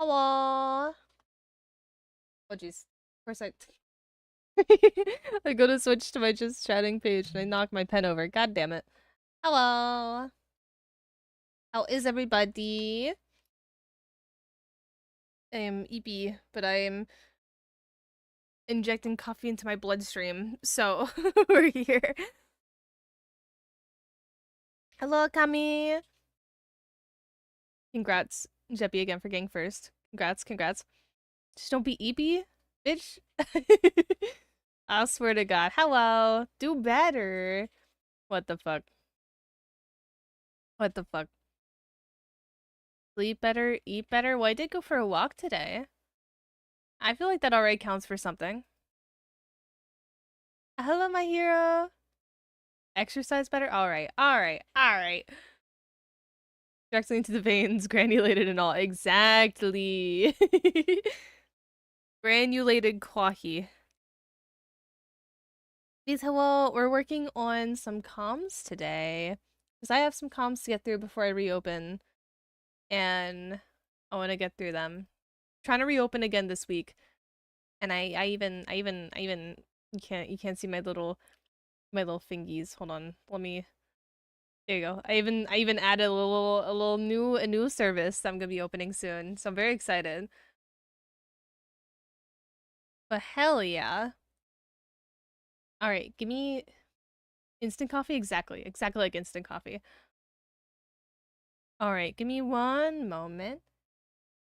Hello. Oh jeez. Of course I go to switch to my just chatting page and I knock my pen over. God damn it. Hello. How is everybody? I am EP, but I am injecting coffee into my bloodstream. So we're here. Hello, Kami. Congrats, Jeppy, again for getting first. Congrats. Just don't be EP, bitch. I swear to God. Hello. Do better. What the fuck? What the fuck? Sleep better, eat better. Well, I did go for a walk today. I feel like that already counts for something. Hello, my hero. Exercise better? Alright. Directly into the veins, granulated and all. Exactly. Granulated quahi. Please, hello. We're working on some comms today. Because I have some comms to get through before I reopen. And I want to get through them. Trying to reopen again this week. And I even you can't see my little fingies. Hold on. Let me There you go. I even added a new service that I'm gonna be opening soon. So I'm very excited. But hell yeah. Alright, give me instant coffee? Exactly like instant coffee. Alright, give me one moment.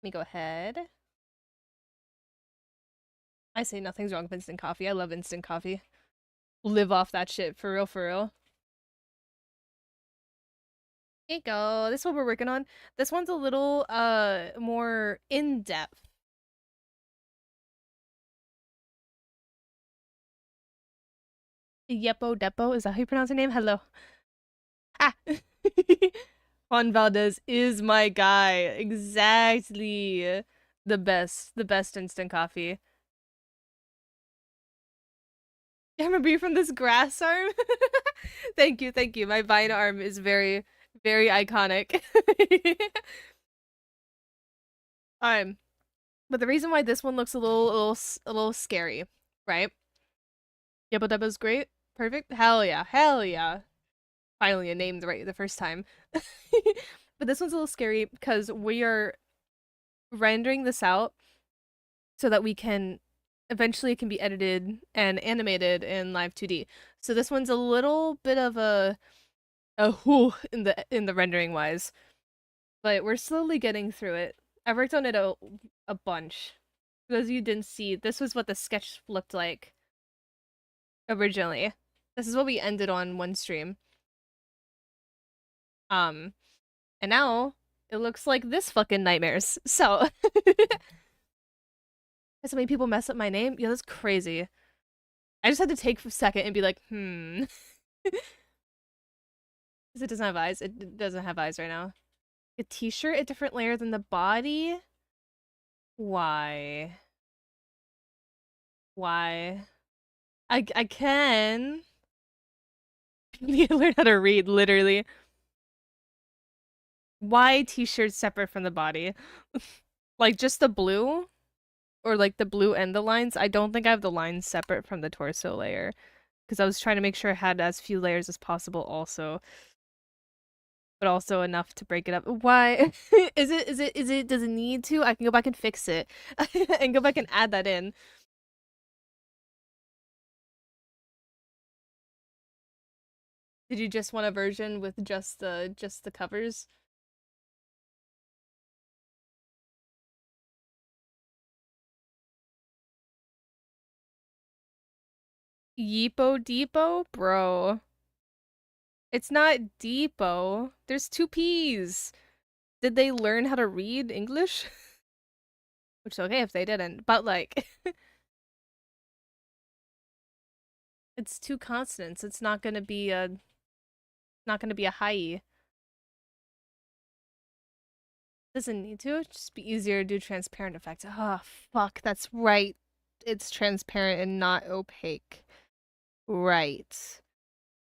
Let me go ahead. I say nothing's wrong with instant coffee. I love instant coffee. Live off that shit, for real, for real. Here you go. This is what we're working on. This one's a little more in-depth. Yepo Depo, is that how you pronounce your name? Hello. Ah! Juan Valdez is my guy. Exactly. The best instant coffee. I remember you from this grass arm. Thank you. My vine arm is very, very iconic. um, but the reason why this one looks a little scary, right? Yebo Debo's great, perfect. Hell yeah. Finally, a name right the first time. But this one's a little scary because we are rendering this out so that we can eventually it can be edited and animated in live 2D. So this one's a little bit of a whoo in the rendering wise, but we're slowly getting through it. I worked on it a bunch. For those of you who didn't see, this was what the sketch looked like originally. This is what we ended on one stream. Um, and now it looks like this fucking nightmares. So so many people mess up my name. Yeah, that's crazy. I just had to take a second and be like, hmm. Because it doesn't have eyes. It doesn't have eyes right now. A t-shirt, a different layer than the body? Why? Why? I can. You learn how to read, literally. Why t-shirts separate from the body? Like just the blue? Or like the blue and the lines? I don't think I have the lines separate from the torso layer. Because I was trying to make sure I had as few layers as possible also. But also enough to break it up. Why? Does it need to? I can go back and fix it. And go back and add that in. Did you just want a version with just the covers? Yeepo Depot? Bro. It's not depot. There's two P's. Did they learn how to read English? Which is okay if they didn't, but like it's two consonants. It's not gonna be a high. Doesn't need to. It'd just be easier to do transparent effects. Oh fuck, that's right. It's transparent and not opaque. Right.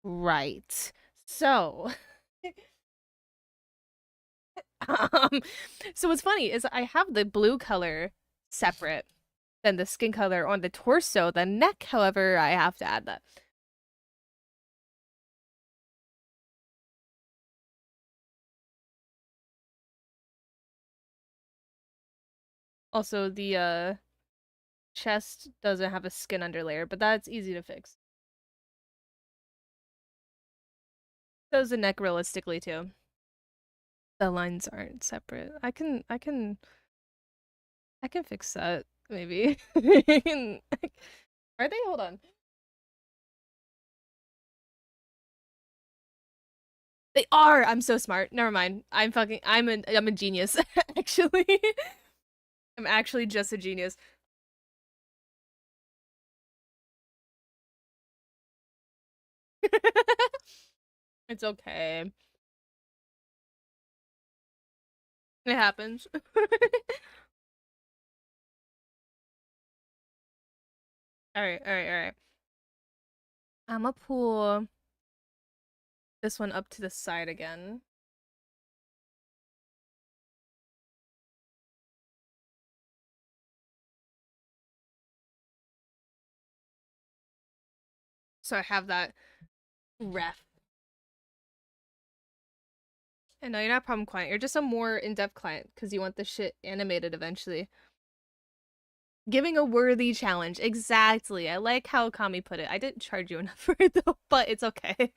Right. So Um, so what's funny is I have the blue color separate than the skin color on the torso. The neck, however, I have to add that. Also, the chest doesn't have a skin underlayer, but that's easy to fix. So is the neck realistically too. The lines aren't separate. I can fix that, maybe. Are they? Hold on. They are! I'm so smart. Never mind. I'm a genius, actually. I'm actually just a genius. It's okay. It happens. Alright, alright, alright. I'ma pull this one up to the side again. So I have that ref. And no, you're not a problem client. You're just a more in-depth client because you want the shit animated eventually. Giving a worthy challenge. Exactly. I like how Kami put it. I didn't charge you enough for it though, but it's okay.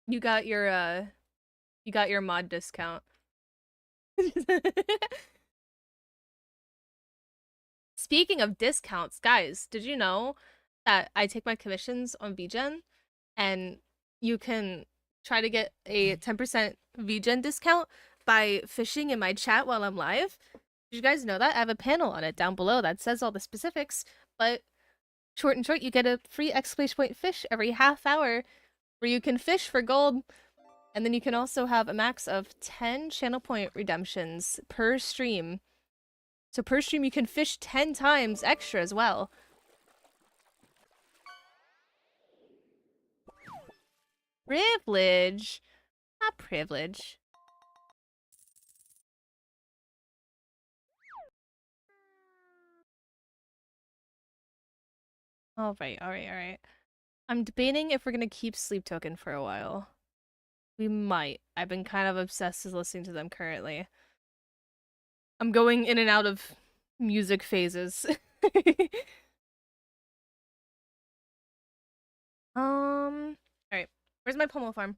You got your mod discount. Speaking of discounts, guys, did you know that I take my commissions on VGen and you can try to get a 10% VGen discount by fishing in my chat while I'm live? Did you guys know that? I have a panel on it down below that says all the specifics, but short and short, you get a free exclamation point fish every half hour where you can fish for gold. And then you can also have a max of 10 channel point redemptions per stream. So per stream, you can fish 10 times extra as well. Privilege? Not privilege. Alright, alright, alright. I'm debating if we're gonna keep Sleep Token for a while. We might. I've been kind of obsessed with listening to them currently. I'm going in and out of music phases. Alright. Where's my pommel farm?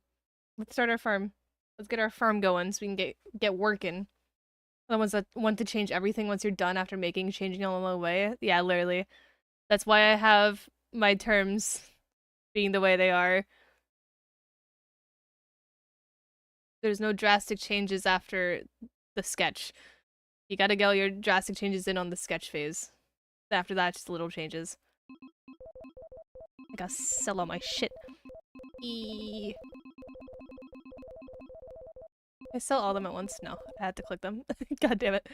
Let's start our farm. Let's get our farm going so we can get working. The ones that want to change everything once you're done after making changing along the way. Yeah, literally. That's why I have my terms being the way they are. There's no drastic changes after the sketch. You gotta get all your drastic changes in on the sketch phase. After that, just little changes. I gotta sell all my shit. Eee. I sell all of them at once? No, I had to click them. God damn it.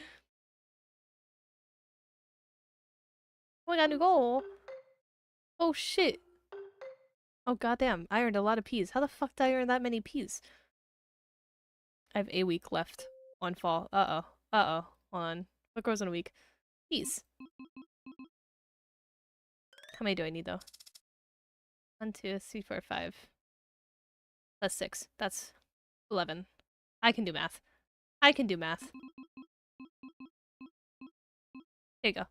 Oh, I got a new goal. Oh shit. Oh goddamn, I earned a lot of peas. How the fuck did I earn that many peas? I have a week left on fall. Uh-oh. Uh-oh. Hold on. What grows in a week? Peas. How many do I need though? 1, 2, 3, 4, 5. That's 6. That's 11. I can do math. I can do math. Here you go.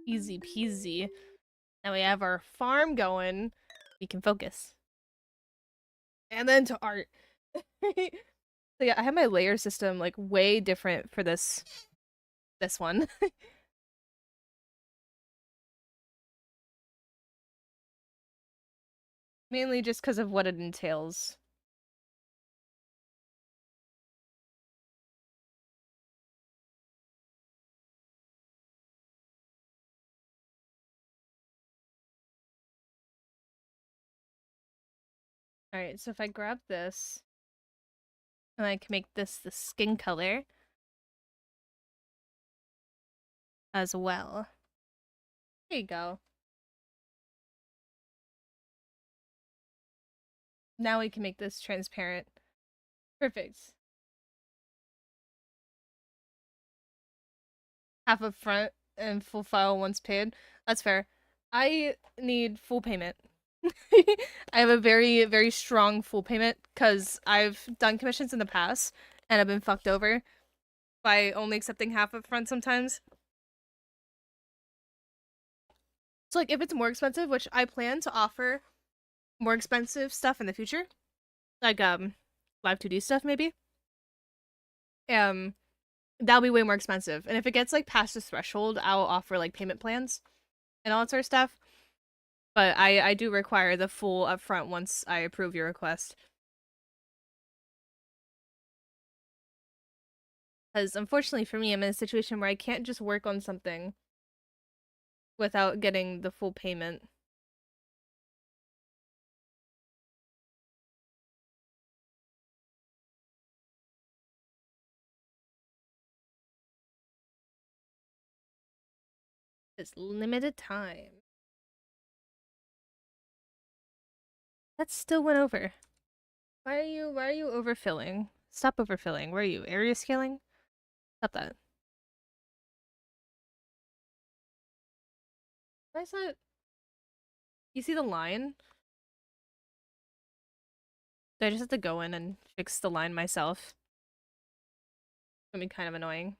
Easy peasy. Now we have our farm going. We can focus. And then to art. So yeah, I have my layer system like way different for this one. Mainly just because of what it entails. Alright, so if I grab this, and I can make this the skin color as well. There you go. Now we can make this transparent. Perfect. Half up front and full file once paid. That's fair. I need full payment. I have a very, very strong full payment because I've done commissions in the past and I've been fucked over by only accepting half up front sometimes. So like if it's more expensive, which I plan to offer more expensive stuff in the future, like live 2D stuff maybe. Um that'll be way more expensive. And if it gets like past this threshold, I'll offer like payment plans and all that sort of stuff. But I do require the full upfront once I approve your request. Because unfortunately for me, I'm in a situation where I can't just work on something without getting the full payment. It's limited time. That still went over. Why are you overfilling? Stop overfilling. Where are you? Area scaling? Stop that. Why is that? You see the line? Do I just have to go in and fix the line myself? It's gonna be kind of annoying.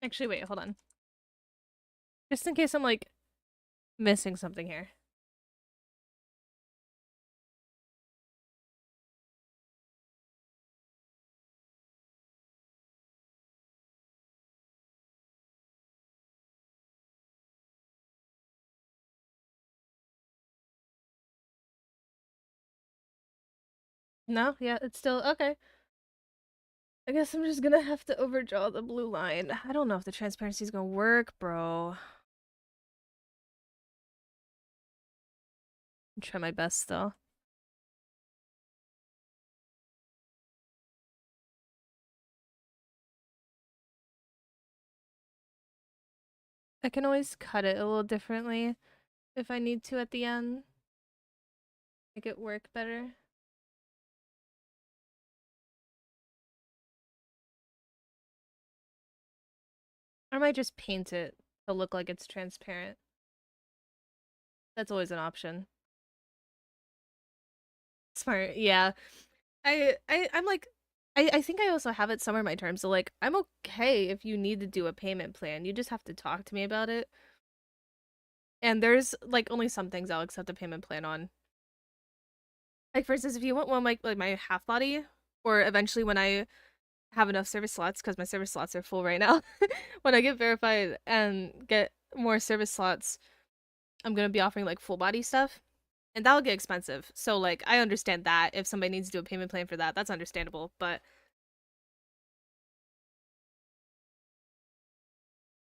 Actually, wait, hold on. Just in case I'm like missing something here. No? Yeah, it's still okay. I guess I'm just gonna have to overdraw the blue line. I don't know if the transparency is gonna work, bro. I'll try my best though. I can always cut it a little differently if I need to at the end. Make it work better. Or I might just paint it to look like it's transparent. That's always an option. Smart, yeah. I'm like I think I also have it somewhere in my terms. So like I'm okay if you need to do a payment plan. You just have to talk to me about it. And there's like only some things I'll accept a payment plan on. Like for instance, if you want one like my half body, or eventually when I have enough service slots, because my service slots are full right now. When I get verified and get more service slots, I'm gonna be offering like full body stuff. And that'll get expensive. So like I understand that if somebody needs to do a payment plan for that, that's understandable. But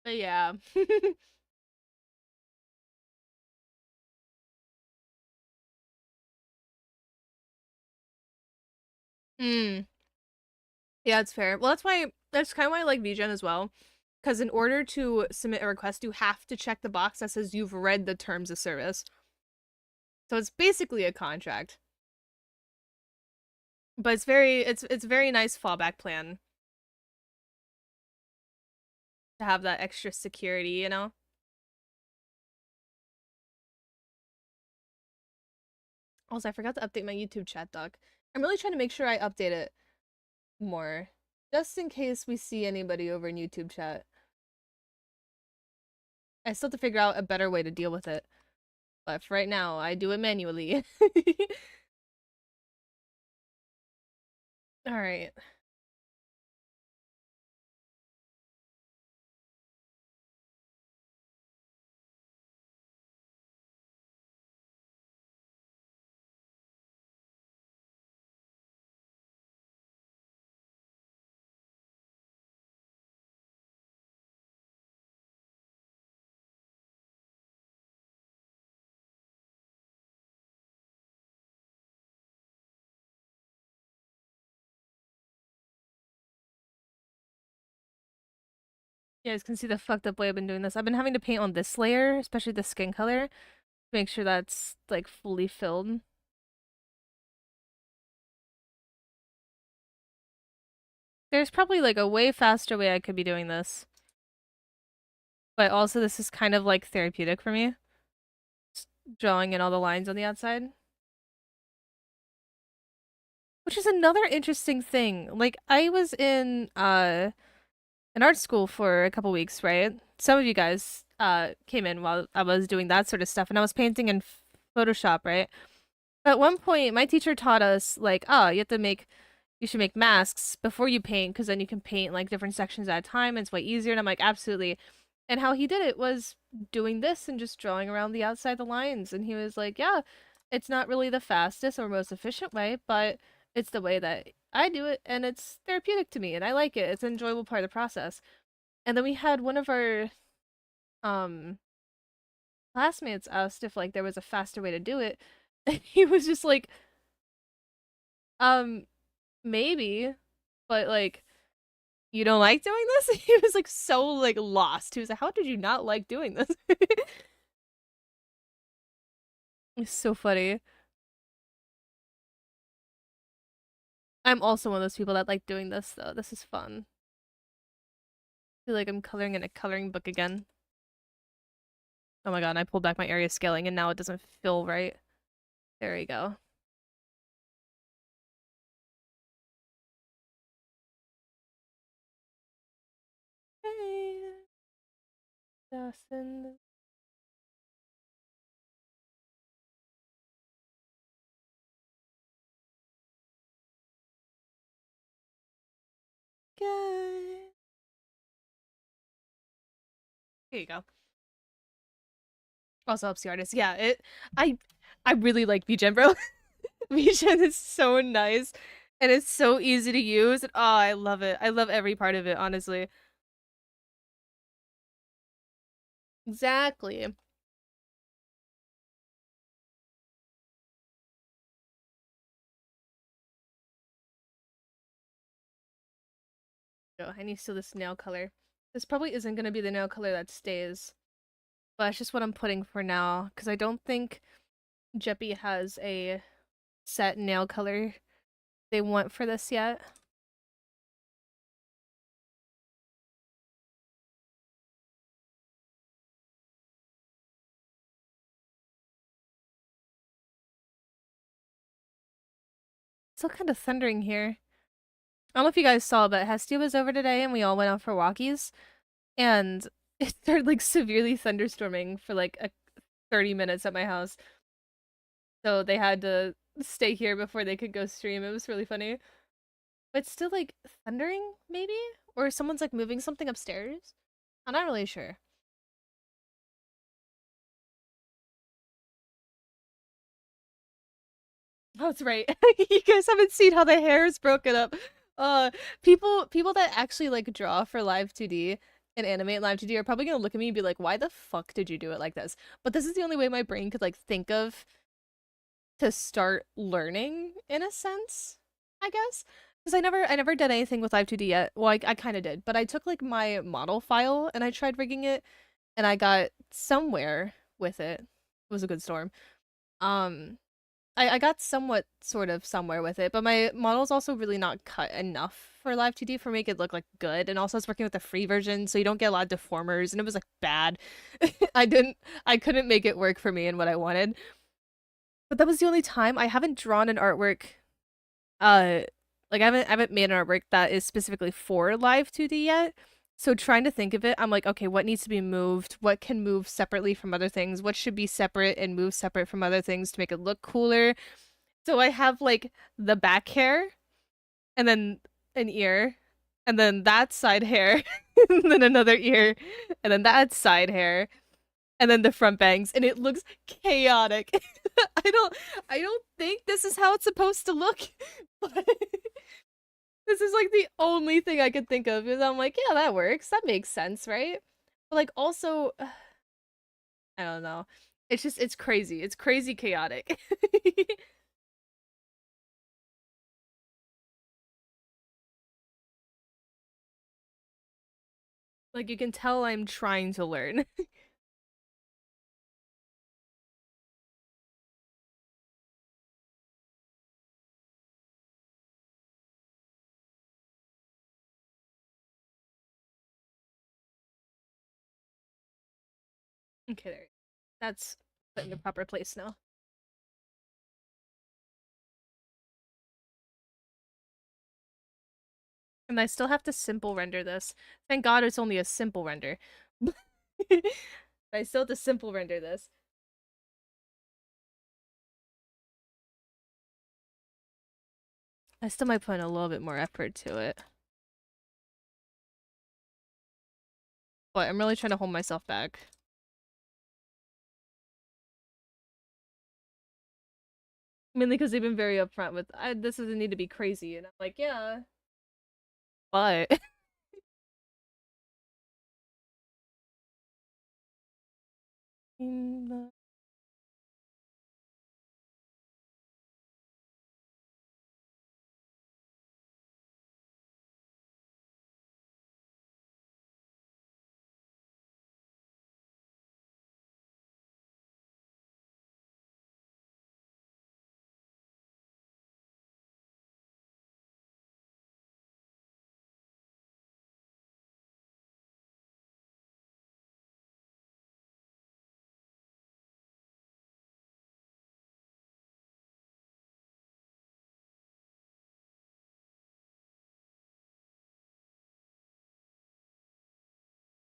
yeah. Hmm. Yeah, it's fair. Well, that's kind of why I like VGen as well. Because in order to submit a request, you have to check the box that says you've read the terms of service. So it's basically a contract. But it's very nice fallback plan to have that extra security, you know? Also, I forgot to update my YouTube chat doc. I'm really trying to make sure I update it more. Just in case we see anybody over in YouTube chat. I still have to figure out a better way to deal with it. But for right now, I do it manually. Alright. You guys can see the fucked up way I've been doing this. I've been having to paint on this layer, especially the skin color, to make sure that's like fully filled. There's probably like a way faster way I could be doing this. But also this is kind of like therapeutic for me. Just drawing in all the lines on the outside. Which is another interesting thing. Like I was in an art school for a couple weeks, right? Some of you guys came in while I was doing that sort of stuff and I was painting in Photoshop, right? At one point my teacher taught us like, oh, you should make masks before you paint because then you can paint like different sections at a time and it's way easier. And I'm like, absolutely. And how he did it was doing this and just drawing around the outside the lines. And he was like, yeah, it's not really the fastest or most efficient way, but it's the way that I do it and it's therapeutic to me and I like it. It's an enjoyable part of the process. And then we had one of our um classmates asked if like there was a faster way to do it. And he was just like, um, maybe, but like you don't like doing this? He was like so like lost. He was like, how did you not like doing this? It's so funny. I'm also one of those people that like doing this though. This is fun. I feel like I'm coloring in a coloring book again. Oh my god, I pulled back my area scaling and now it doesn't feel right. There we go. Hey, Dawson. Okay. Here you go. Also helps the artist. Yeah, I I really like VGen, bro. VGen is so nice and it's so easy to use. And, oh, I love it. I love every part of it, honestly. Exactly. Oh, I need to this nail color. This probably isn't going to be the nail color that stays, but it's just what I'm putting for now because I don't think Jeppy has a set nail color they want for this yet. Still kind of thundering here. I don't know if you guys saw, but Hestia was over today and we all went out for walkies and it started like severely thunderstorming for like 30 minutes at my house. So they had to stay here before they could go stream. It was really funny. But still like thundering, maybe? Or someone's like moving something upstairs? I'm not really sure. Oh, that's right. You guys haven't seen how the hair is broken up. Uh, people that actually like draw for live 2D and animate live 2D are probably gonna look at me and be like, "Why the fuck did you do it like this?" But this is the only way my brain could like think of to start learning in a sense, I guess. Because I never did anything with live 2D yet. Well, I kind of did, but I took like my model file and I tried rigging it, and I got somewhere with it. It was a good storm. Um, I got somewhat sort of somewhere with it, but my model's also really not cut enough for live 2D for make it look like good. And also, I was working with the free version, so you don't get a lot of deformers, and it was like bad. I couldn't make it work for me and what I wanted. But that was the only time I haven't drawn an artwork. Uh, like I haven't made an artwork that is specifically for live 2D yet. So trying to think of it, I'm like, okay, what needs to be moved? What can move separately from other things? What should be separate and move separate from other things to make it look cooler? So I have like the back hair and then an ear and then that side hair and then another ear and then that side hair and then the front bangs and it looks chaotic. I don't think this is how it's supposed to look, but this is like the only thing I could think of is I'm like, yeah, that works. That makes sense, right? But like also I don't know. It's crazy. It's crazy chaotic. Like you can tell I'm trying to learn. Okay, there. That's put in the proper place now. And I still have to simple render this. Thank God it's only a simple render. I still have to simple render this. I still might put in a little bit more effort to it. But I'm really trying to hold myself back. Mainly because they've been very upfront with, this doesn't need to be crazy. And I'm like, yeah. But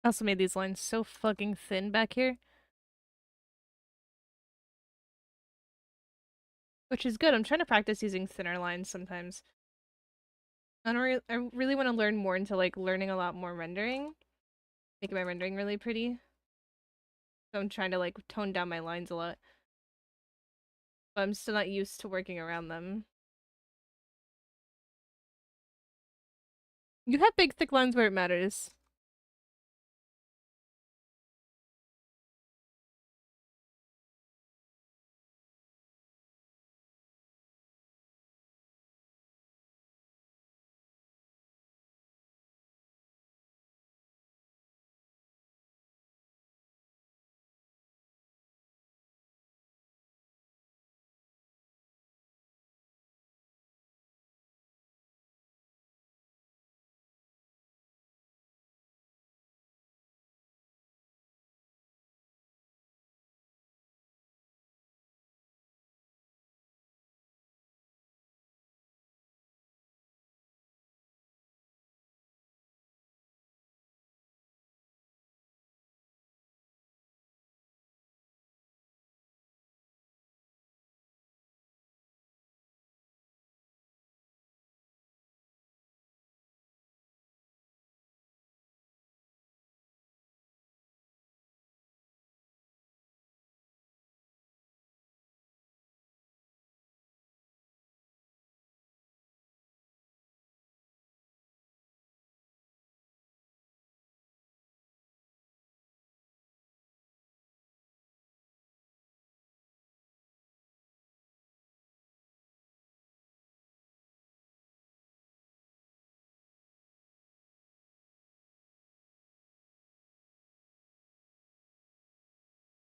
I also made these lines so fucking thin back here. Which is good. I'm trying to practice using thinner lines sometimes. I really want to learn more into like learning a lot more rendering. Making my rendering really pretty. So I'm trying to like tone down my lines a lot. But I'm still not used to working around them. You have big thick lines where it matters.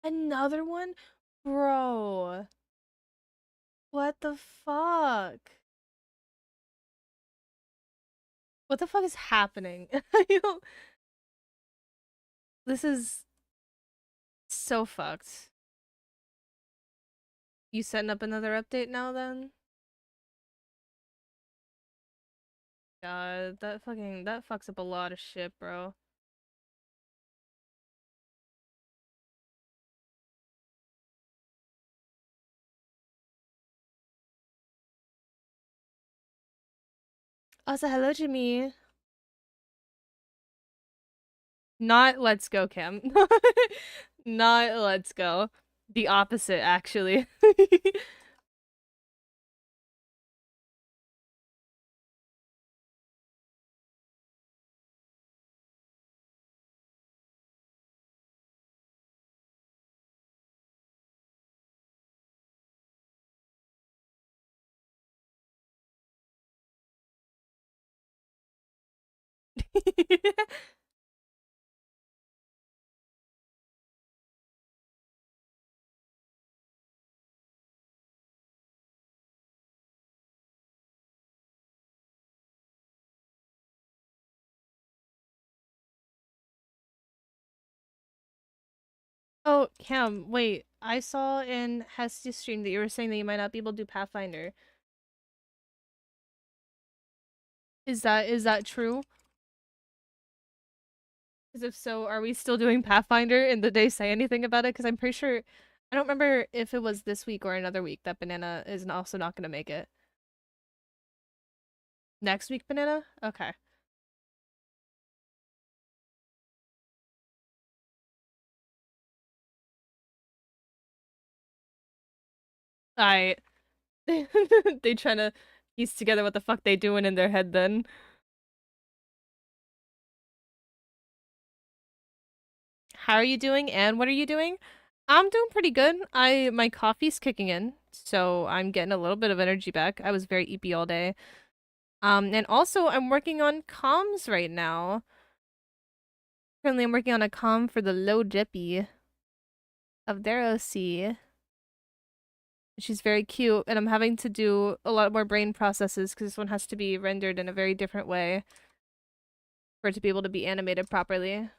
Another one? Bro. What the fuck? What the fuck is happening? This is so fucked. You setting up another update now then? God, that fucks up a lot of shit, bro. Also, hello, Jimmy. Not let's go, Cam. Not let's go. The opposite, actually. Oh, Cam, wait. I saw in Heste's stream that you were saying that you might not be able to do Pathfinder. Is that true? Because if so, are we still doing Pathfinder? And did they say anything about it? Because I'm pretty sure I don't remember if it was this week or another week that Banana is also not gonna make it. Next week, Banana? Okay. I they trying to piece together what the fuck they doing in their head then. How are you doing and what are you doing? I'm doing pretty good. My coffee's kicking in, so I'm getting a little bit of energy back. I was very eepy all day. And also I'm working on comms right now. Currently I'm working on a comm for the low jippy of their OC. She's very cute, and I'm having to do a lot more brain processes because this one has to be rendered in a very different way for it to be able to be animated properly.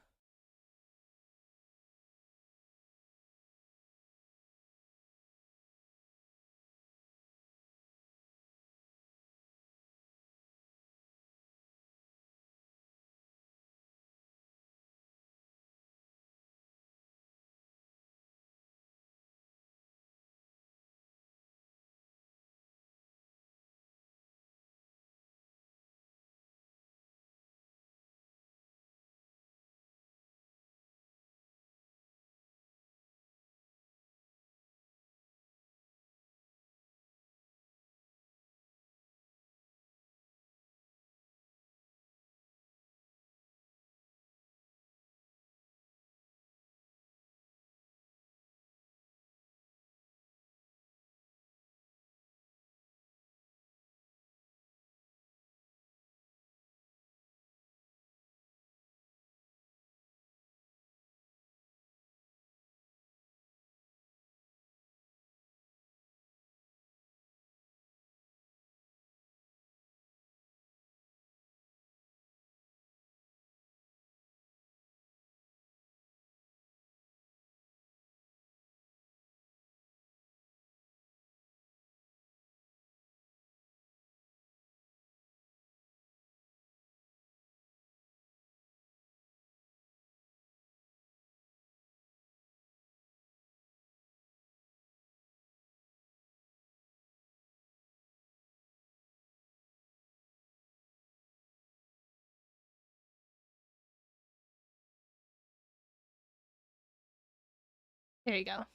There you go.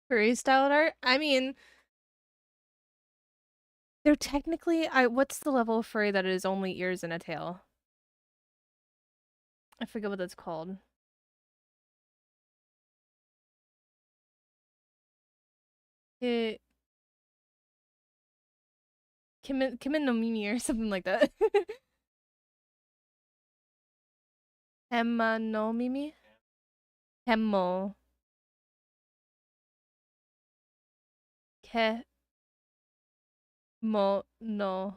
Furry style art? I mean, they're technically what's the level of furry that is only ears and a tail? I forget what that's called. It Kimin no Mimi or something like that. Emma no Mimi? Hemmo. Ke mo no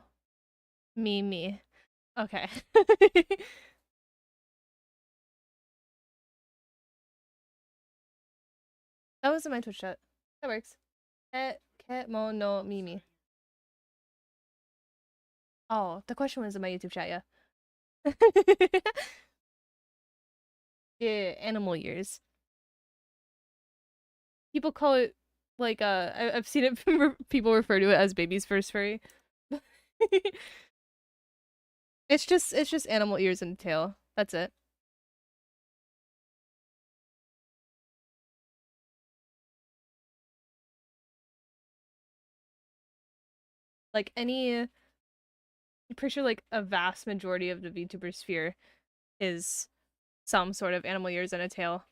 Mimi. Okay. That was in my Twitch chat. That works. Ke mo no Mimi. Oh, the question was in my YouTube chat, yeah. Yeah, animal ears. People call it like I've seen it people refer to it as baby's first furry. It's just animal ears and tail. That's it. Like I'm pretty sure like a vast majority of the VTuber sphere is some sort of animal ears and a tail.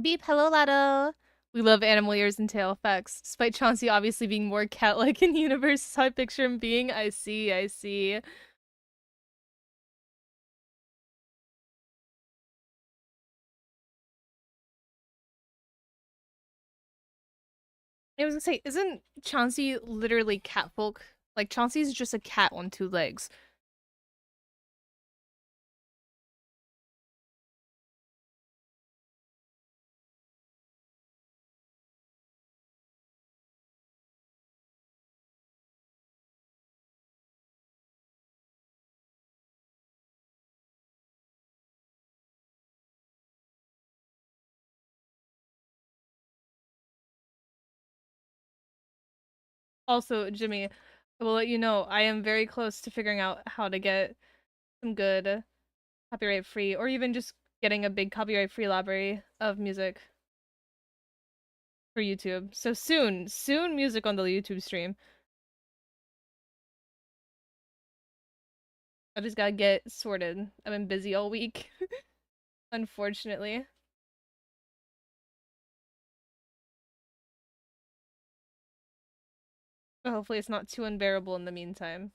Beep, hello, Lado. We love animal ears and tail effects, despite Chauncey obviously being more cat-like in universe. So I picture him being. I see, I see. I was gonna say, isn't Chauncey literally catfolk? Like Chauncey's just a cat on two legs. Also, Jimmy, I will let you know I am very close to figuring out how to get some good copyright free, or even just getting a big copyright free library of music for YouTube. So soon music on the YouTube stream. I just gotta get sorted. I've been busy all week, unfortunately. But hopefully it's not too unbearable in the meantime.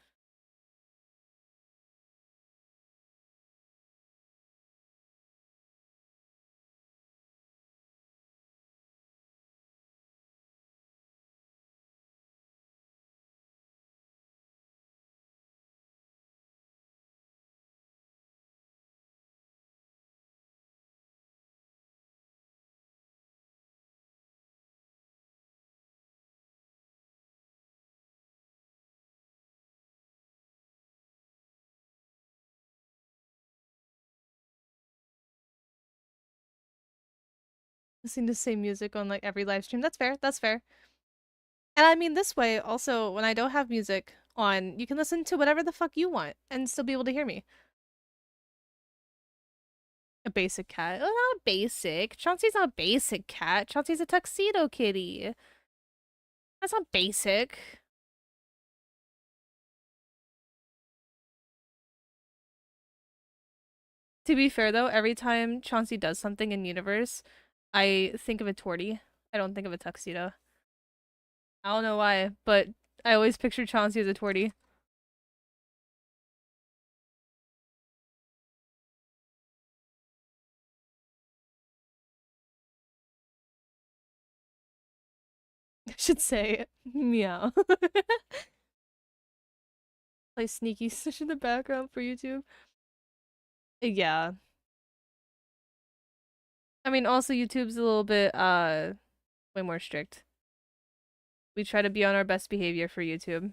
Listening to the same music on like every live stream. That's fair. That's fair. And I mean this way also when I don't have music on, you can listen to whatever the fuck you want and still be able to hear me. A basic cat. Oh, not a basic. Chauncey's not a basic cat. Chauncey's a tuxedo kitty. That's not basic. To be fair though, every time Chauncey does something in universe, I think of a tortie. I don't think of a tuxedo. I don't know why, but I always picture Chauncey as a tortie. I should say meow. Play sneaky stuff in the background for YouTube. Yeah. I mean also YouTube's a little bit way more strict. We try to be on our best behavior for YouTube.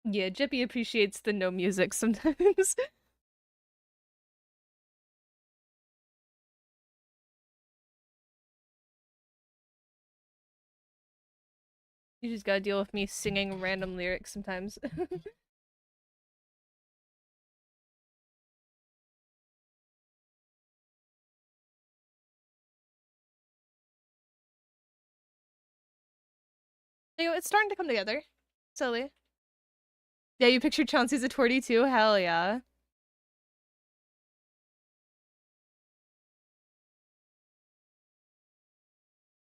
Yeah, Jippy appreciates the no music sometimes. You just gotta deal with me singing random lyrics sometimes. You know, it's starting to come together. Slowly. Yeah, you pictured Chauncey as a tortie too? Hell yeah.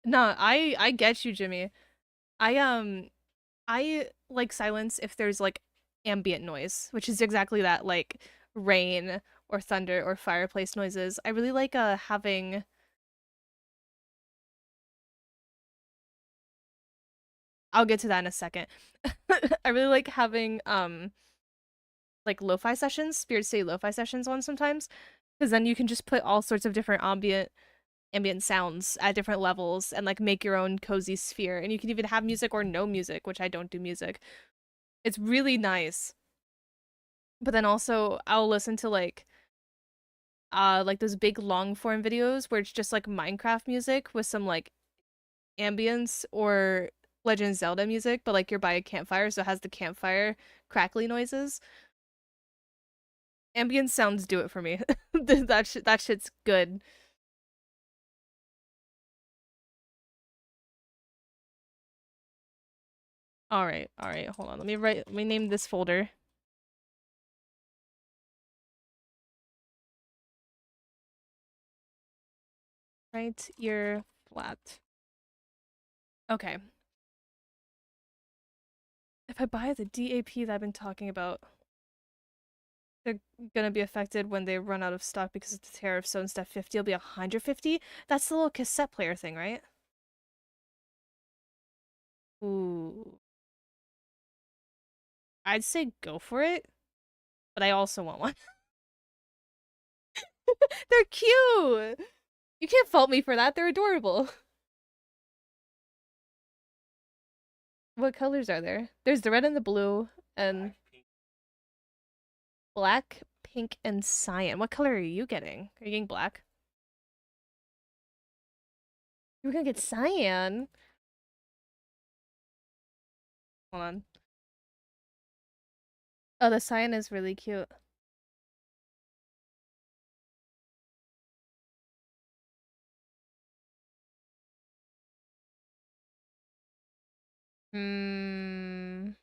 No, I get you, Jimmy. I like silence if there's like ambient noise, which is exactly that, like rain or thunder or fireplace noises. I really like having I'll get to that in a second. I really like having like lo-fi sessions, Spirit City lo-fi sessions on sometimes, because then you can just put all sorts of different ambient sounds at different levels and like make your own cozy sphere. And you can even have music or no music, which I don't do music. It's really nice. But then also I'll listen to like those big long form videos where it's just like Minecraft music with some like ambience or Legend of Zelda music, but like you're by a campfire, so it has the campfire crackly noises. Ambient sounds do it for me. That shit's good. All right, hold on. Let me name this folder. Right ear flat. Okay. If I buy the DAP that I've been talking about, they're gonna be affected when they run out of stock because of the tariff. So instead of 50, it'll be 150. That's the little cassette player thing, right? Ooh. I'd say go for it, but I also want one. They're cute! You can't fault me for that. They're adorable. What colors are there? There's the red and the blue, and black, pink, and cyan. What color are you getting? Are you getting black? You were gonna get cyan. Hold on. Oh, the cyan is really cute. Hmm.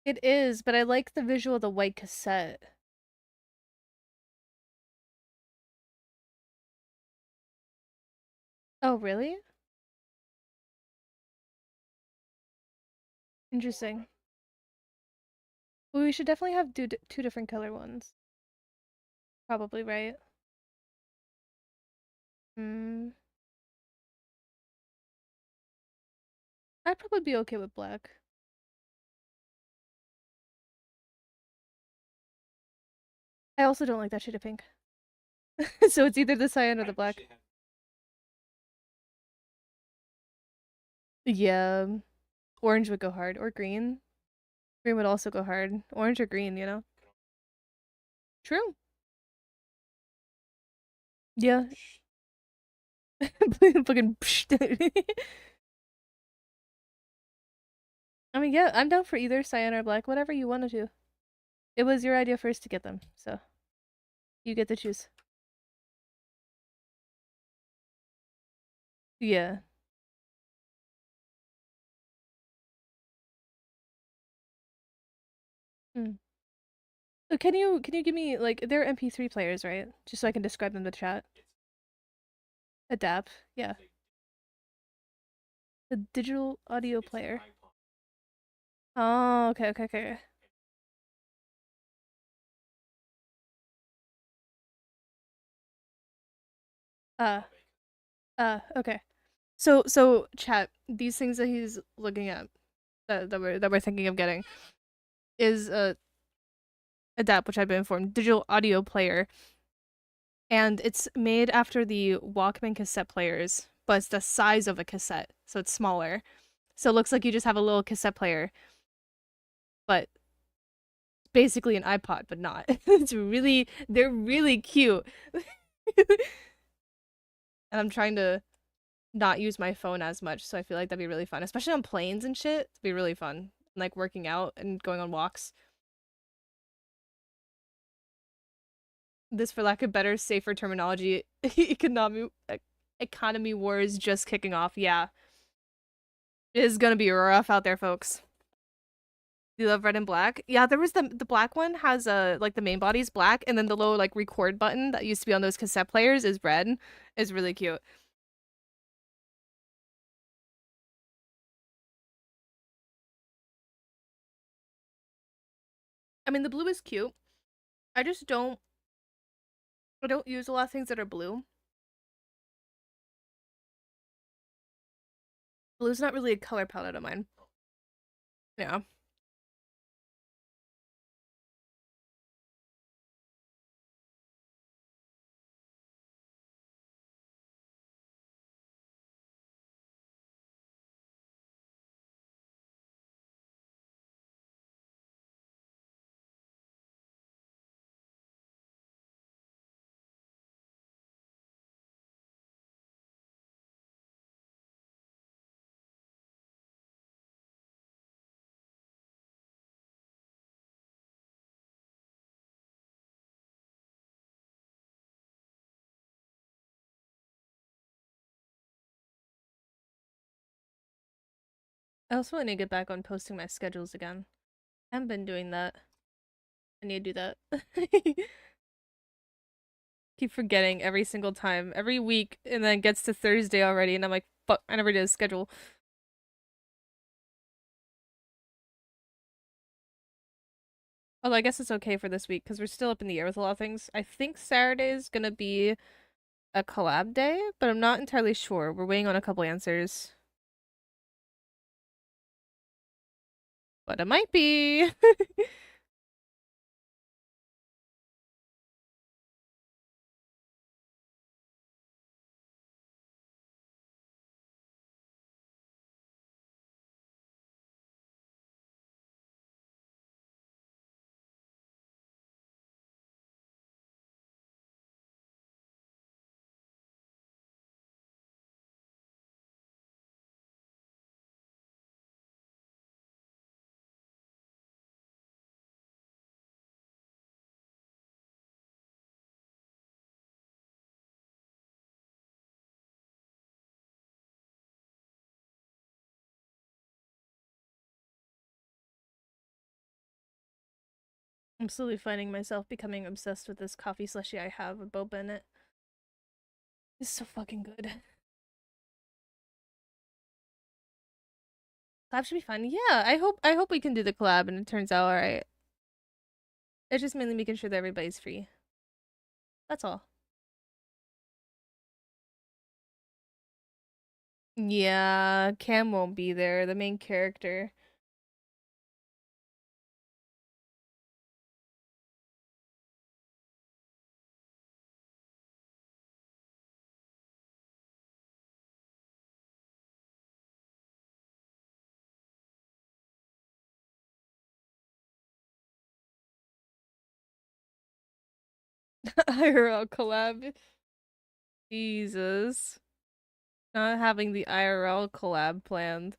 It is, but I like the visual of the white cassette. Oh, really? Interesting. Well, we should definitely have two different color ones. Probably, right? Hmm. I'd probably be okay with black. I also don't like that shade of pink. So it's either the cyan or the black. Yeah. Orange would go hard. Or green. Green would also go hard. Orange or green, you know? True. Yeah. Fucking I mean, yeah, I'm down for either cyan or black, whatever you want to do. It was your idea first to get them, so you get to choose. Yeah. Mm. Can you give me like they're MP3 players, right? Just so I can describe them to chat. Adapt. Yeah. The digital audio player. Oh, okay, okay, okay. Uh, okay. So chat, these things that he's looking at that we're thinking of getting is Adapt, which I've been informed, digital audio player, and it's made after the Walkman cassette players, but it's the size of a cassette, so it's smaller. So it looks like you just have a little cassette player, but basically an iPod, but not. They're really cute. And I'm trying to not use my phone as much, so I feel like that'd be really fun, especially on planes and shit. It'd be really fun, like working out and going on walks. This, for lack of better, safer terminology, economy war is just kicking off. Yeah, it is gonna be rough out there, folks. You love red and black? Yeah, there was the black one has like the main body's black, and then the little like record button that used to be on those cassette players is red. Is really cute. I mean, the blue is cute. I just I don't use a lot of things that are blue. Blue's not really a color palette of mine. Yeah. I also need to get back on posting my schedules again. I haven't been doing that. I need to do that. Keep forgetting every single time, every week, and then it gets to Thursday already, and I'm like, fuck, I never did a schedule. Although I guess it's okay for this week because we're still up in the air with a lot of things. I think Saturday is gonna be a collab day, but I'm not entirely sure. We're waiting on a couple answers. But it might be. I'm slowly finding myself becoming obsessed with this coffee slushy I have with boba in it. It's so fucking good. Collab should be fun. Yeah, I hope we can do the collab and it turns out alright. It's just mainly making sure that everybody's free. That's all. Yeah, Cam won't be there, the main character. IRL collab. Jesus. Not having the IRL collab planned.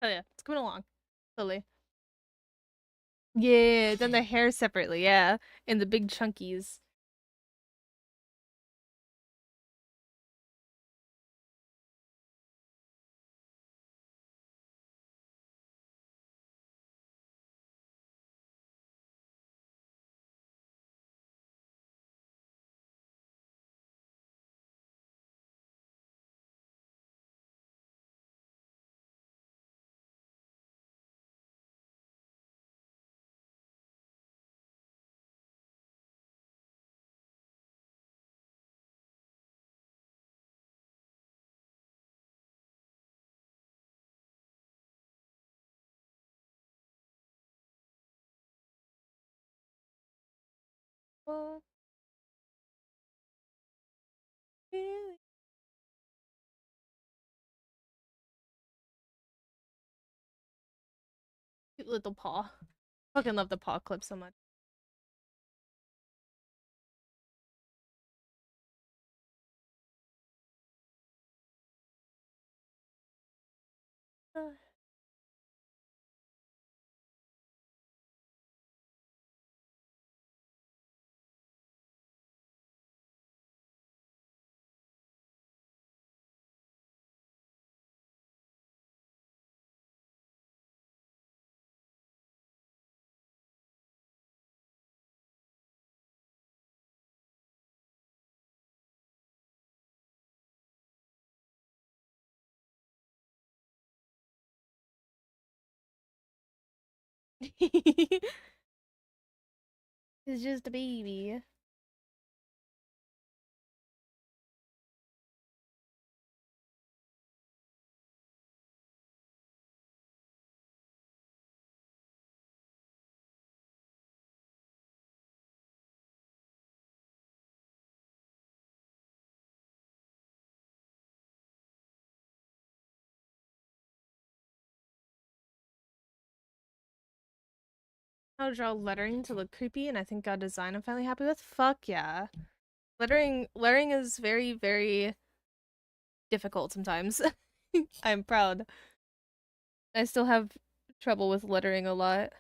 Oh yeah, it's coming along. Slowly. Yeah, done the hair separately, yeah. And the big chunkies. Oh, really cute little paw. Fucking love the paw clip so much. Uh, He's just a baby. How to draw lettering to look creepy, and I think got a design I'm finally happy with. Fuck yeah. Lettering is very, very difficult sometimes. I'm proud. I still have trouble with lettering a lot.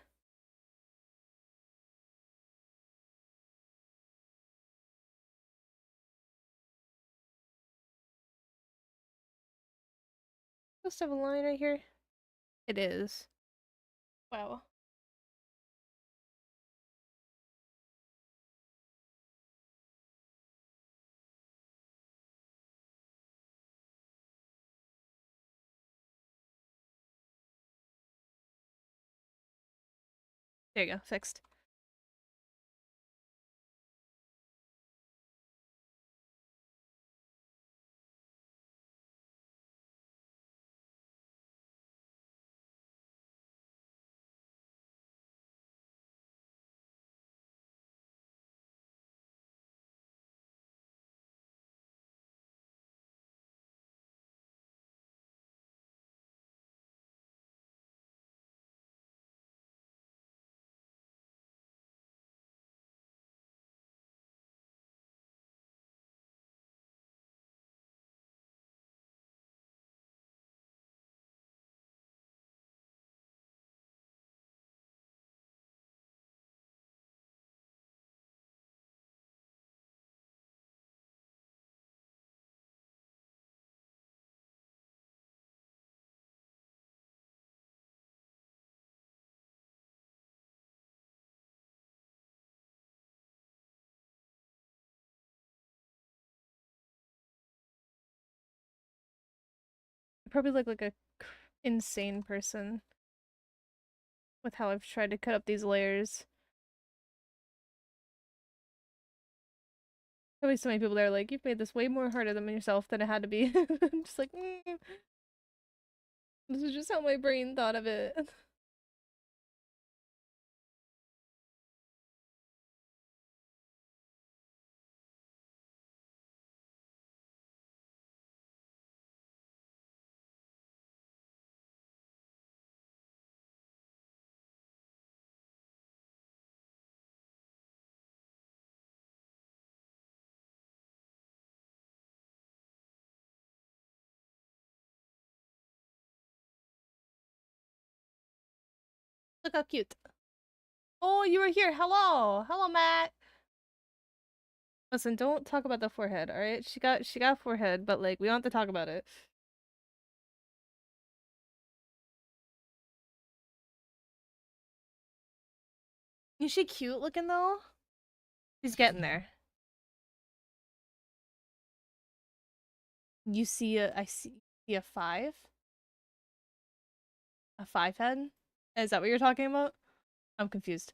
Supposed to have a line right here. It is. Wow. There you go, fixed. I probably look like a insane person with how I've tried to cut up these layers. Probably so many people that are like, you've made this way more harder than yourself than it had to be. I'm just like, this is just how my brain thought of it. Look how cute. Oh, you were here. Hello. Hello, Matt. Listen, don't talk about the forehead, alright? She got forehead, but like we don't have to talk about it. Is she cute looking though? She's getting there. You see I see a five? A five head? Is that what you're talking about? I'm confused.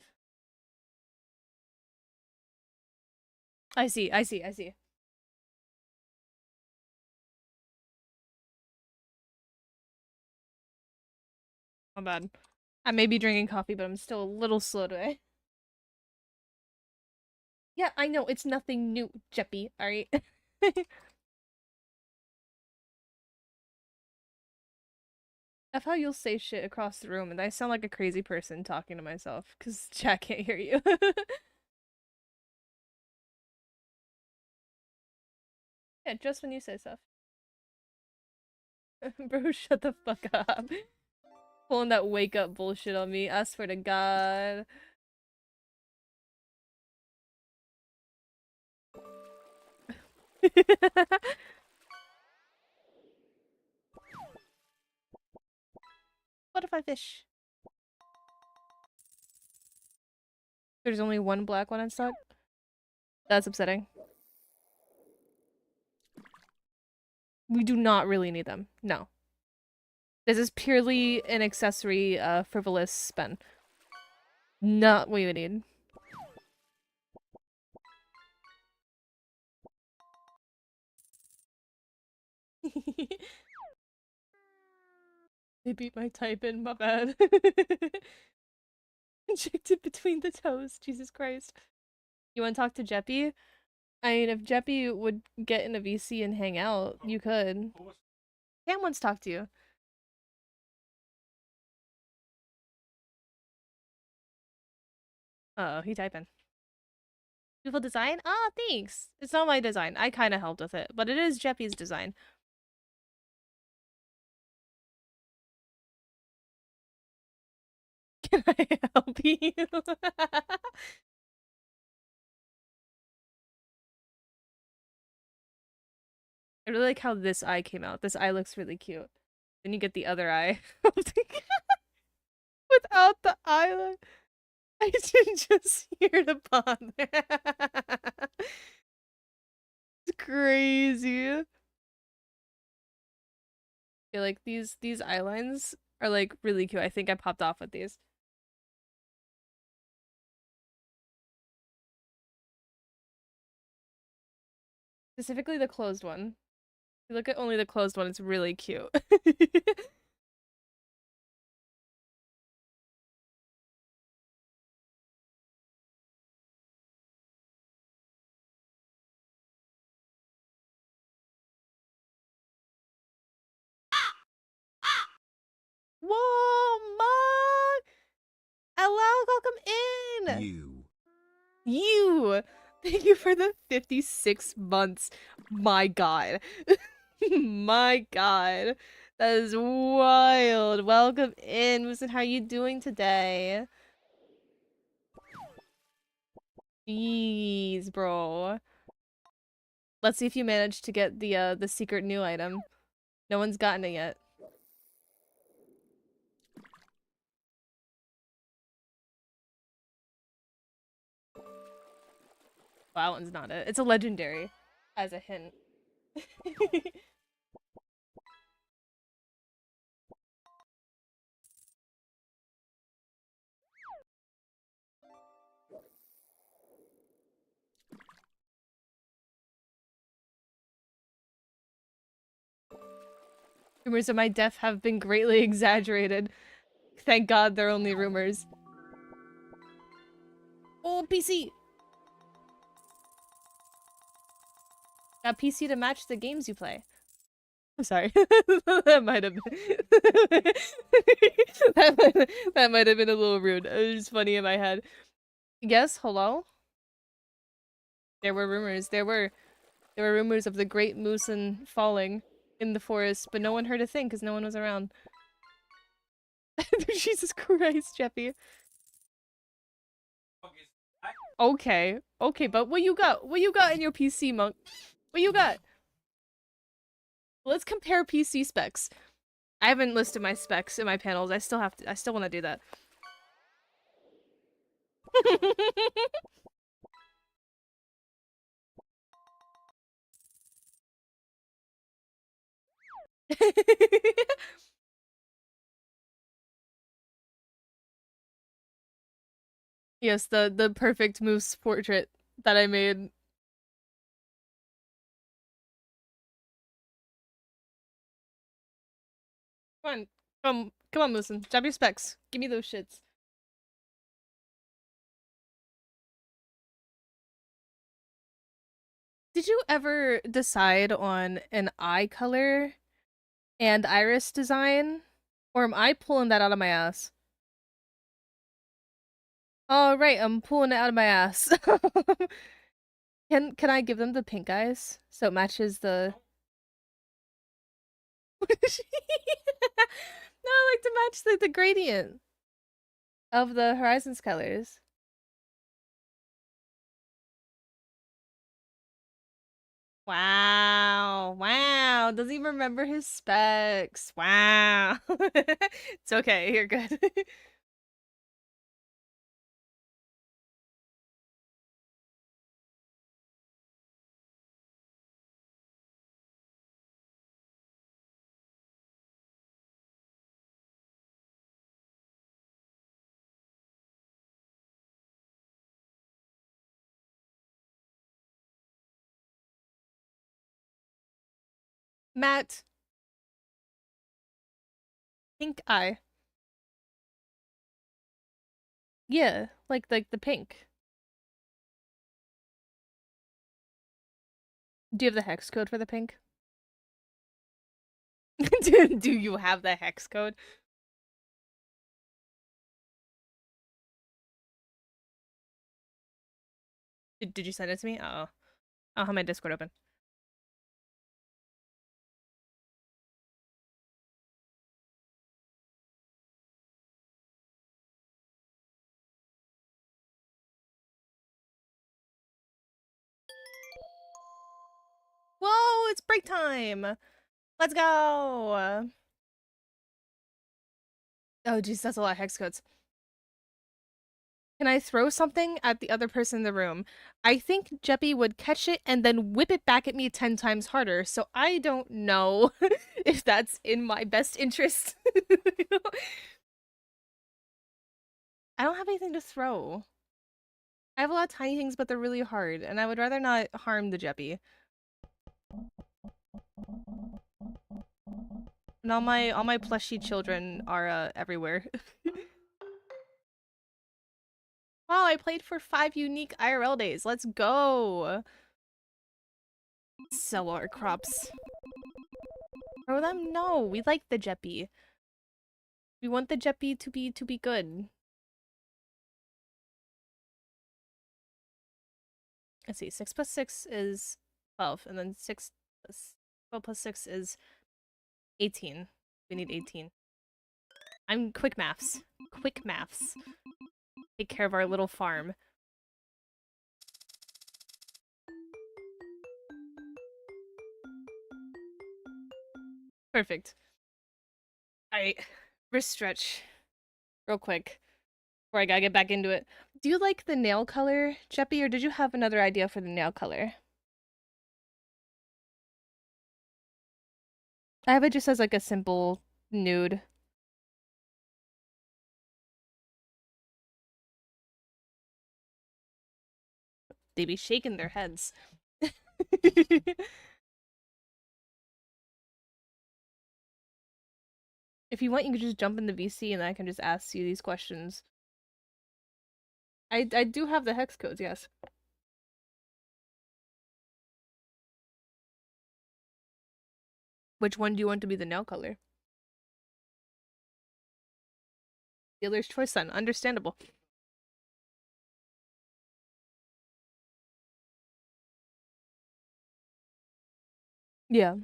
I see. My bad. I may be drinking coffee, but I'm still a little slow today. Yeah, I know, it's nothing new, Jeppy, alright? That's how you'll say shit across the room, and I sound like a crazy person talking to myself, because chat can't hear you. Yeah, just when you say stuff. Bro, shut the fuck up. Pulling that wake up bullshit on me, I swear to God. Butterfly fish. There's only one black one in stock? That's upsetting. We do not really need them. No. This is purely an accessory, frivolous spend. Not what you need. They beat my type in, my bad. Injected between the toes, Jesus Christ. You wanna talk to Jeppy? I mean, if Jeppy would get in a VC and hang out, you could. Cam wants to talk to you. Uh oh, he typing. Beautiful design? Ah, thanks. It's not my design. I kind of helped with it, but it is Jeppy's design. Can I help you? I really like how this eye came out. This eye looks really cute. Then you get the other eye. Without the eyelid. I didn't just hear the pun. It's crazy. Yeah, like these eye lines are like really cute. I think I popped off with these. Specifically the closed one. If you look at only the closed one, it's really cute. Whoa, Mug! Hello, welcome in! You! Thank you for the 56 months. My god. My god. That is wild. Welcome in. Listen, how you doing today? Jeez, bro. Let's see if you manage to get the secret new item. No one's gotten it yet. Well, that one's not it. It's a legendary, as a hint. Rumors of my death have been greatly exaggerated. Thank God they're only rumors. Oh, PC! Got PC to match the games you play. I'm sorry. That might have been that might have been a little rude. It was funny in my head. Yes, hello? There were rumors. There were rumors of the great moose and falling in the forest, but no one heard a thing because no one was around. Jesus Christ, Jeffy. Okay, okay, but what you got? What you got in your PC, Monk? What you got? Let's compare PC specs. I haven't listed my specs in my panels. I still have to. I still want to do that. Yes, the perfect moose portrait that I made. Come on, come on, Moosin. Drop your specs. Give me those shits. Did you ever decide on an eye color and iris design? Or am I pulling that out of my ass? Oh, right, I'm pulling it out of my ass. Can I give them the pink eyes so it matches the No, I like to match the gradient of the horizons colors. Wow. Wow. Doesn't even remember his specs. Wow. It's okay. You're good. Matt, pink eye. Yeah, like the pink. Do you have the hex code for the pink? Do you have the hex code? Did you send it to me? Uh oh. I'll have my Discord open. Whoa, it's break time. Let's go. Oh, geez, that's a lot of hex codes. Can I throw something at the other person in the room? I think Jeppy would catch it and then whip it back at me 10 times harder, so I don't know if that's in my best interest. I don't have anything to throw. I have a lot of tiny things, but they're really hard, and I would rather not harm the Jeppy. And all my plushy children are everywhere. Wow, I played for 5 unique IRL days. Let's go. Sell our crops. Throw them? No, we like the Jeppy. We want the Jeppy to be good. Let's see, 6 plus 6 is 12, and then 12 plus 6 is 18. We need 18. I'm quick maths. Quick maths. Take care of our little farm. Perfect. Alright, wrist stretch. Real quick. Before I gotta get back into it. Do you like the nail color, Jeppy, or did you have another idea for the nail color? I have it just as like a simple nude. They be shaking their heads. If you want, you can just jump in the VC and I can just ask you these questions. I do have the hex codes, yes. Which one do you want to be the nail color? Dealer's choice, son. Understandable. Yeah.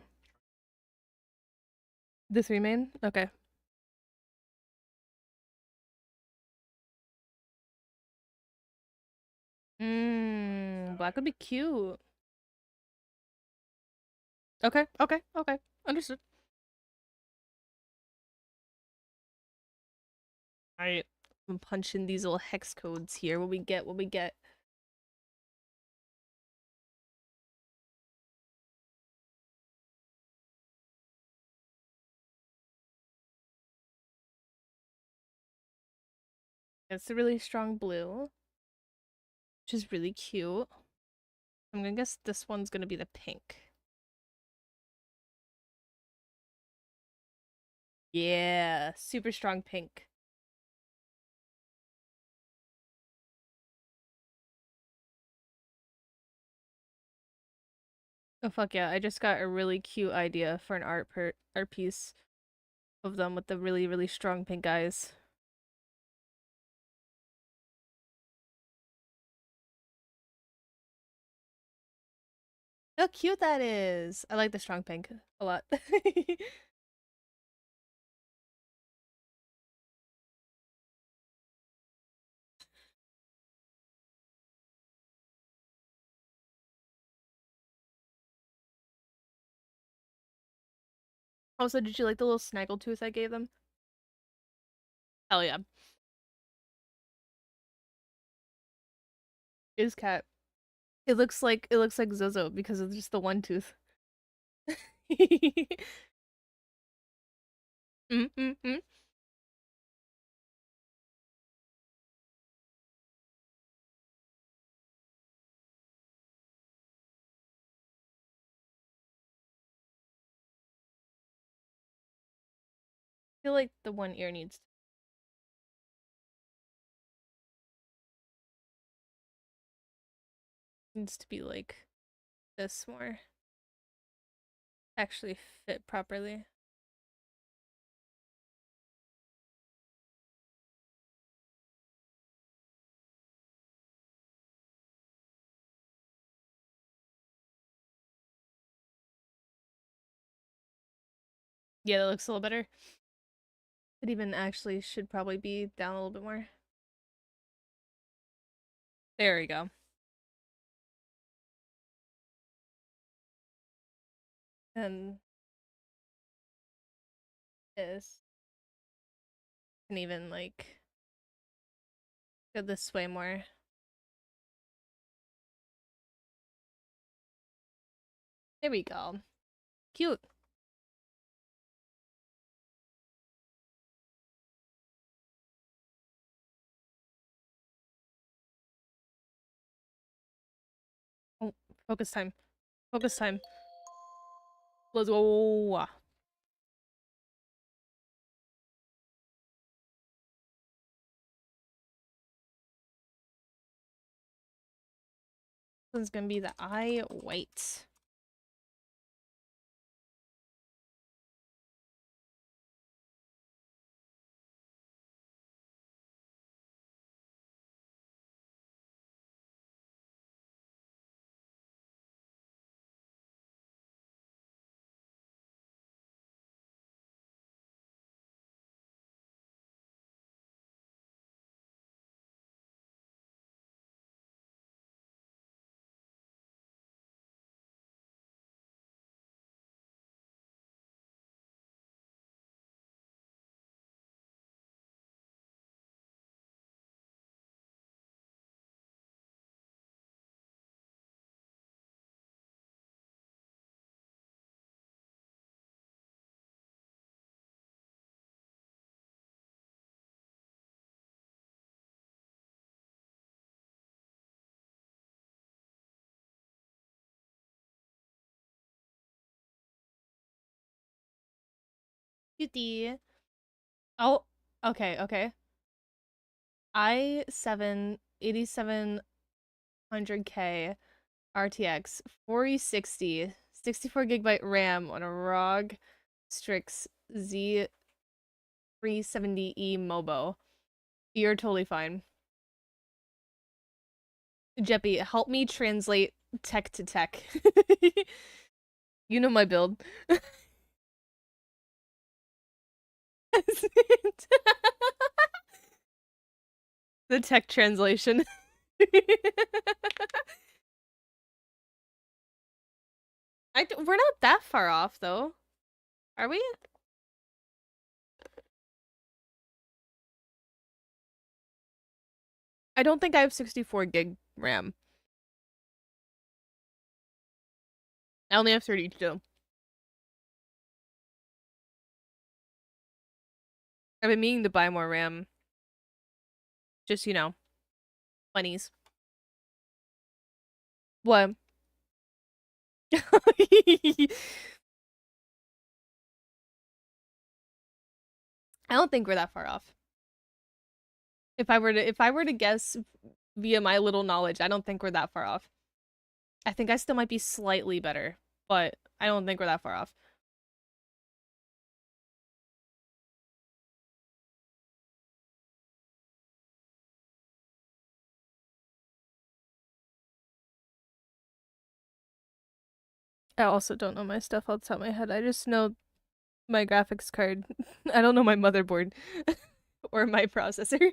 The 3 main? Okay. Black would be cute. Okay, okay, okay. Understood. Alright. I'm punching these little hex codes here. What we get, what we get. It's a really strong blue, which is really cute. I'm gonna guess this one's gonna be the pink. Yeah, super strong pink. Oh fuck yeah, I just got a really cute idea for an art piece of them with the really, really strong pink eyes. How cute that is! I like the strong pink a lot. Also, did you like the little snaggletooth I gave them? Hell yeah. It is cat. It looks like Zozo because of just the one tooth. Mm-hmm. I feel like the one ear needs to be like this more. Actually fit properly. Yeah, that looks a little better. It even actually should probably be down a little bit more. There we go. And this can even like go this way more. There we go. Cute. Oh, focus time. Focus time. Let's go. This is gonna be the eye white. Cutie. Oh, okay, okay. i7 8700K RTX 4060 64 GB RAM on a ROG Strix Z370E Mobo. You're totally fine. Jeppy, help me translate tech to tech. You know my build. The tech translation. We're not that far off though, are we? I don't think I have 64 gig RAM. I only have 32. I've been meaning to buy more RAM. Just, 20s. What? I don't think we're that far off. If I were to guess via my little knowledge, I don't think we're that far off. I think I still might be slightly better, but I don't think we're that far off. I also don't know my stuff off the top of my head. I just know my graphics card. I don't know my motherboard or my processor.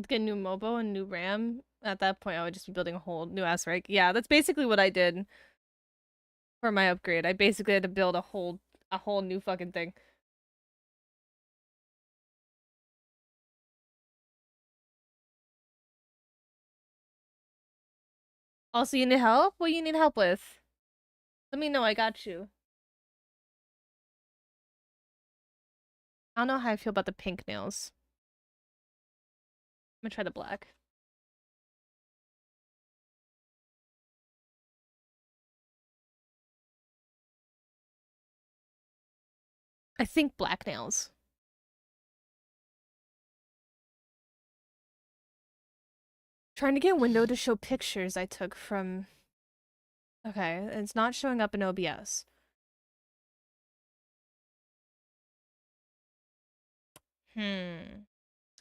Get a new MOBO and new RAM. At that point, I would just be building a whole new ass rig. Yeah, that's basically what I did for my upgrade. I basically had to build a whole new fucking thing. Also, you need help? What you need help with? Let me know, I got you. I don't know how I feel about the pink nails. I'm gonna try the black. I think black nails. Trying to get a window to show pictures I took from. Okay, it's not showing up in OBS. Hmm.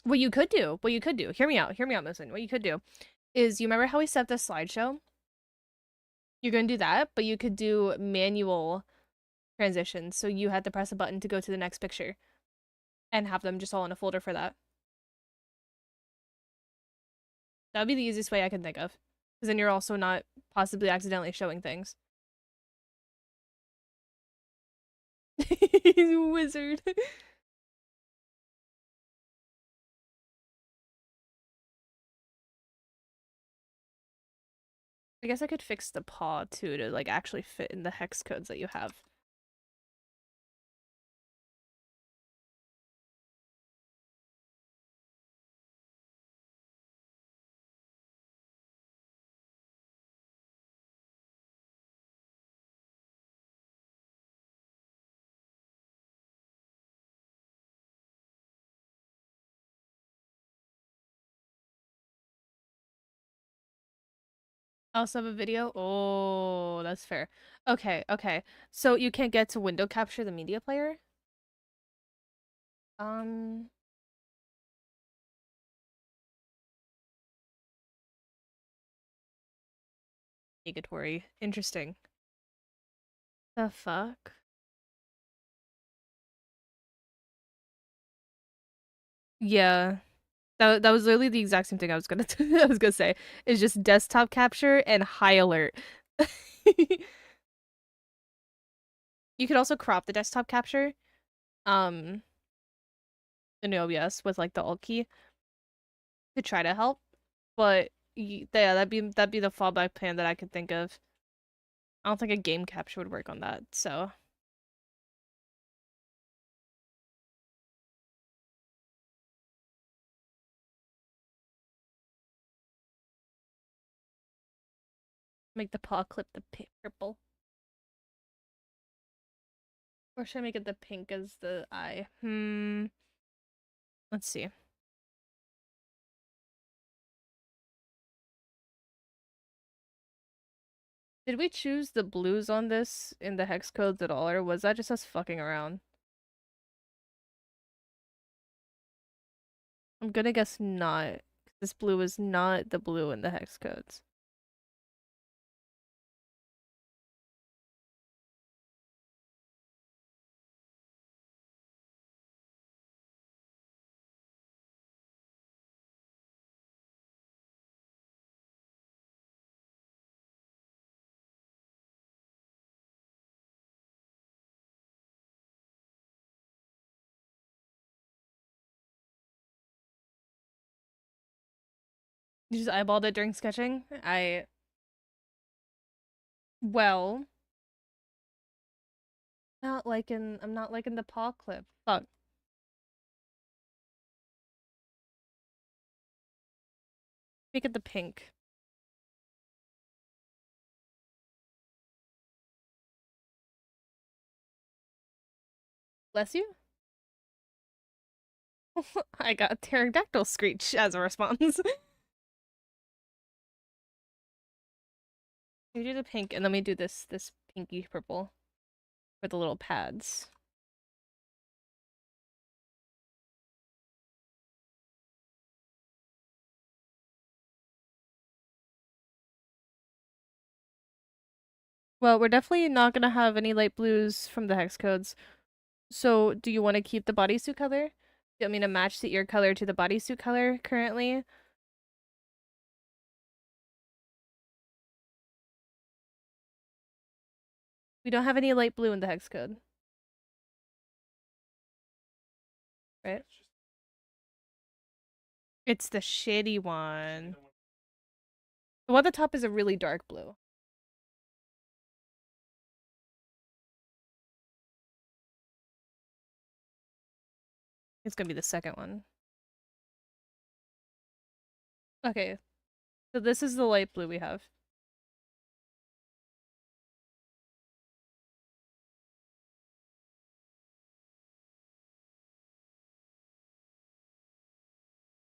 Hear me out, listen. What you could do is you remember how we set this slideshow? You're gonna do that, but you could do manual transitions. So you had to press a button to go to the next picture and have them just all in a folder for that. That would be the easiest way I can think of. Because then you're also not possibly accidentally showing things. He's a wizard. I guess I could fix the paw too to like actually fit in the hex codes that you have. I also have a video. Oh, that's fair. Okay, okay. So you can't get to window capture the media player? Um, Negatory. Interesting. The fuck? Yeah. That was literally the exact same thing I was gonna I was gonna say. It's just desktop capture and high alert. You could also crop the desktop capture, um, in OBS with like the alt key to try to help. But yeah, that'd be the fallback plan that I could think of. I don't think a game capture would work on that, so make the paw clip the purple. Or should I make it the pink as the eye? Let's see. Did we choose the blues on this in the hex codes at all, or was that just us fucking around? I'm gonna guess not. This blue is not the blue in the hex codes. You just eyeballed it during sketching? Well, I'm not liking the paw clip. Fuck. Make it the pink. Bless you? I got a pterodactyl screech as a response. We do the pink, and then we do this pinky purple for the little pads. Well, we're definitely not gonna have any light blues from the hex codes. So, do you want to keep the bodysuit color? Do you want me to match the ear color to the bodysuit color currently? We don't have any light blue in the hex code, right? It's the shitty one. The one at the top is a really dark blue. It's gonna be the second one. Okay, so this is the light blue we have.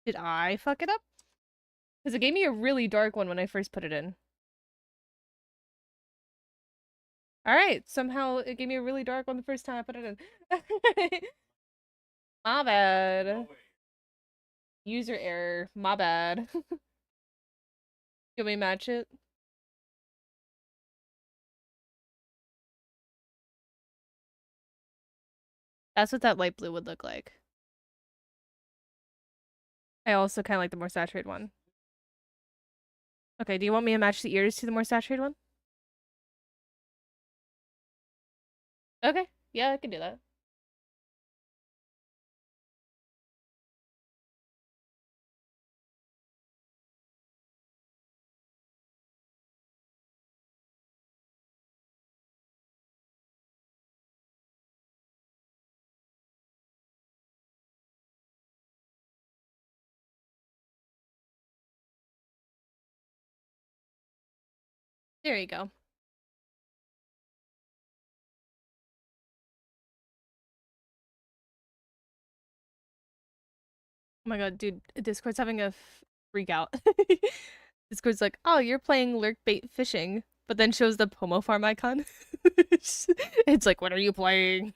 Did I fuck it up? Because it gave me a really dark one when I first put it in. Alright, somehow it gave me a really dark one the first time I put it in. My bad. User error. My bad. Can we match it? That's what that light blue would look like. I also kind of like the more saturated one. Okay, do you want me to match the ears to the more saturated one? Okay, yeah, I can do that. There you go. Oh my god, dude, Discord's having a freak out. Discord's like, oh, you're playing lurk bait fishing, but then shows the Pomo farm icon. It's like, what are you playing?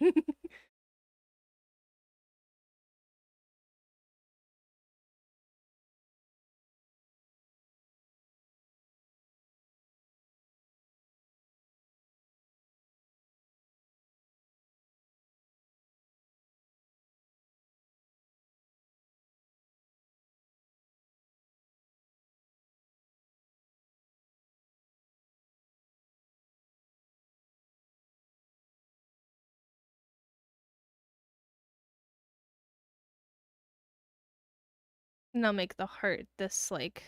And I'll make the heart this like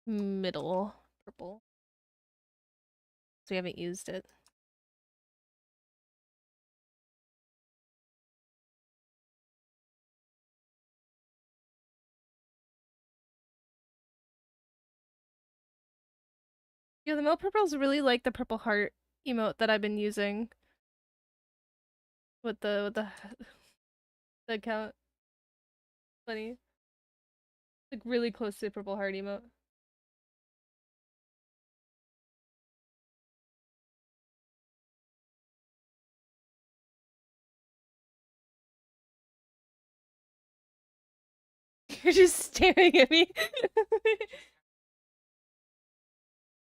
middle purple. So we haven't used it. Yeah, the male purples really like the purple heart emote that I've been using. the account. Funny. Like really close to the purple heart emote. You're just staring at me.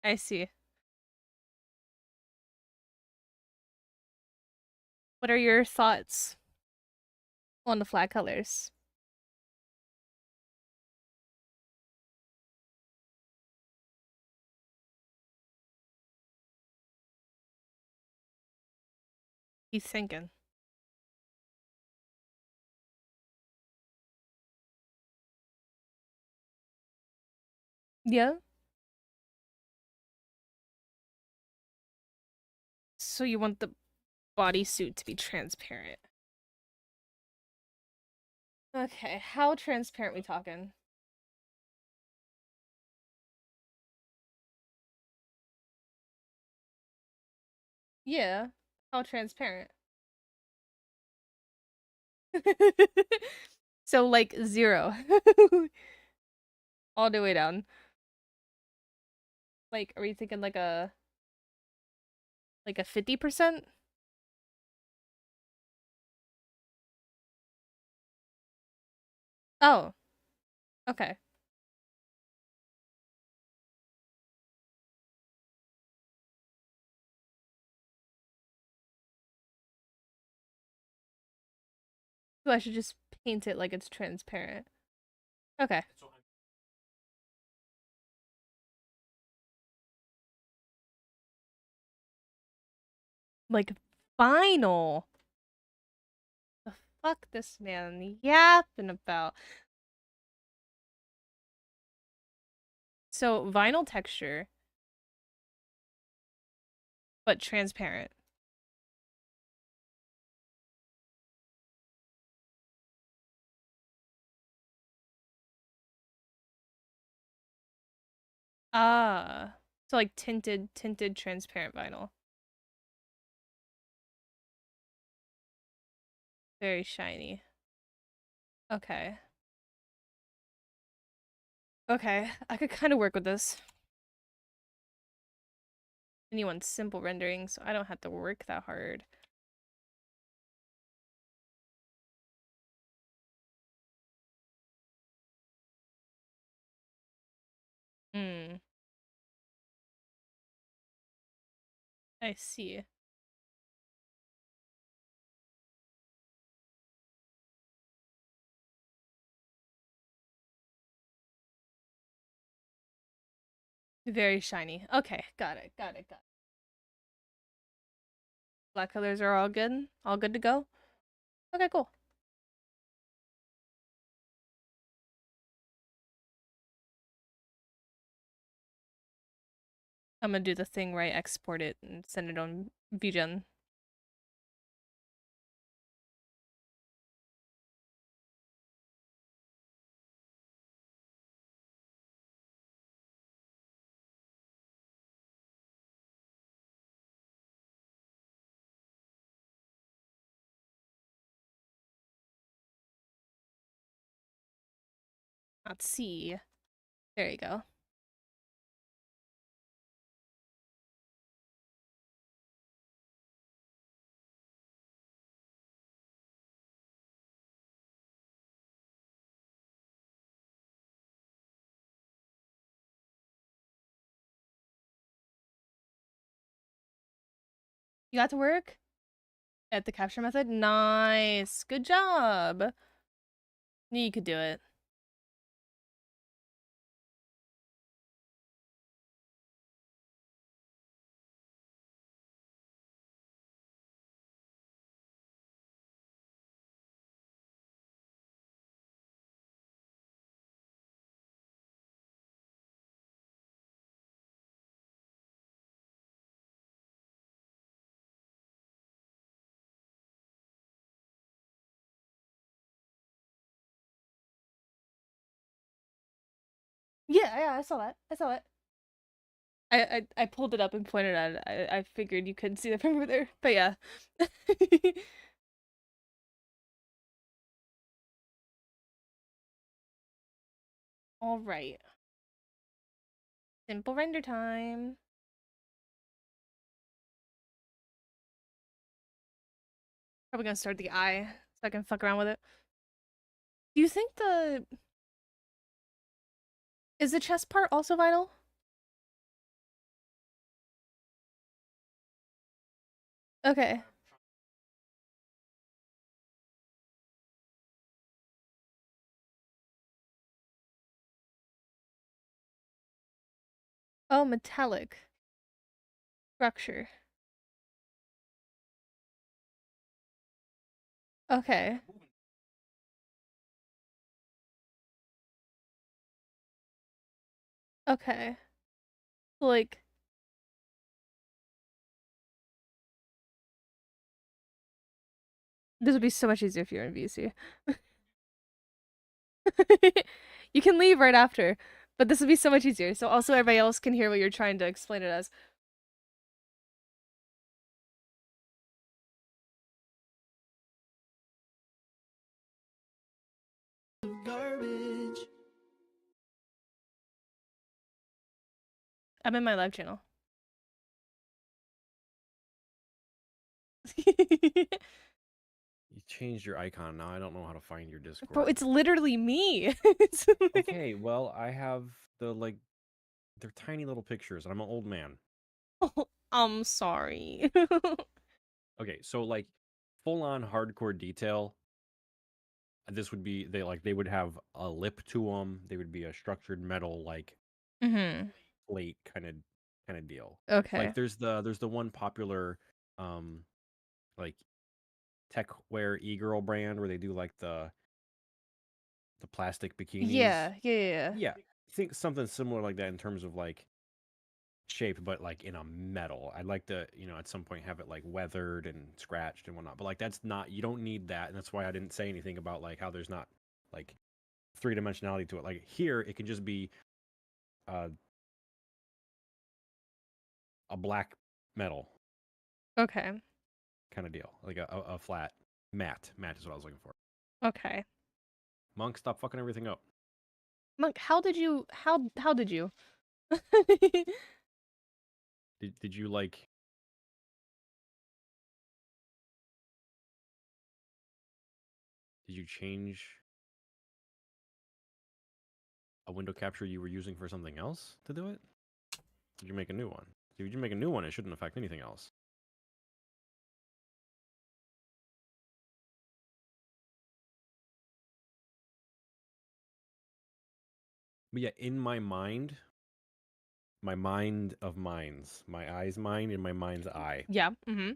I see. What are your thoughts on the flag colors? He's thinking. Yeah. So you want the bodysuit to be transparent. Okay, how transparent we talking? Yeah, how transparent? So like 0. All the way down. Like, are we thinking like a 50%? Oh, okay. So I should just paint it like it's transparent. Okay. Like vinyl. The fuck this man yapping about? So vinyl texture, but transparent. Ah. So like tinted transparent vinyl. Very shiny. Okay. Okay. I could kind of work with this. And you want simple rendering, so I don't have to work that hard. Hmm. I see. Very shiny. Okay, got it, got it, got it. Black colors are all good? All good to go? Okay, cool. I'm gonna do the thing where I export it and send it on VGen. Let's see. There you go. You got to work at the capture method? Nice. Good job. Knew you could do it. Yeah, yeah, I saw that. I saw it. I pulled it up and pointed at it. I figured you couldn't see that from over there. But yeah. All right. Simple render time. Probably gonna start the eye so I can fuck around with it. Do you think the is the chest part also vital? Okay. Oh, metallic structure. Okay. Okay. Like this would be so much easier if you're in VC. You can leave right after, but this would be so much easier. So also everybody else can hear what you're trying to explain it as. Garbage. I'm in my live channel. You changed your icon. Now I don't know how to find your Bro, Discord. it's literally me. Okay, well, I have the like they're tiny little pictures and I'm an old man. I'm sorry. Okay, so like full on hardcore detail, this would be they would have a lip to them. They would be a structured metal like Mm-hmm. plate kind of deal. Like Okay. there's the one popular um like techwear e-girl brand where they do like the plastic bikinis. Yeah. Yeah, think something similar like that in terms of like shape, but like in a metal. I'd like to, at some point have it like weathered and scratched and whatnot. But like that's not you don't need that, and that's why I didn't say anything about like how there's not like three dimensionality to it. Like here, it can just be uh, a black metal Okay. kind of deal, like a flat matte. Matte is what I was looking for. Okay. Monk, stop fucking everything up. Monk, how did you? Did you like? Did you change a window capture you were using for something else to do it? Did you make a new one? If you make a new one, it shouldn't affect anything else. But yeah, in my mind of minds, my eye's mind and my mind's eye, Yeah. Mm-hmm.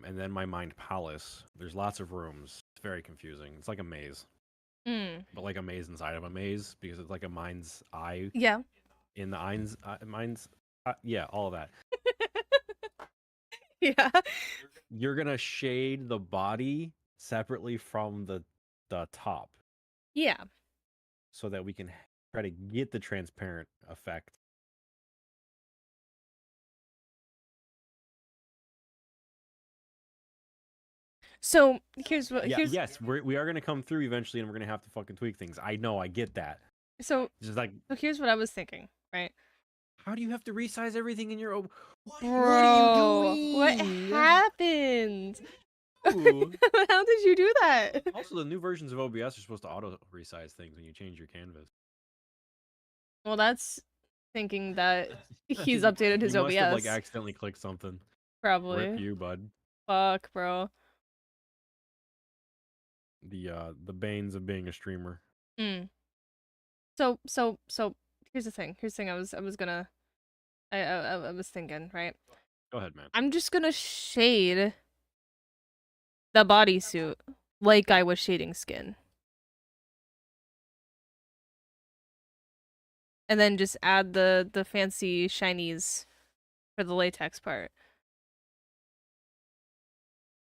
and then my mind palace. There's lots of rooms. It's very confusing. It's like a maze, Mm. but like a maze inside of a maze because it's like a mind's eye Yeah. in the mind's. Yeah, all of that. Yeah. You're gonna shade the body separately from the top Yeah. so that we can try to get the transparent effect. So Yeah, yes, we are gonna come through eventually, and we're gonna have to fucking tweak things. I know, I get that. so Just like, so here's what I was thinking, right? how do you have to resize everything in your? What are you Bro, what doing? happened? Ooh. How did you do that? Also, the new versions of OBS are supposed to auto resize things when you change your canvas. Well, that's thinking that he's updated You his must have like OBS. accidentally clicked something. Rip Probably. you, bud. Fuck, bro. The banes of being a streamer. Mm. So here's the thing. Here's the thing I was gonna I was thinking, right? Go ahead, man. I'm just gonna shade the bodysuit like I was shading skin. And then just add the fancy shinies for the latex part.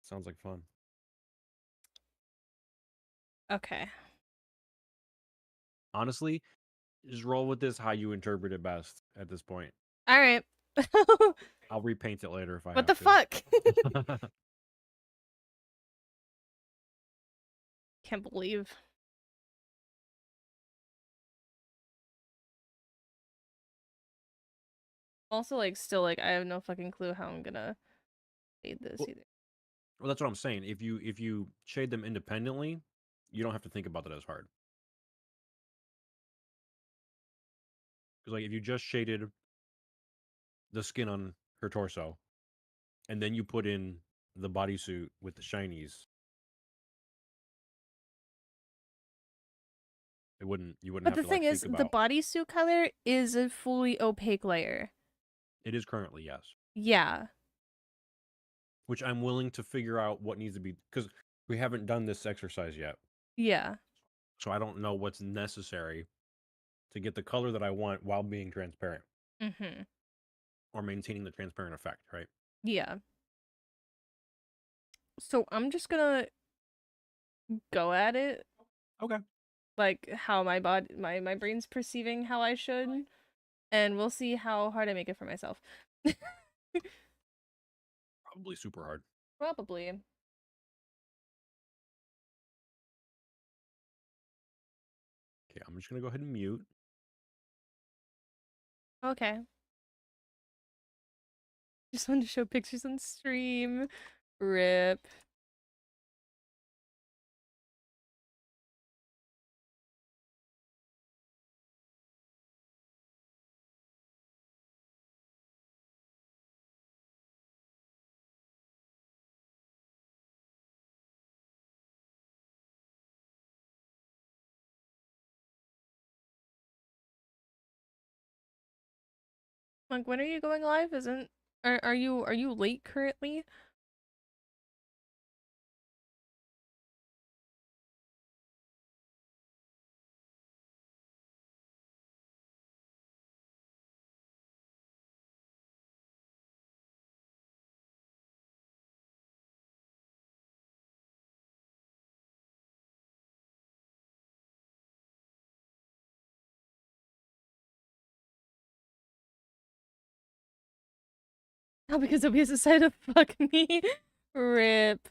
Sounds like fun. Okay. Honestly, just roll with this how you interpret it best at this point. All right. I'll repaint it later if I What have the fuck? to. Can't believe. Also, like, still, like, I have no fucking clue how I'm gonna fade this Well, either. well, that's what I'm saying. If you shade them independently, you don't have to think about that as hard. Because like if you just shaded the skin on her torso, and then you put in the bodysuit with the shinies, it wouldn't you wouldn't But have the to like thing think is, the about. bodysuit color is a fully opaque layer. It is currently, yes, Yeah. which I'm willing to figure out what needs to be, because we haven't done this exercise yet, Yeah. so I don't know what's necessary to get the color that I want while being transparent Mm-hmm. or maintaining the transparent effect, right? Yeah. So I'm just gonna go at it Okay. like how my brain's perceiving how I should, and we'll see how hard I make it for myself. Probably super hard. Probably. Okay, I'm just gonna go ahead and mute. Okay. Just wanted to show pictures on stream. Rip. Like, when are you going live? Isn't are you late currently? Oh, because Obius decided to fuck me. Rip.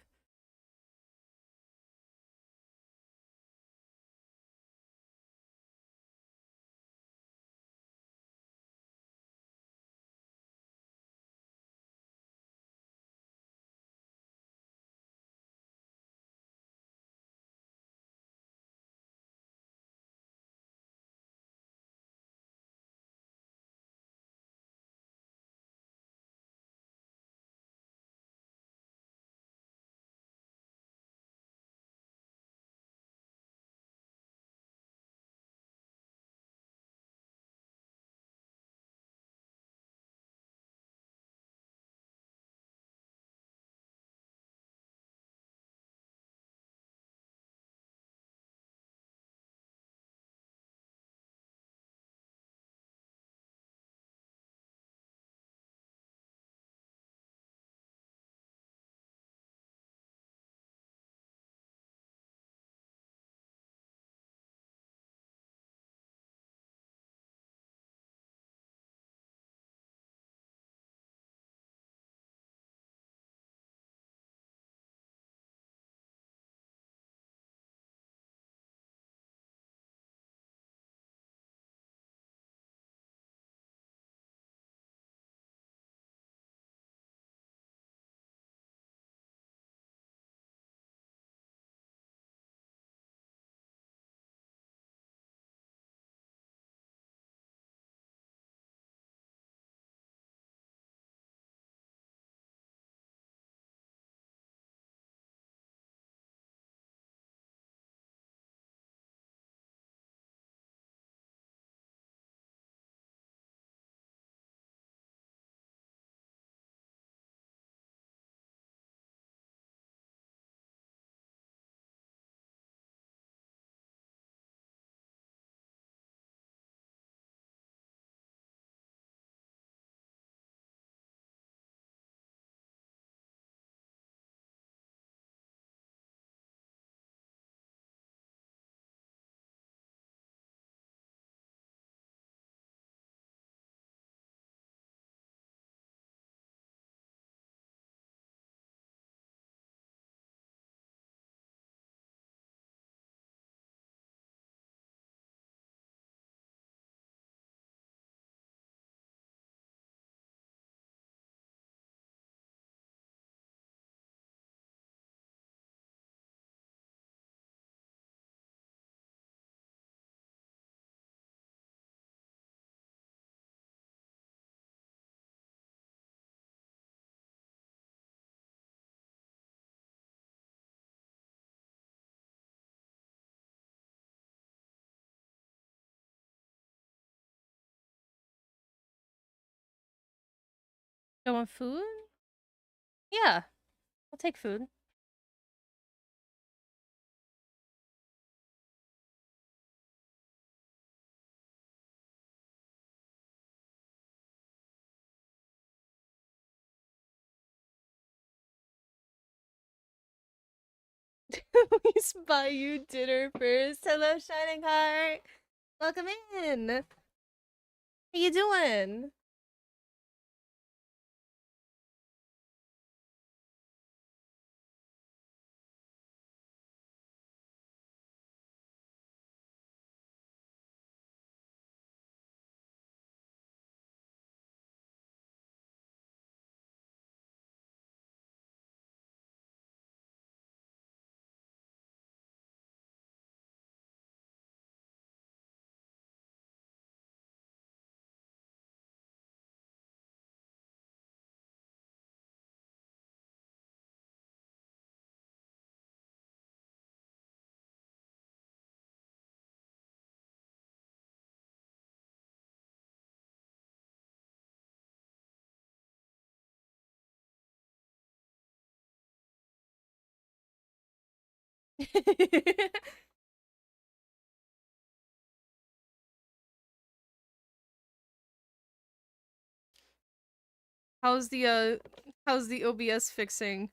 You want food? Yeah, I'll take food. Please buy you dinner first. Hello, Shining Heart. Welcome in. How you doing? How's the how's the OBS fixing?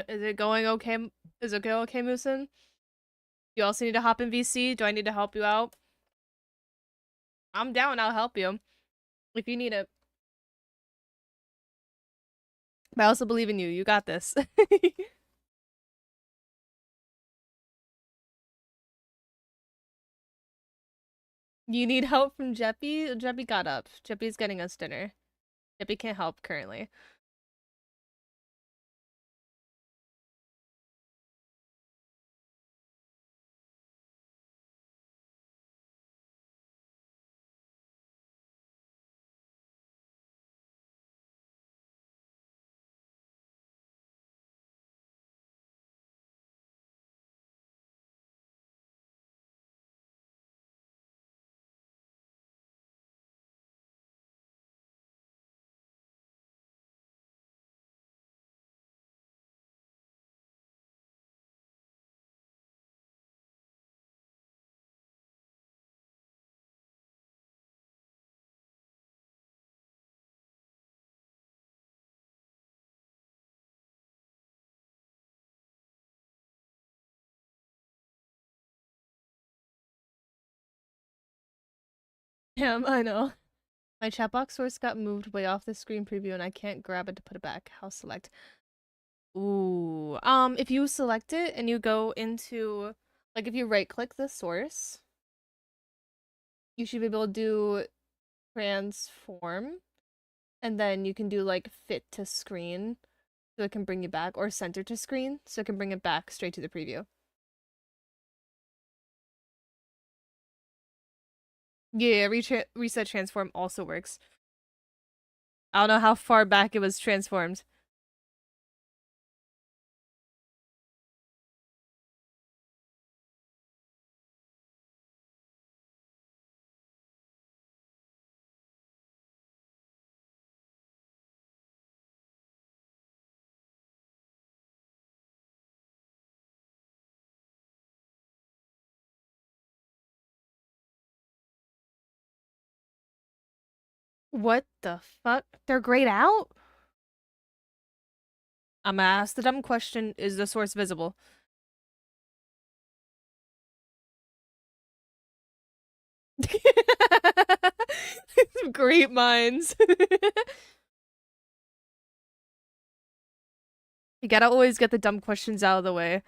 Is it going okay? Is it going okay, Musin? You also need to hop in VC? Do I need to help you out? I'm down, I'll help you. If you need it. But I also believe in you. You got this. You need help from Jeppy? Jeppy got up. Jeppy's getting us dinner. Jeppy can't help currently. Yeah, I know. My chat box source got moved way off the screen preview and I can't grab it to put it back. How select? Ooh. If you select it and you go into, like, if you right click the source, you should be able to do transform, and then you can do like fit to screen so it can bring you back, or center to screen so it can bring it back straight to the preview. Yeah, reset transform also works. I don't know how far back it was transformed. What the fuck? They're grayed out? I'm gonna ask the dumb question, is the source visible? Great minds. You gotta always get the dumb questions out of the way.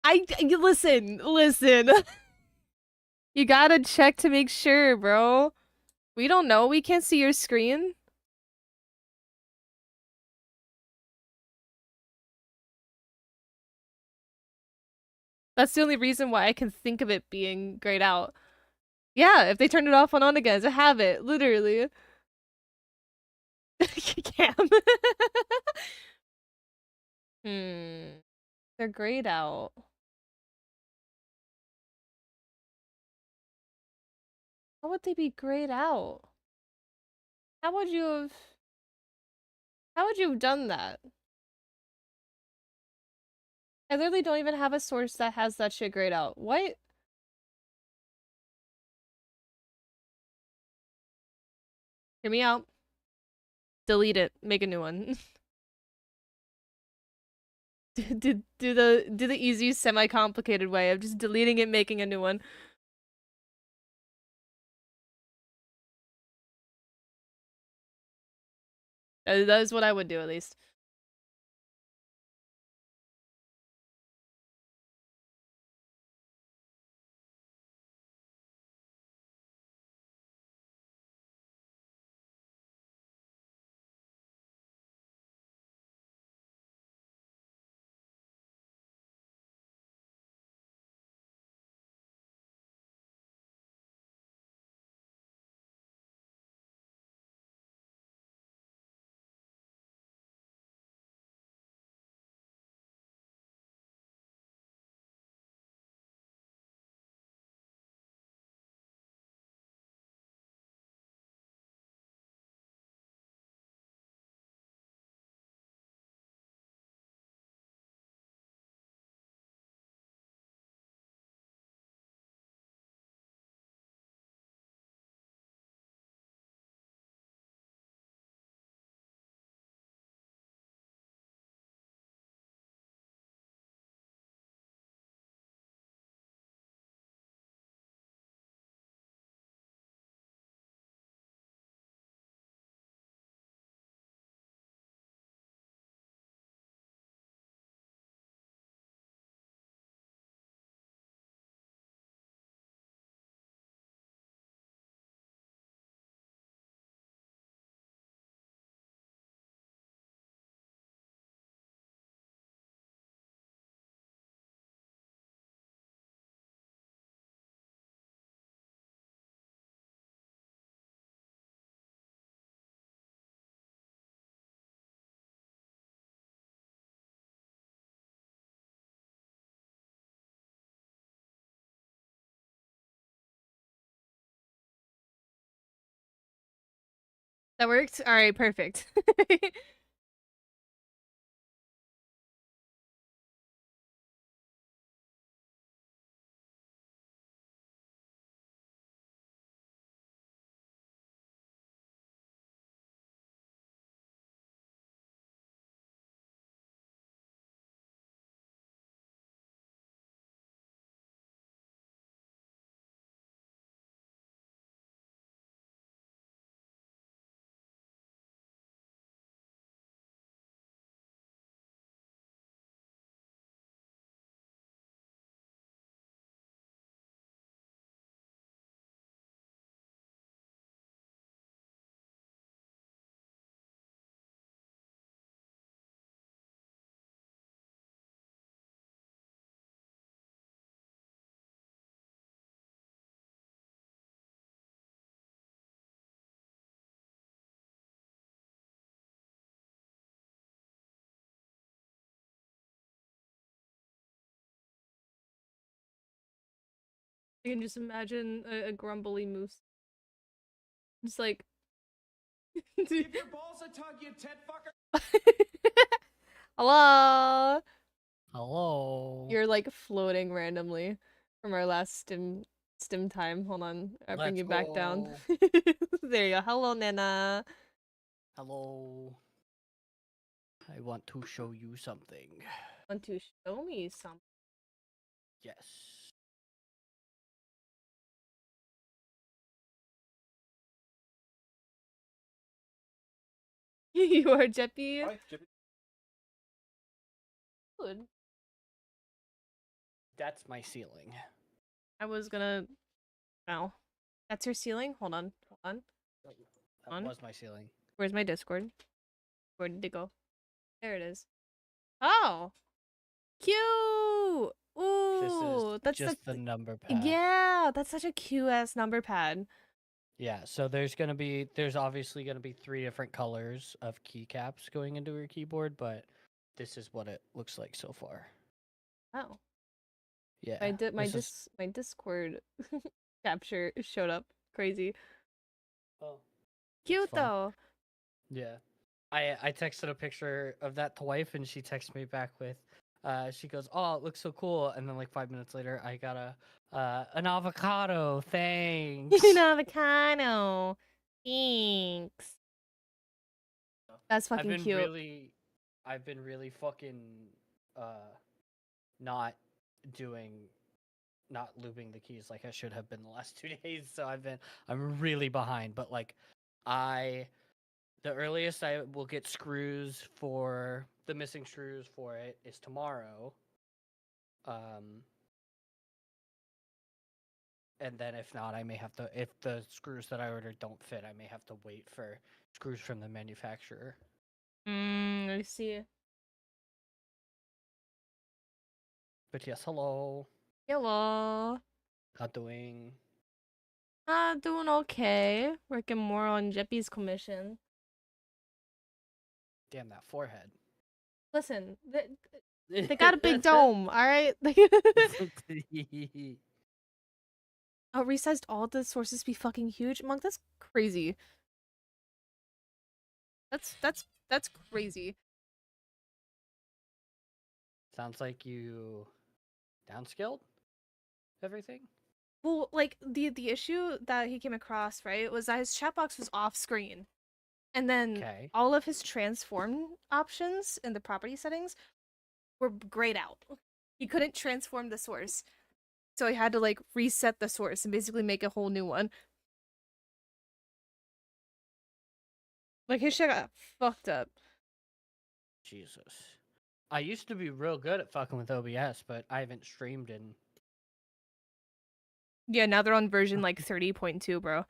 Listen. You gotta check to make sure, bro. We don't know. We can't see your screen. That's the only reason why I can think of it being grayed out. Yeah, if they turn it off and on again, it's a habit, literally. Cam. Hmm. They're grayed out. How would they be grayed out? How would you have how would you have done that? I literally don't even have a source that has that shit grayed out. What? Hear me out. Delete it. Make a new one. Do the easy, semi-complicated way of just deleting it, making a new one. That is what I would do, at least. That worked? Alright, perfect. I can just imagine a grumbly moose. Just like Give your balls a tug, you tit fucker. hello. Hello. You're like floating randomly from our last stim time. Hold on. I bring Let's you back down. go. There you go. Hello, Nana. Hello. I want to show you something. Want to show me something? Yes. You are Jeppy. Hi, Jimmy. Good. That's my ceiling. I was gonna. No. That's your ceiling? Hold on. Hold on. That On? was my ceiling. Where's my Discord? Where did it go? There it is. Oh! Cute! This Ooh! is That's just the number pad. Yeah! That's such a cute ass number pad. Yeah, so there's obviously gonna be 3 different colors of keycaps going into your keyboard, but this is what it looks like so far. Oh. Yeah. My this is Discord capture showed up. Crazy. Oh, Cute fun. though. yeah. I texted a picture of that to wife, and she texted me back with, she goes, "Oh, it looks so cool." And then like 5 minutes later, I got an avocado. Thanks. An avocado. Thanks. That's fucking cute. I've been really fucking not doing not looping the keys like I should have been the last 2 days. So I'm really behind. But like the earliest I will get screws for the missing screws for it is tomorrow. And then if not, I may have to, if the screws that I ordered don't fit, I may have to wait for screws from the manufacturer. I see. But yes, hello. Hello. How doing? Doing okay. Working more on Jeppy's commission. Damn that forehead. Listen, they got a big dome, alright? Oh, resized all the sources be fucking huge? Monk, that's crazy. That's crazy. Sounds like you downscaled everything. Well, like the issue that he came across, right, was that his chat box was off screen. And then Okay. all of his transform options in the property settings were grayed out. He couldn't transform the source. So he had to like reset the source and basically make a whole new one. Like his shit got fucked up. Jesus. I used to be real good at fucking with OBS, but I haven't streamed in. Yeah, now they're on version like 30.2, bro.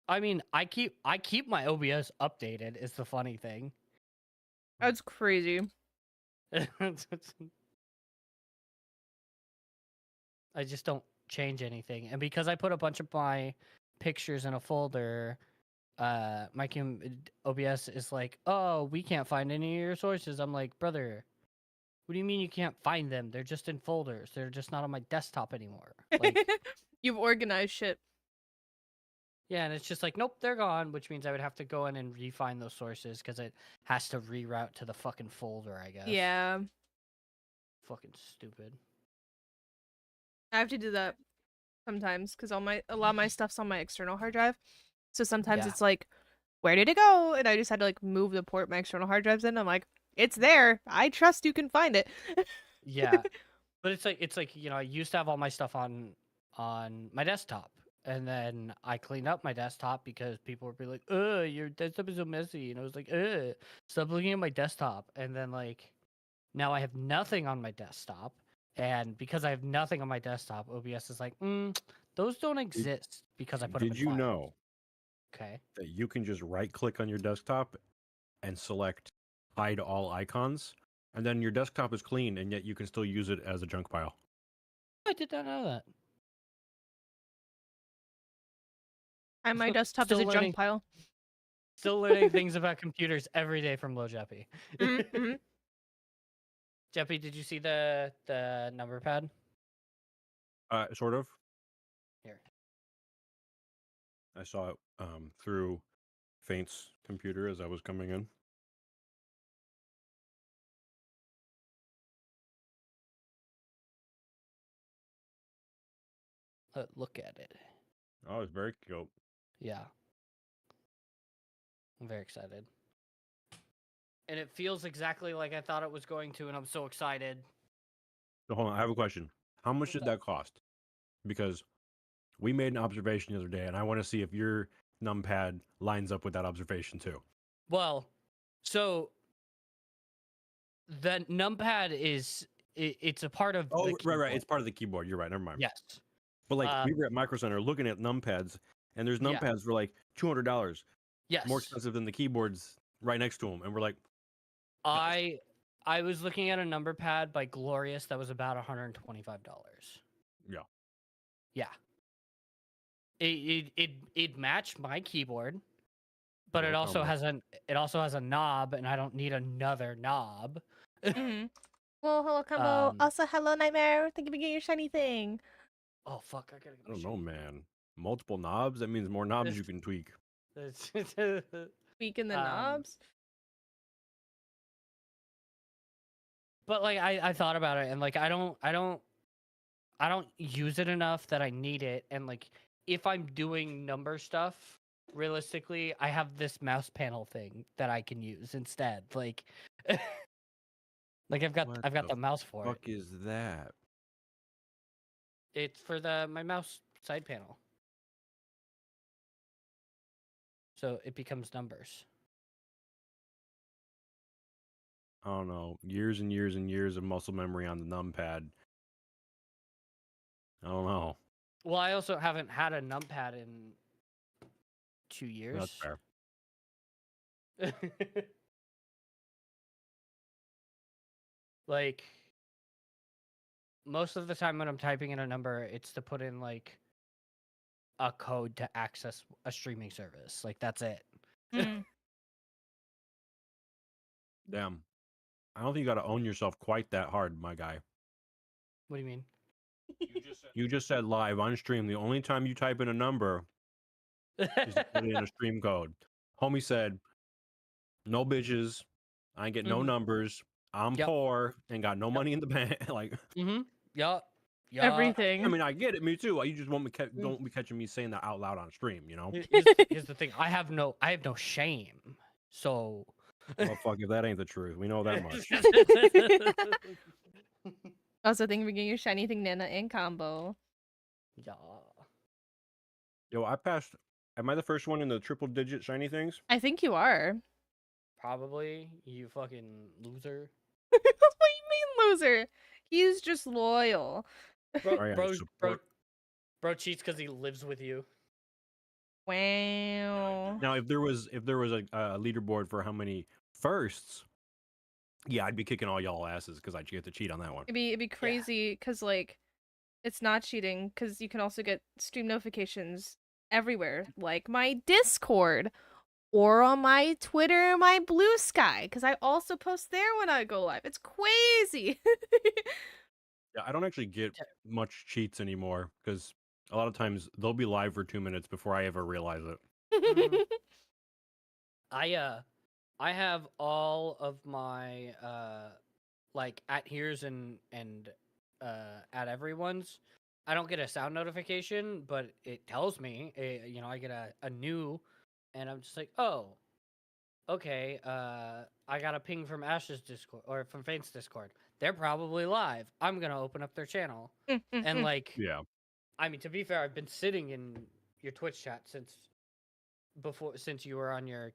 I mean, I keep my OBS updated. Is the funny thing. That's crazy. I just don't change anything, and because I put a bunch of my pictures in a folder, my OBS is like, "Oh, we can't find any of your sources." I'm like, "Brother, what do you mean you can't find them? They're just in folders. They're just not on my desktop anymore." Like, You've organized shit. yeah, and it's just like, nope, they're gone, which means I would have to go in and refine those sources because it has to reroute to the fucking folder, I guess. Yeah. Fucking stupid. I have to do that sometimes because a lot of my stuff's on my external hard drive. So sometimes Yeah. it's like, where did it go? And I just had to like move the port my external hard drives in. I'm like, it's there. I trust you can find it. Yeah. But it's like, I used to have all my stuff on my desktop. And then I cleaned up my desktop because people would be like, your desktop is so messy. And I was like, stop looking at my desktop. And then like now I have nothing on my desktop. And because I have nothing on my desktop, OBS is like, those don't exist because I put them in Did you files. know Okay. that you can just right click on your desktop and select hide all icons, and then your desktop is clean, and yet you can still use it as a junk pile? I did not know that. And my desktop is Still a junk learning. pile. Still learning things about computers every day from Low Jeppy. Mm-hmm. Jeppy, did you see the number pad? Sort of. Here. I saw it through Faint's computer as I was coming in. Look at it. Oh, it's very cute. Yeah. I'm very excited. And it feels exactly like I thought it was going to, and I'm so excited. So hold on, I have a question. How much What's did up? that cost? Because we made an observation the other day, and I want to see if your numpad lines up with that observation too. Well, so the numpad is it's a part of the right. keyboard. It's part of the keyboard. You're right. Never mind. Yes. But like we were at Micro Center looking at numpads, and there's Yeah. numpads for like $200. Yes. More expensive than the keyboards right next to them, and we're like, I was looking at a number pad by Glorious that was about $125. yeah. Yeah. It matched my keyboard, but Yeah, it what also combo? has a knob, and I don't need another knob. Mm-hmm. Well, hello, combo. Also, hello, Nightmare. Thank you for getting your shiny thing. Oh fuck! I gotta I get don't my know, man. Multiple knobs? That means more knobs you can tweak. shit. Tweaking the Um, knobs. but like I thought about it and like I don't use it enough that I need it. And like if I'm doing number stuff, realistically, I have this mouse panel thing that I can use instead. Like like What I've got the the mouse for it. fuck is that? It's for the my mouse side panel. So it becomes numbers. I don't know. Years and years and years of muscle memory on the numpad. I don't know. Well, I also haven't had a numpad in 2 That's years. fair. Like most of the time when I'm typing in a number, it's to put in like a code to access a streaming service. Like that's it. Mm. Damn. I don't think you got to own yourself quite that hard, my guy. What do you mean? You just said live on stream. The only time you type in a number is to put in a stream code. Homie said, no bitches. I ain't get no Mhm. numbers. I'm Yep. poor and got no money in the bank. Like, Mm-hmm. Yup. Yup. I Everything. mean, I get it. Me too. You just won't don't be catching me saying that out loud on stream. You know? Here's the thing. I have no shame. So Well, fuck if that ain't the truth. We know that much. Also, thank you for getting your shiny thing, Nana, and combo. Yeah. Yo, I passed. Am I the first one in the triple digit shiny things? I think you are. Probably, you fucking loser. What do you mean, loser? He's just loyal. Bro, Oh, yeah, bro, bro, support. bro cheats because he lives with you. Wow. Now, if there was a leaderboard for how many firsts, yeah, I'd be kicking all y'all asses because I'd get to cheat on that one. It'd be crazy because like it's not cheating because you can also get stream notifications everywhere, like my Discord or on my Twitter, my Blue Sky, because I also post there when I go live. It's crazy. Yeah, I don't actually get much cheats anymore because a lot of times they'll be live for 2 minutes before I ever realize it. Mhm. I have all of my like at here's and at everyone's. I don't get a sound notification, but it tells me. You know, I get a new, and I'm just like, oh, okay. I got a ping from Ash's Discord or from Faint's Discord. They're probably live. I'm gonna open up their channel, and like, Yeah. I mean, to be fair, I've been sitting in your Twitch chat since you were on your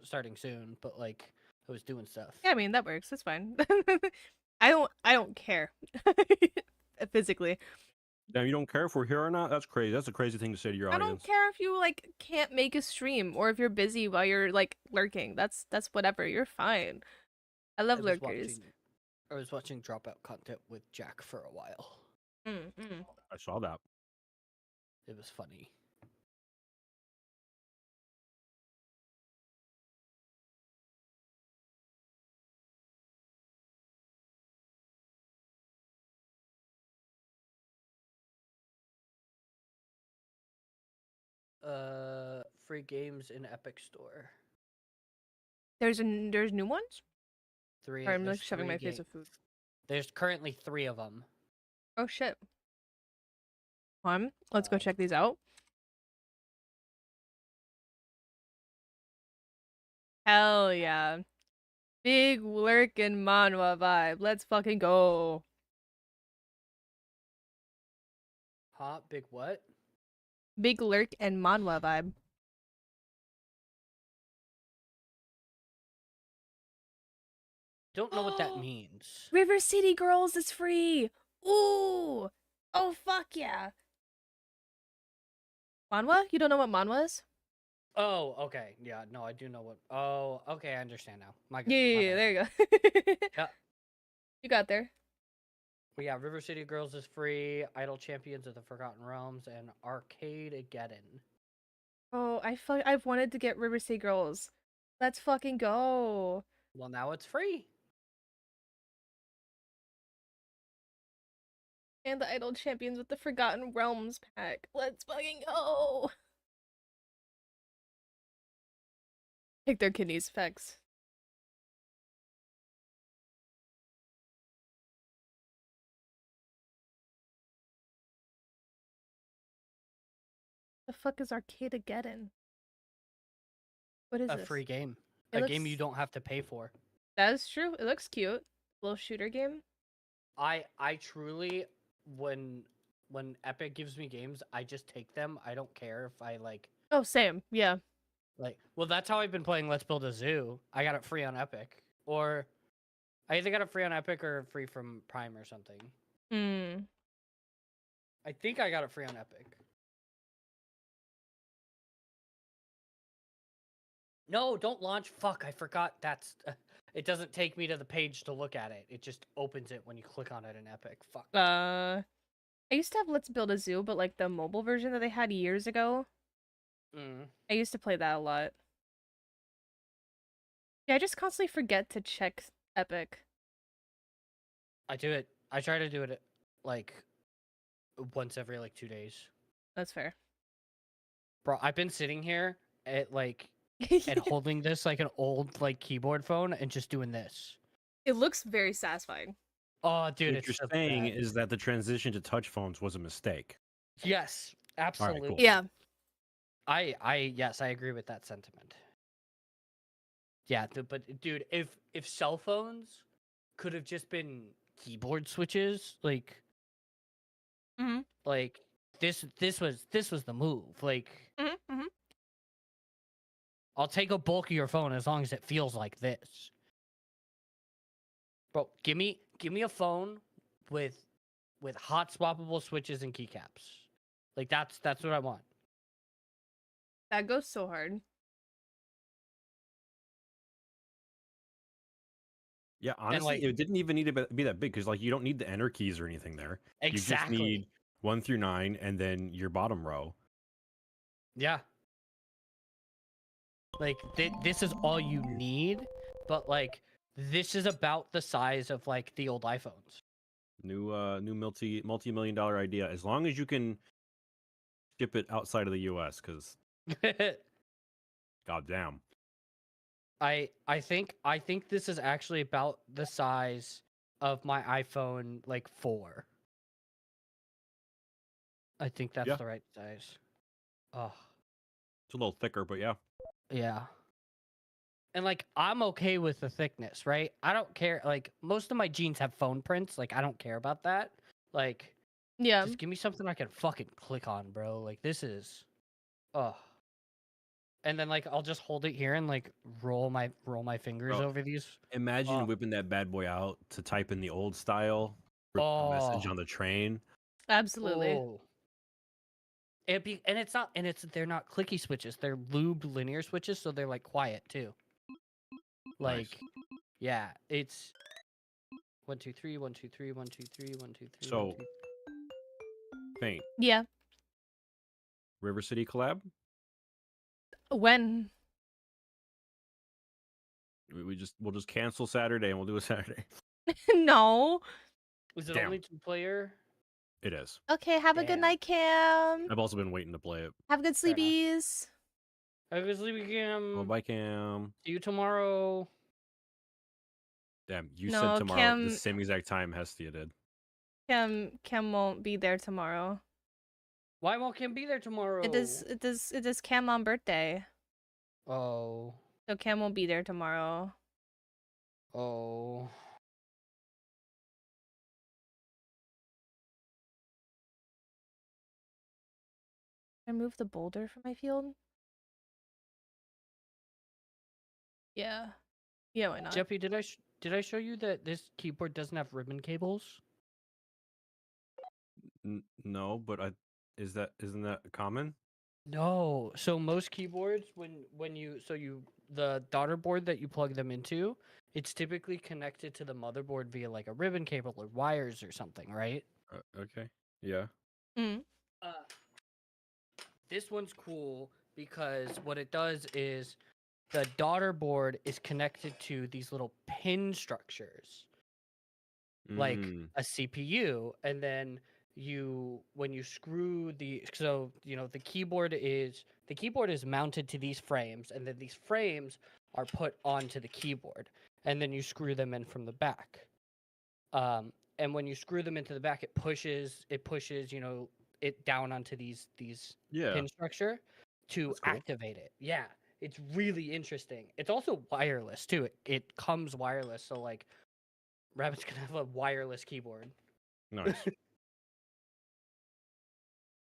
starting soon, but like I was doing stuff. Yeah, I mean that works. That's fine. I don't care. Physically. Now, you don't care if we're here or not? That's crazy. That's a crazy thing to say to your I don't audience. care if you like can't make a stream or if you're busy while you're like lurking. That's whatever. You're fine. I love lurkers. I was watching Dropout content with Jack for a while. Mm. I saw that. It was funny. Free games in Epic Store. There's new ones? Three. Sorry, I'm there's like shoving three my face ga- with food. There's currently 3 of them. Oh shit. Let's go check these out. Hell yeah. Big lurk and manhwa vibe. Let's fucking go. Huh? Big what? Big lurk and manhwa vibe. Don't know what that means. River City Girls is free. Ooh. Oh fuck yeah. Manhwa? You don't know what manhwa is? Oh, okay. Yeah, no, I do know what. Oh, okay, I understand now. My God. Yeah, there you go. Yeah. You got there. But yeah, River City Girls is free. Idol Champions of the Forgotten Realms and Arcade Ageddon. Oh, I've wanted to get River City Girls. Let's fucking go. Well, now it's free. And the Idol Champions with the Forgotten Realms pack. Let's fucking go! Take their kidneys, facts. The fuck is Arcadegeddon? What is A this? free game. It A looks... game you don't have to pay for. That is true. It looks cute. Little shooter game. I truly, when Epic gives me games, I just take them. I don't care if I Oh, same. Yeah. well, that's how I've been playing Let's Build a Zoo. I got it free on Epic, or I either got it free on Epic or free from Prime or something. Hmm. I think I got it free on Epic. No, don't launch. Fuck, I forgot. That's it doesn't take me to the page to look at it. It just opens it when you click on it in Epic. Fuck. I used to have Let's Build a Zoo, but like the mobile version that they had years ago. I used to play that a lot. Yeah, I just constantly forget to check Epic. I do it. I try to do it like once every 2 days. That's fair. Bro, I've been sitting here at and holding this like an old keyboard phone and just doing this. It looks very satisfying. Oh, dude, What it's you're so saying bad. is that the transition to touch phones was a mistake. Yes, absolutely. cool. Yeah. Yes, I agree with that sentiment. Yeah, but dude, if cell phones could have just been keyboard switches, Mhm. This was the move. Mm-hmm. I'll take a bulkier phone as long as it feels like this. Bro, give me a phone with hot swappable switches and keycaps. That's what I want. That goes so hard. Yeah, honestly, like- it didn't even need to be that big because you don't need the enter keys or anything there. Exactly. You just need 1 through 9 and then your bottom row. Yeah. This is all you need, but this is about the size of the old iPhones. New multi-million-dollar idea. As long as you can ship it outside of the US, because goddamn. I think this is actually about the size of my iPhone 4. I think that's Yeah. the right size. Oh, It's a little thicker, but yeah. yeah. And I'm okay with the thickness, right? I don't care. Most of my jeans have phone prints. I don't care about that. Yeah. Just give me something I can fucking click on, bro. This is, oh. And then I'll just hold it here and roll my fingers Bro, over these. Imagine Oh. whipping that bad boy out to type in the old style message Oh. on the train. Absolutely. Oh. They're not clicky switches. They're lubed linear switches, so they're quiet too. Nice. Yeah, it's 1 2 3 1 2 3 1 2 3 1 2 3 So, 1 2. Faint. Yeah. River City collab? When? We'll just cancel Saturday and we'll do a Saturday. No. Is it Damn. only 2-player? It is. Okay, have a good Damn. night, Cam. I've also been waiting to play it. Have good Fair enough. sleepies. I was leaving Well, him. bye, Cam. See you tomorrow. Damn, you No, said tomorrow Cam- the same exact time Hestia did. Cam won't be there tomorrow. Why won't Kim be there tomorrow? It is Cam on birthday. Oh. So Cam won't be there tomorrow. Oh. Can I move the boulder from my field? Yeah. Yeah, why not? Jeffy, did I show you that this keyboard doesn't have ribbon cables? No, but isn't that common? No. So most keyboards, the daughter board that you plug them into, it's typically connected to the motherboard via a ribbon cable or wires or something, right? Okay. Yeah. Mm. This one's cool because what it does is the daughter board is connected to these little pin structures, like Mm. a CPU, and then when you screw the keyboard is mounted to these frames, and then these frames are put onto the keyboard, and then you screw them in from the back. And when you screw them into the back, it pushes it down onto these Yeah. pin structure to That's cool. activate it. Yeah, it's really interesting. It's also wireless too. It comes wireless, so like Rabbit's gonna have a wireless keyboard. Nice.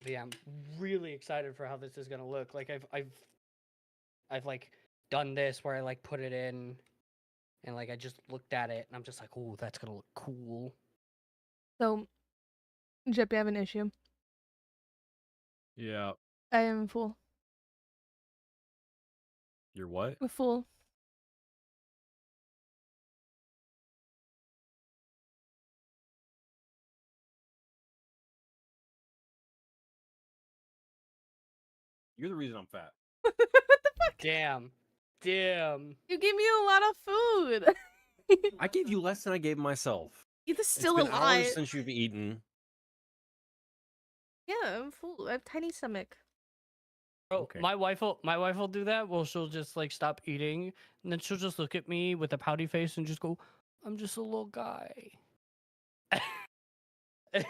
But yeah, I'm really excited for how this is gonna look. Like I've like done this where I like put it in, and like I just looked at it and I'm just like, oh, that's gonna look cool. So, Jip, you have an issue. Yeah. I am a fool. You're what? A fool. You're the reason I'm fat. What the fuck? Damn. You gave me a lot of food. I gave you less than I gave myself. This is It's still a been lot. hours since you've eaten. Yeah, I'm full. I have tiny stomach. Bro, Okay. my wife will do that. Well, she'll just like stop eating, and then she'll just look at me with a pouty face and just go, "I'm just a little guy."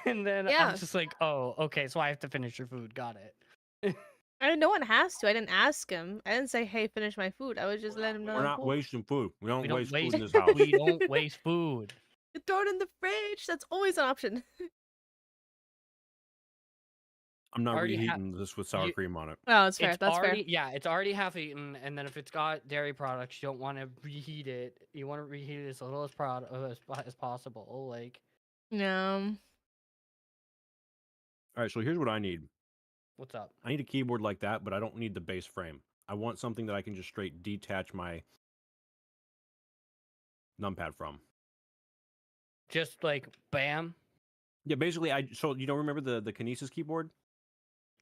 And then Yeah. I'm just like, "Oh, okay, so I have to finish your food. Got it." No one has to. I didn't ask him. I didn't say, "Hey, finish my food." I was just letting him know. We're I'm not full. wasting food. We don't, We don't waste waste food in this house. we don't waste food. You throw it in the fridge. That's always an option. I'm not Already reheating this with sour you- cream on it. Oh, it's fair. It's That's already fair. it's already half eaten, and then if it's got dairy products, you don't want to reheat it. You want to reheat it as little as possible. Like, No. All right, so here's what I need. what's up? I need a keyboard like that, but I don't need the base frame. I want something that I can just straight detach my numpad from. Just like bam. Yeah, basically, so you don't remember the Kinesis keyboard?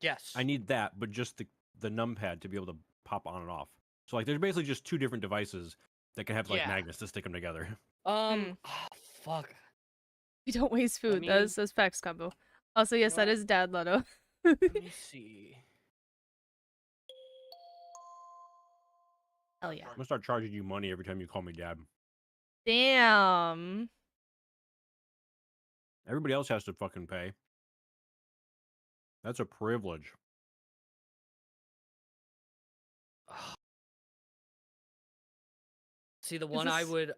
Yes. I need that, but just the numpad to be able to pop on and off. So like, there's basically just two different devices that can have like Yeah. magnets to stick them together. Oh, fuck. You don't waste food. me- That's facts combo. Also, yes, know that what? is dad Lotto. Let me see. Hell yeah. I'm gonna start charging you money every time you call me dad. Damn. Everybody else has to fucking pay. That's a privilege. See, the one this-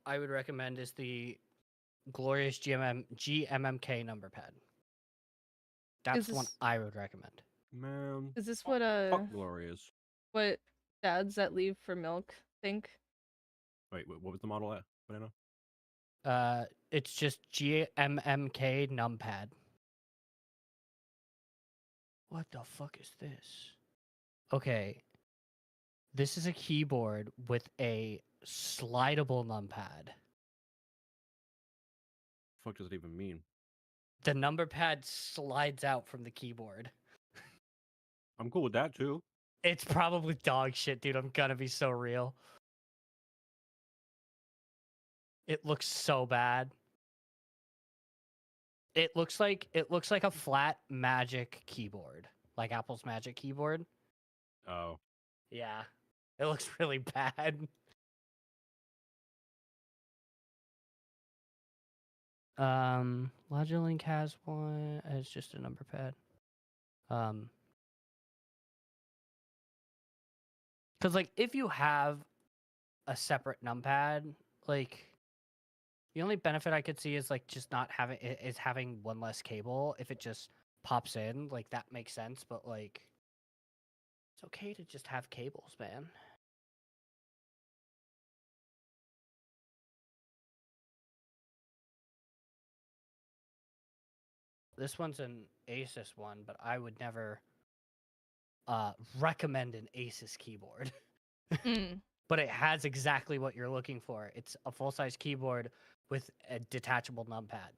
I would recommend is the glorious GMMK number pad. That's the one this- I would recommend. Man, Is this what fuck glorious. what dads that leave for milk think? Wait, what was the model at? Banana? It's just GMMK numpad. What the fuck is this? Okay. This is a keyboard with a slidable numpad. Fuck does it even mean? The number pad slides out from the keyboard. I'm cool with that too. It's probably dog shit, dude. I'm gonna be so real. It looks so bad. It looks like a flat Magic keyboard, like Apple's Magic keyboard. Oh, Yeah, it looks really bad. Logilink has one. It's just a number pad. Because like if you have a separate numpad, like the only benefit I could see is like just not having is having one less cable. If it just pops in, like that makes sense. But like, it's okay to just have cables, man. This one's an Asus one, but I would never recommend an Asus keyboard. Mm. But it has exactly what you're looking for. It's a full-size keyboard with a detachable numpad.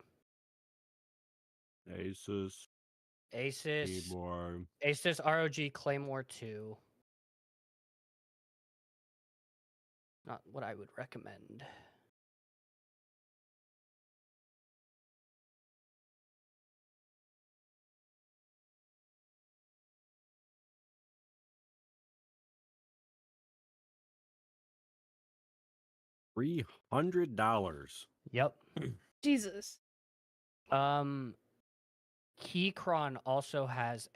Asus Asus keyboard. Asus ROG Claymore 2. Not what I would recommend. $300. Yep. Jesus. Keychron also has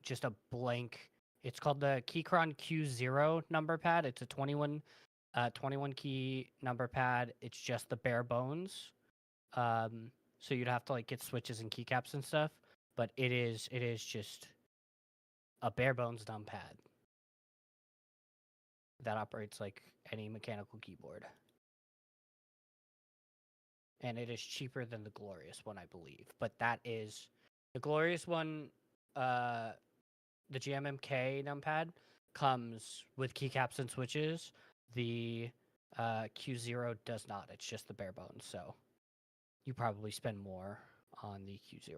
just a blank. It's called the Keychron Q0 number pad. It's a 21 key number pad. It's just the bare bones. So you'd have to like get switches and keycaps and stuff, but it is just a bare bones dumb pad that operates like any mechanical keyboard. And it is cheaper than the Glorious one, I believe. But that is the Glorious one. The GMMK numpad comes with keycaps and switches. The Q0 does not. It's just the bare bones. So you probably spend more on the Q0.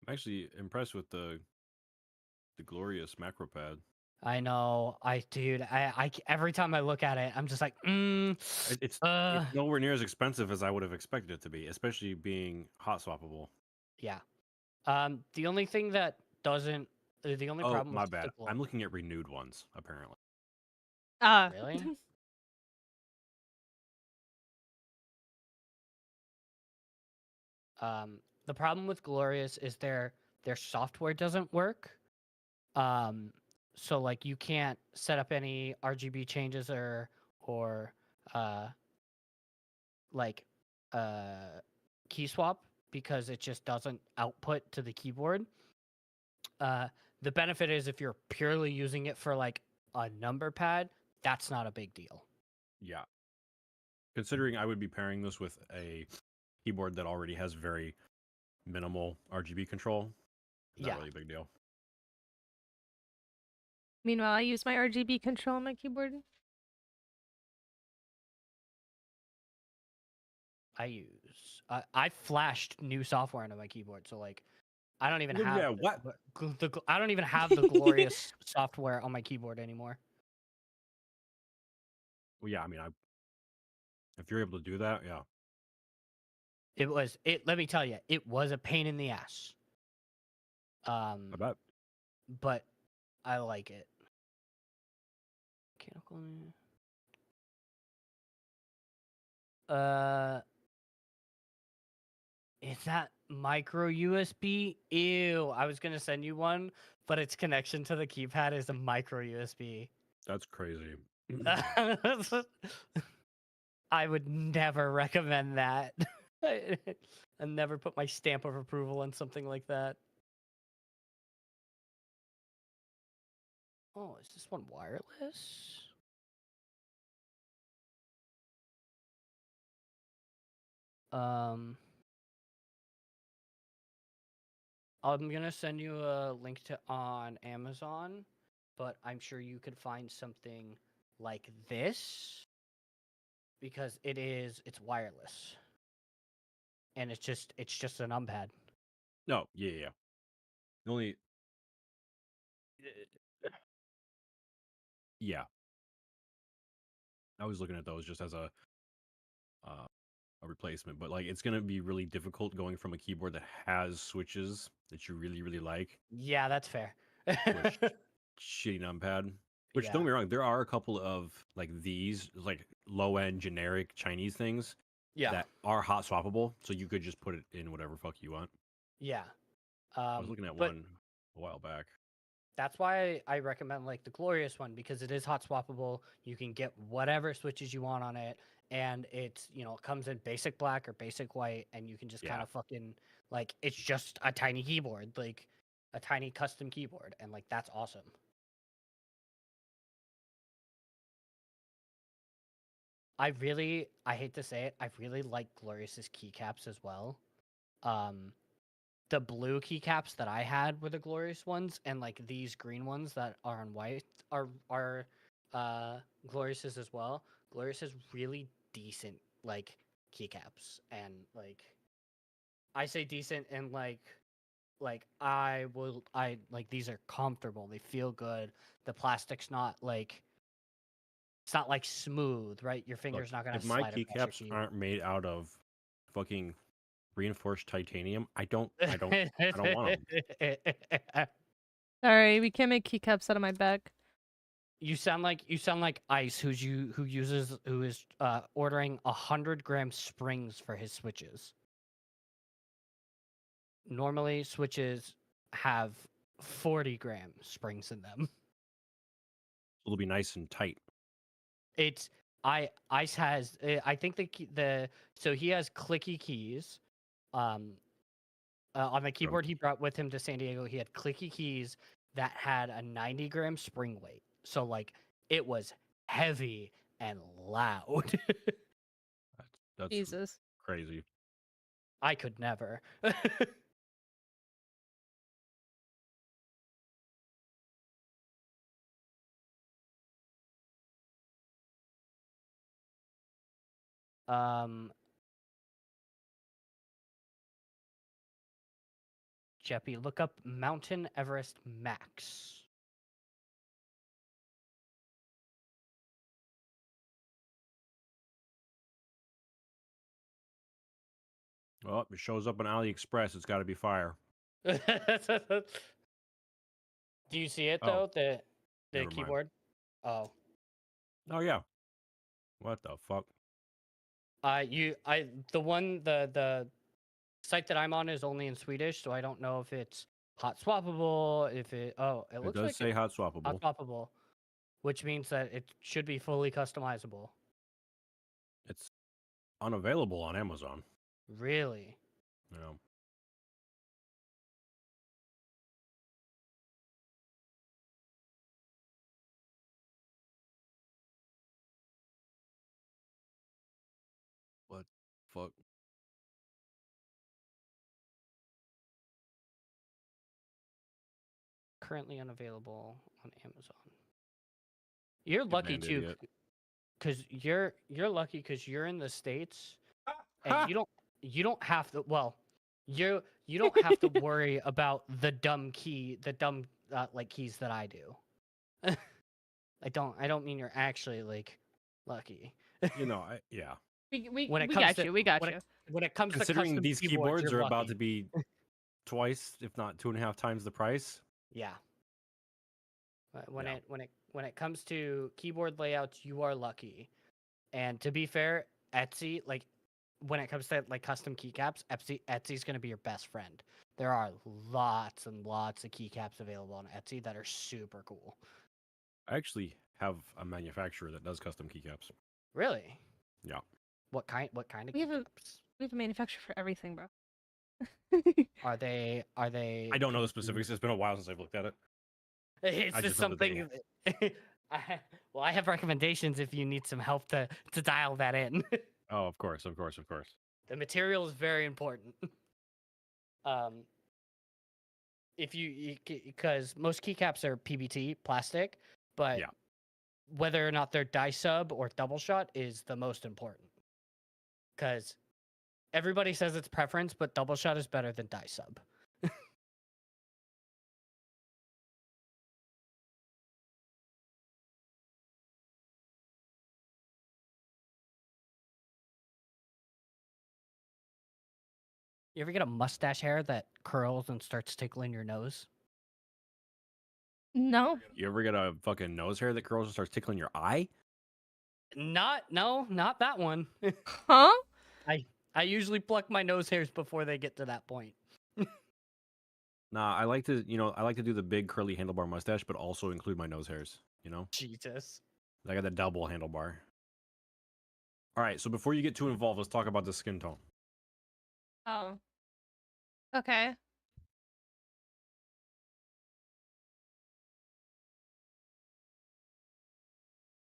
I'm actually impressed with the glorious macro pad. I know. Every time I look at it, I'm just like, It's nowhere near as expensive as I would have expected it to be, especially being hot swappable. yeah. The only thing that doesn't, the only Oh, problem my with bad. the I'm looking at renewed ones, apparently. Really? The problem with Glorious is their software doesn't work. So like you can't set up any RGB changes or uh like key swap because it just doesn't output to the keyboard. The benefit is if you're purely using it for like a number pad, that's not a big deal. Yeah. Considering I would be pairing this with a keyboard that already has very minimal RGB control, not really a big deal. Meanwhile, I use my RGB control on my keyboard. I flashed new software into my keyboard, so like I don't even have Yeah, what? I don't even have the Glorious software on my keyboard anymore. Well, yeah, I mean, if you're able to do that, yeah. Let me tell you, it was a pain in the ass. I bet. But I like it. Mechanical. Is that micro USB? Ew, I was gonna send you one, but its connection to the keypad is a micro USB. That's crazy. I would never recommend that. I never put my stamp of approval on something like that. Oh, is this one wireless? I'm gonna send you a link to on Amazon, but I'm sure you could find something like this because it's wireless. And it's just a numpad. No, yeah. The only yeah. I was looking at those just as a replacement, but like it's gonna be really difficult going from a keyboard that has switches that you really, really like Yeah, that's fair. to a shitty numpad. Which don't get me wrong, there are a couple of like these like low end generic Chinese things that are hot swappable, so you could just put it in whatever fuck you want. Yeah. I was looking at but one a while back. that's why I recommend like the Glorious one because it is hot swappable. You can get whatever switches you want on it, and it's it comes in basic black or basic white, and you can just kind of fucking like it's just a tiny keyboard, like a tiny custom keyboard, and like that's awesome. I hate to say it, I really like Glorious's keycaps as well. The blue keycaps that I had were the Glorious ones, and like these green ones that are on white are Glorious's as well. Glorious has really decent like keycaps, and like I say decent, and I like these are comfortable. They feel good. The plastic's not like it's not like smooth, right? Your finger's not gonna If my slide across your keycaps keyboard. aren't made out of fucking reinforced titanium, I don't want them. Sorry, we can't make keycaps out of my back. You sound like Ice, who is ordering 100-gram springs for his Switches. Normally, Switches have 40-gram springs in them. It'll be nice and tight. It's Ice has I think so he has clicky keys. On the keyboard he brought with him to San Diego, he had clicky keys that had a 90-gram spring weight. So like it was heavy and loud. That's Jesus. crazy. I could never. Jeppy, look up Mountain Everest Max. Well, it shows up on AliExpress. It's got to be fire. Do you see it Oh, though? The never mind. keyboard? Oh. Oh yeah. What the fuck? The site that I'm on is only in Swedish, so I don't know if it's hot swappable, it It looks does like say hot swappable. hot swappable, which means that it should be fully customizable. It's unavailable on Amazon. Really? Yeah. What fuck? Currently unavailable on Amazon. You're You lucky damned too, idiot. because you're lucky because you're in the States and you don't have to you don't have to worry about the dumb like keys that I do. I don't mean you're actually like lucky. You know, yeah. We When it we comes got to you. We got when you. it, when it comes to Considering custom these keyboards keyboards you're are about lucky. to be twice, if not 2.5 times the price. Yeah. When Yeah. it comes to keyboard layouts, you are lucky. And to be fair, Etsy, like when it comes to like custom keycaps, Etsy's going to be your best friend. There are lots and lots of keycaps available on Etsy that are super cool. I actually have a manufacturer that does custom keycaps. Really? Yeah. What kind of We have a- keycaps? We have a manufacturer for everything, bro. Are they I don't know the specifics. It's been a while since I've looked at it. It's I just just know that they something I have recommendations if you need some help to dial that in. Oh, of course, of course, of course. The material is very important. If you because most keycaps are PBT plastic, but Yeah. whether or not they're die sub or double shot is the most important. Because everybody says it's preference, but double shot is better than die sub. You ever get a mustache hair that curls and starts tickling your nose? No. You ever get a fucking nose hair that curls and starts tickling your eye? Not that one. Huh? I usually pluck my nose hairs before they get to that point. Nah, I like to do the big curly handlebar mustache, but also include my nose hairs. You know, Jesus. I got the double handlebar. All right, so before you get too involved, let's talk about the skin tone. Oh. Okay.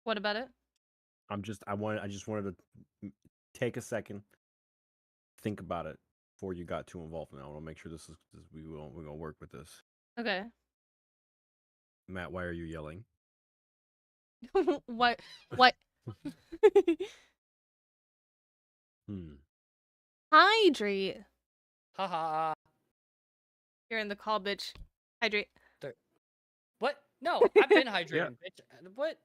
What about it? I just wanted to take a second, think about it before you got too involved. Now I want to make sure we're gonna work with this. Okay. Matt, why are you yelling? What? What? Hydrate. Haha. You're in the call, bitch. Hydrate. What? No, I've been hydrating, bitch. What?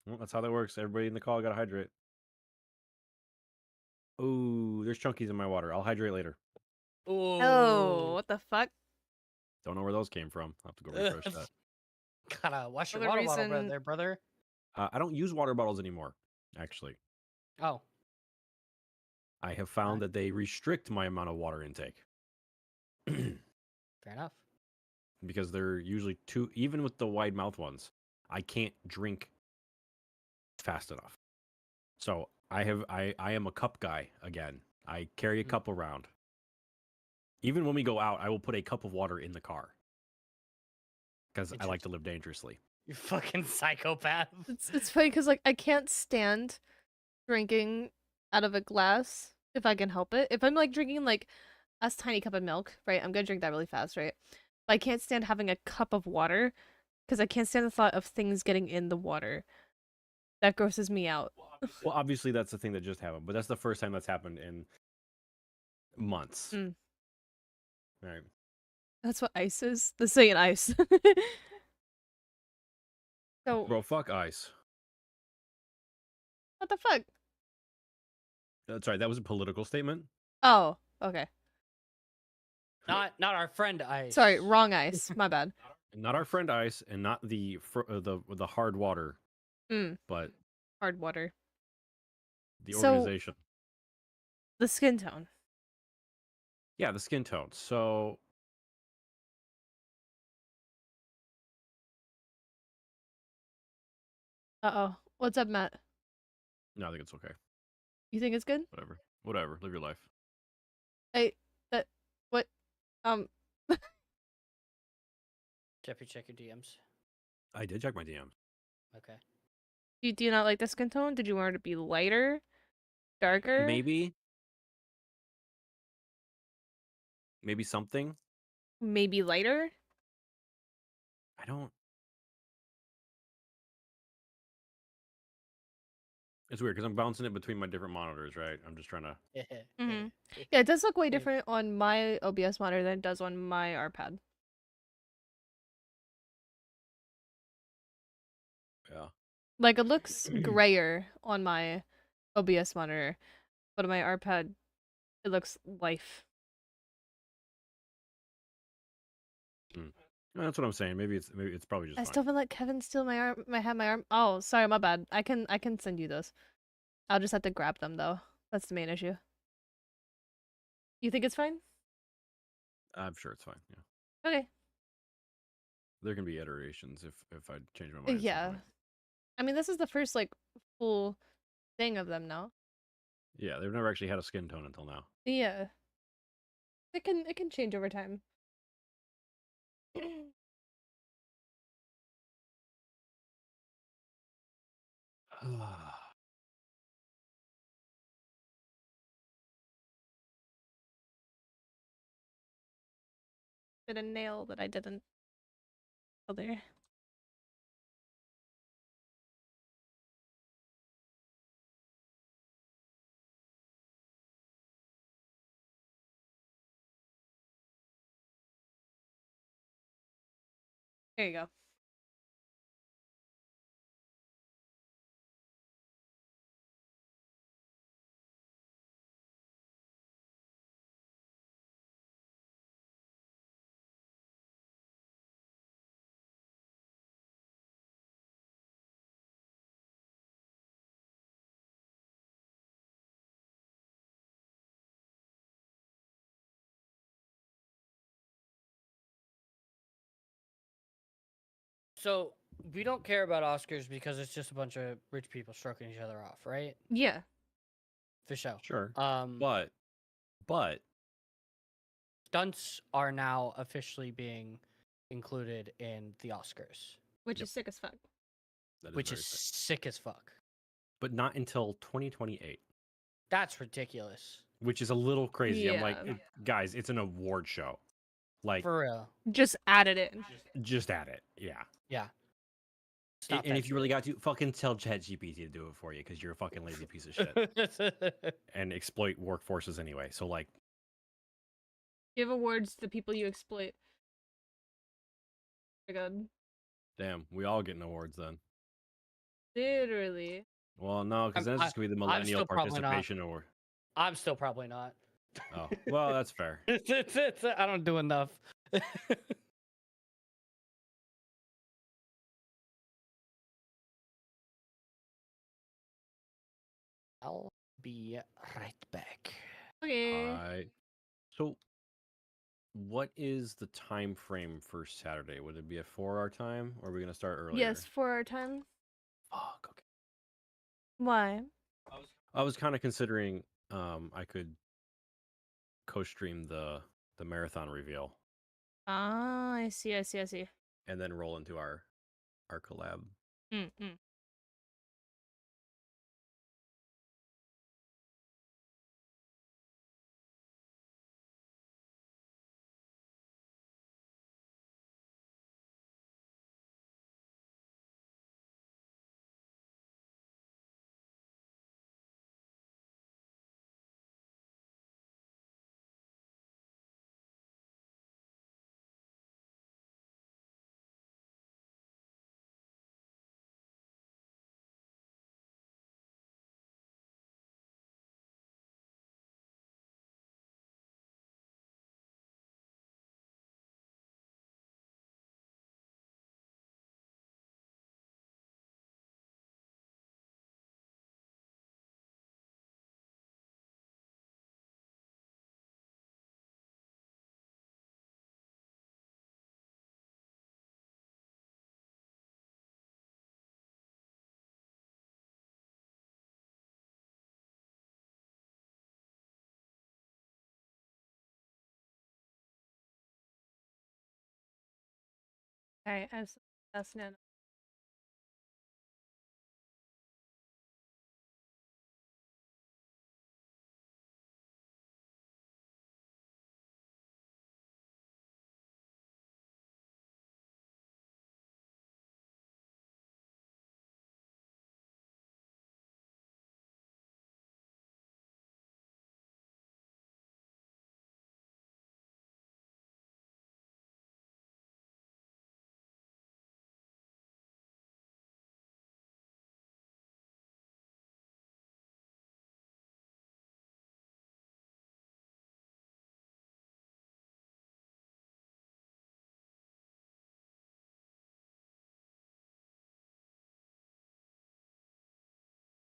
Well, that's how that works. Everybody in the call gotta hydrate. Ooh, there's chunkies in my water. I'll hydrate later. Ooh. Oh, what the fuck? Don't know where those came from. I'll have to go refresh that. Gotta wash your the water bottle reason- there, brother. I don't use water bottles anymore. Actually, Oh, I have found that they restrict my amount of water intake fair enough. because they're usually too. Even with the wide mouth ones, I can't drink fast enough. So I am a cup guy again. I carry a Mm. cup around. Even when we go out, I will put a cup of water in the car because I like to live dangerously. You fucking psychopath. It's funny because like I can't stand drinking out of a glass if I can help it. If I'm like drinking like a tiny cup of milk, right? I'm gonna drink that really fast, right? But I can't stand having a cup of water because I can't stand the thought of things getting in the water. That grosses me out. Well, obviously that's the thing that just happened, but that's the first time that's happened in months. Mm. Right. That's what ice is. The saying ice. So Bro, fuck ice. what the fuck? Sorry, that was a political statement. Oh, okay. Not our friend Ice. Sorry, wrong ice. My bad. Not our friend ice, and not the hard water, Mm, but hard water. the So- organization. The skin tone. Yeah, the skin tone. So Uh-oh. What's up, Matt? no, I think it's okay. You think it's good? Whatever. Live your life. What? Um, Jeffy, check your DMs. I did check my DMs. Okay. do you not like the skin tone? Did you want it to be lighter? Darker? Maybe something. Maybe lighter? I don't. It's weird because I'm bouncing it between my different monitors, right? I'm just trying to. Mhm. Yeah, it does look way different on my OBS monitor than it does on my RPad. Yeah. Like, it looks grayer on my OBS monitor, but on my RPad, it looks life. That's what I'm saying. Maybe it's probably just I fine. still feel like Kevin steal my arm. My arm. Oh, sorry, my bad. I can send you those. I'll just have to grab them though. That's the main issue. You think it's fine? I'm sure it's fine. Yeah. Okay. There can be iterations if I change my mind. at some Yeah. point. I mean, this is the first like full thing of them now. Yeah, they've never actually had a skin tone until now. Yeah. It can change over time. Did a nail that I didn't. Oh, there. There you go. So we don't care about Oscars because it's just a bunch of rich people stroking each other off, right? Yeah. For sure. Sure. But But stunts are now officially being included in the Oscars, Which Yep. is sick as fuck. that which very is sick. sick as fuck. But not until 2028, That's ridiculous. which is a little crazy. I'm like, Yeah. guys, it's an award show. Like, For real. Just added in. just add it. Yeah. Yeah. Stop And if you really got to, fucking tell ChatGPT to do it for you because you're a fucking lazy piece of shit that. and exploit workforces anyway. So like, Give awards to the people you exploit. Oh my god. damn, we all getting awards then. Literally. Well, no, because I'm- that's just gonna be the I'm millennial still probably not. participation award. I'm still probably not. Oh, well, that's fair. I don't do enough. be right back. Okay. So, what is the time frame for Saturday? Would it be a 4-hour time, or are we gonna start earlier? Yes, for our time. Fuck. Okay. Why? I was kind of considering I could co-stream the marathon reveal Ah, I see, I see, I see. and then roll into our collab. Mm. Alright, that's none.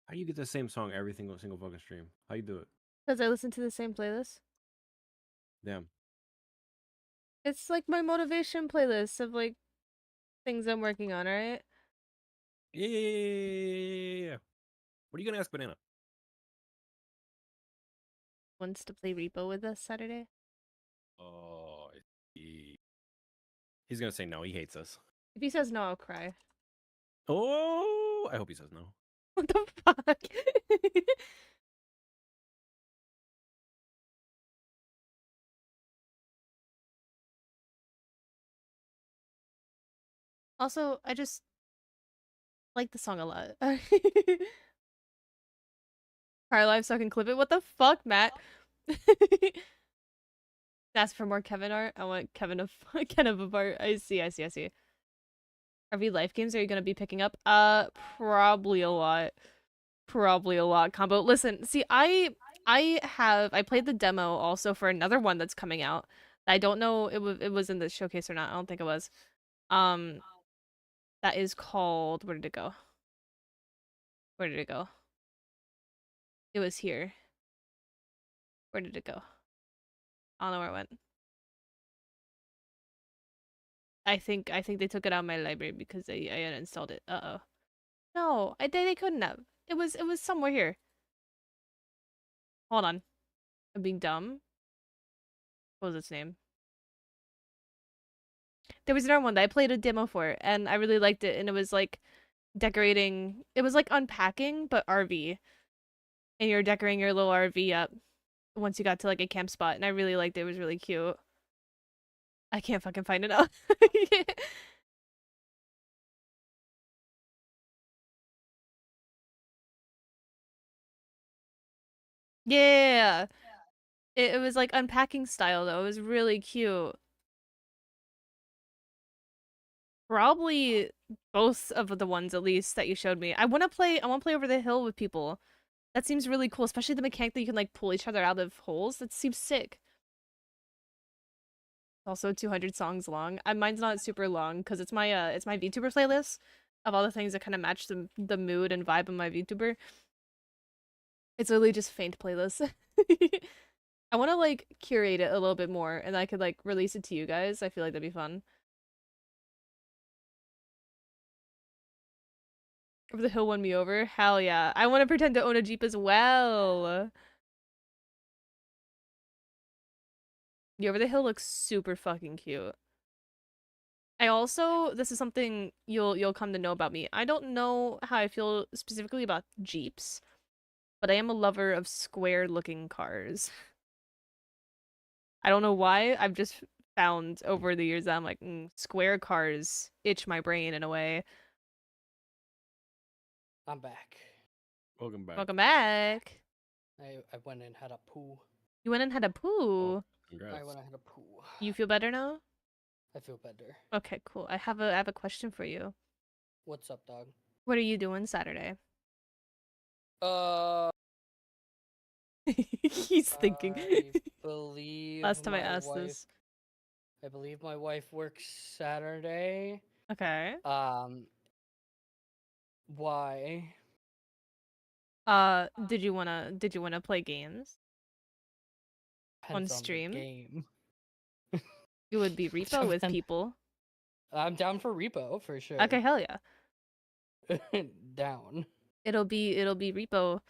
How do you get the same song every single fucking stream? How you do it? Because I listen to the same playlist. Damn. It's like my motivation playlist of like things I'm working on, alright? Yeah. What are you gonna ask Banana? Wants to play Repo with us Saturday. Oh, he's gonna say no. He hates us. If he says no, I'll cry. Oh, I hope he says no. What the fuck? Also, I just like the song a lot. Car live so I can clip it. What the fuck, Matt? Ask for more Kevin art. I want Kevin of Ken of art. I see. RV life games are you gonna be picking up? Probably a lot. Probably a lot. Combo. Listen, see, I played the demo also for another one that's coming out. I don't know it was in the showcase or not. I don't think it was. Um, that is called. Where did it go? Where did it go? It was here. Where did it go? I don't know where it went. I think they took it out of my library because I had installed it. Uh-oh. No, they couldn't have. It was somewhere here. Hold on. I'm being dumb. What was its name? There was another one that I played a demo for and I really liked it and it was like decorating. It was like unpacking but RV. And you're decorating your little RV up once you got to like a camp spot and I really liked it. It was really cute. I can't fucking find it now. Yeah. It was like unpacking style though. It was really cute. Probably both of the ones at least that you showed me. I want to play Over the Hill with people. That seems really cool, especially the mechanic that you can like pull each other out of holes. That seems sick. Also 200 songs long. Mine's not super long because it's my VTuber playlist of all the things that kind of match the mood and vibe of my VTuber. It's literally just faint playlist. I want to like curate it a little bit more, and I could like release it to you guys. I feel like that'd be fun. Over the Hill won me over. Hell yeah! I want to pretend to own a Jeep as well. Yeah, Over the Hill looks super fucking cute. I also, this is something you'll come to know about me. I don't know how I feel specifically about Jeeps, but I am a lover of square looking cars. I don't know why. I've just found over the years that I'm like, square cars itch my brain in a way. I'm back. Welcome back. Welcome back. I went and had a poo. You went and had a poo. Oh, congrats. I went and had a poo. You feel better now? I feel better. Okay, cool. I have a question for you. What's up, dog? What are you doing Saturday? He's thinking. I believe Last time I my asked wife, this. I believe my wife works Saturday. Okay. Why? Did you wanna play games on Depends on the stream? game. It would be repo with Depend- people. I'm down for repo for sure. Okay, hell yeah. Down. It'll be repo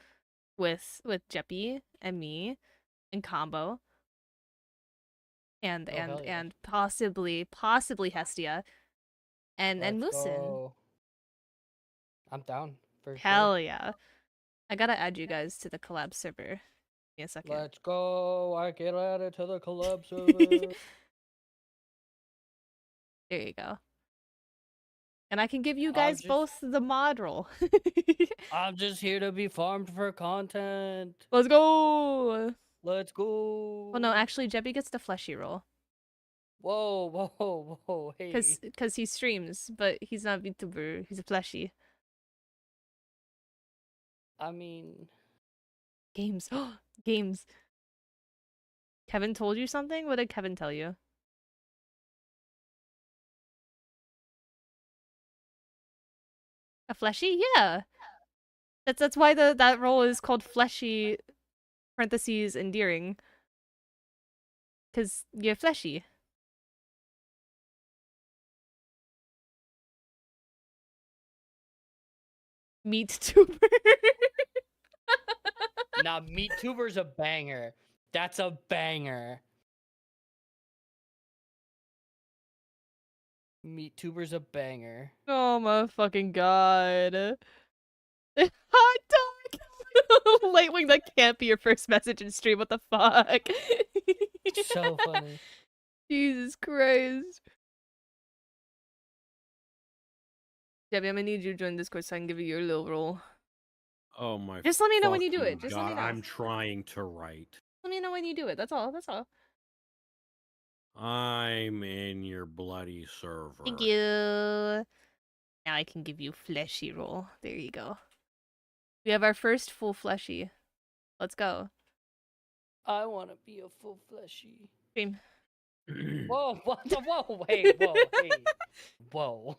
with Jeppy and me and Combo and Oh, hell yeah. and possibly Hestia and Let's Musin. go. I'm down for Hell yeah. I gotta add you guys to the collab server. Give me a second. Let's go. I get added to the collab server. There you go. And I can give you I'm guys just- both the mod role. I'm just here to be farmed for content. Let's go. Let's go. Well, no, actually, Jeppy gets the fleshy role Whoa, whoa, whoa, hey. because he streams, but he's not a VTuber. He's a fleshy. I mean, Games. Games. Kevin told you something? What did Kevin tell you? A fleshy? Yeah. That's why that role is called fleshy parentheses endearing. Cause you're fleshy. Meat tuber. now Meat Tuber's a banger. That's a banger. Meat Tuber's a banger. Oh my fucking god. Hot dog! Lightwing, that can't be your first message in stream. What the fuck? So funny. Jesus Christ. Debbie, I'm gonna need you to join Discord so I can give you your little role. Oh my. Just let me know when you do fucking it. Just let me God, know. I'm trying to write. Let me know when you do it. That's all. That's all. I'm in your bloody server. Thank you. Now I can give you fleshy roll. There you go. We have our first full fleshy. Let's go. I want to be a full fleshy. Stream. Whoa, what the, whoa, hey, whoa, hey. Whoa.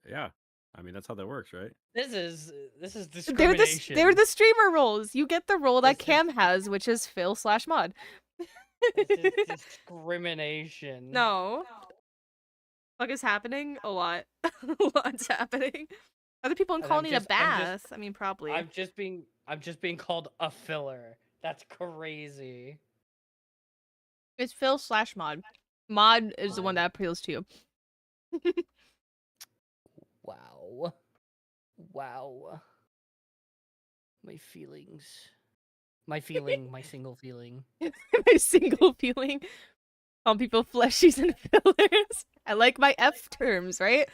Yeah, I mean that's how that works, right? This is They're discrimination. the streamer roles. You get the role that This is- Cam has, which is Phil/mod. This is discrimination. No. Fuck is happening? A lot. A lot's happening. Other people in And call I'm need just- a I'm bath. just- I mean, probably. I'm just being called a filler. That's crazy. It's Phil/mod. Mod is the one that appeals to you. Wow. Wow. My feelings. My single feeling. My single feeling. Calling people fleshies and fillers. I like my F terms, right?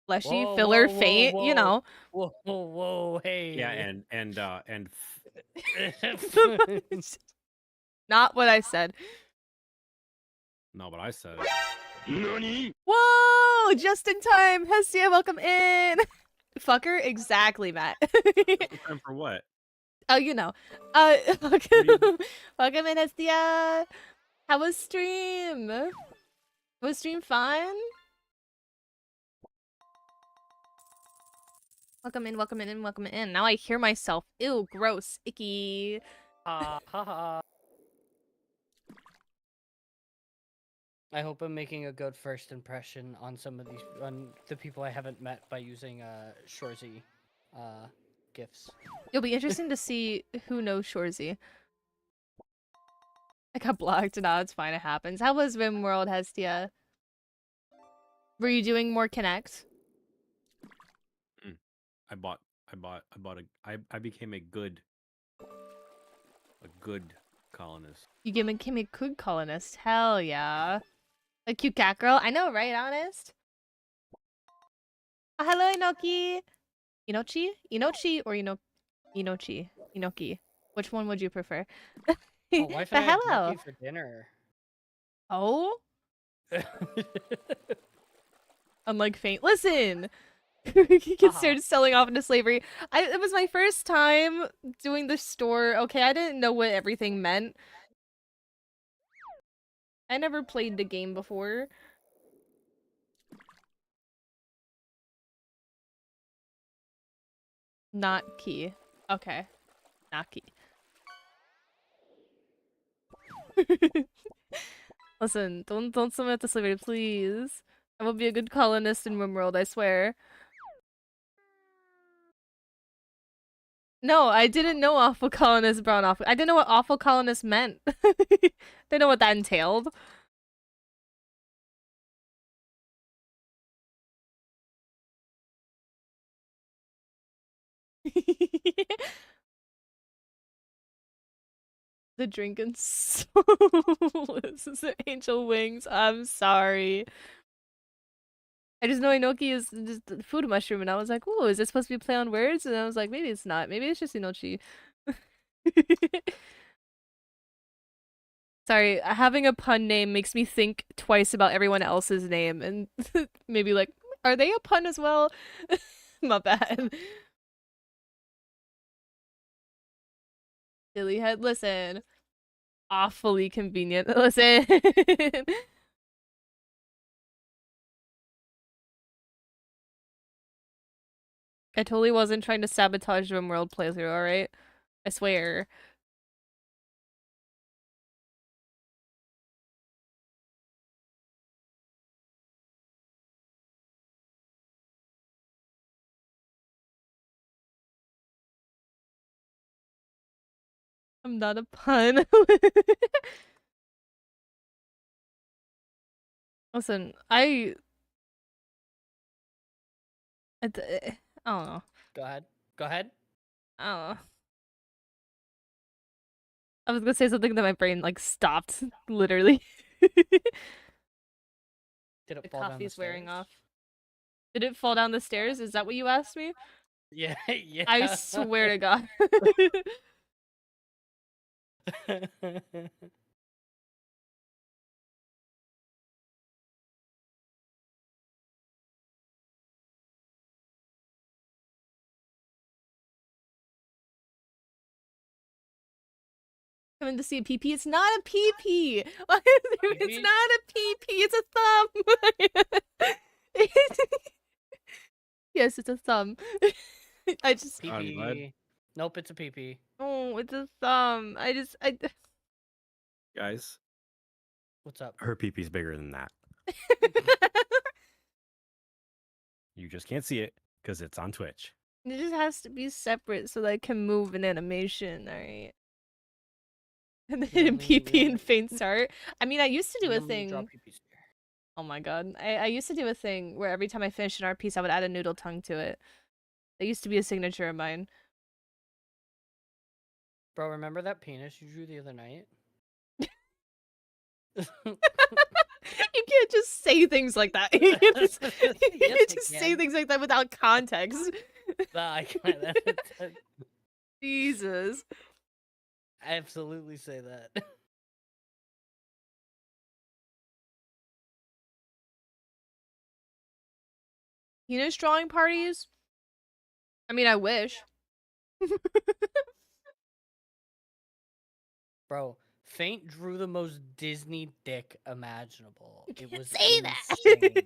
Fleshy, Whoa, filler, whoa, whoa, faint, you whoa. know. Whoa, whoa, whoa, hey. Yeah, and Not what I said. no, but I said it. Whoa! Just in time. Hestia, welcome in. Fucker, exactly, Matt. Time for what? Oh, you know. Welcome in, Hestia. How was stream? Was stream fun? Welcome in, welcome in, welcome in. Now I hear myself. Ew, gross, icky. Ha ha. I hope I'm making a good first impression on some of these on the people I haven't met by using Shorzy gifts. It'll be interesting to see who knows Shorzy. I got blocked. No, it's fine. It happens. How was RimWorld, Hestia? Were you doing more Connect? I became a good colonist. You became a good colonist. Hell yeah. A cute cat girl. I know, right? Honest. Oh, hello, Inoki. Inochi? Inochi or Inochi? Inoki. Which one would you prefer? Oh, wife But and I had hello. gnocchi for dinner. Oh? Unlike Faint. Listen! He considered selling off into slavery. It was my first time doing the store. Okay, I didn't know what everything meant. I never played the game before. Not key. Okay. Not key. Listen, don't submit to slavery, please. I will be a good colonist in RimWorld, I swear. No, I didn't know awful colonist brown awful. I didn't know what awful colonist meant. Didn't know what that entailed. The drinking soulless is angel wings. I'm sorry. I just know Inoki is just a food mushroom, and I was like, "Ooh, is it supposed to be play on words?" And I was like, "Maybe it's not. Maybe it's just Inochi." Sorry, having a pun name makes me think twice about everyone else's name, and maybe like, are they a pun as well? My bad. Silly head. Listen, awfully convenient. Listen. I totally wasn't trying to sabotage RimWorld playthrough, alright? I swear. I'm not a pun. Listen, I don't know. Go ahead. Go ahead. I don't know. I was gonna say something that my brain like stopped, literally. Did it The fall down the coffee's wearing stairs? off. Did it fall down the stairs? Is that what you asked me? Yeah, yeah. I swear to God. Coming to see a PP. It's not a PP. It's PP? not a PP. It's a thumb. Yes, it's a thumb. I just. PP. Nope, it's a PP. Oh, it's a thumb. I. Guys, What's up? her peepee's bigger than that. You just can't see it because it's on Twitch. It just has to be separate so that I can move in animation, alright? And the hidden PP and faint start. I mean, I used to do a thing. Oh my god. I used to do a thing where every time I finished an art piece, I would add a noodle tongue to it. That used to be a signature of mine. Bro, remember that penis you drew the other night? You can't just say things like that. You can't just, Yes, I say can. things like that without context. Nah, I can't. Jesus. Absolutely say that. You know drawing parties? I mean, I wish. Bro, Faint drew the most Disney dick imaginable. It was Say insane. that.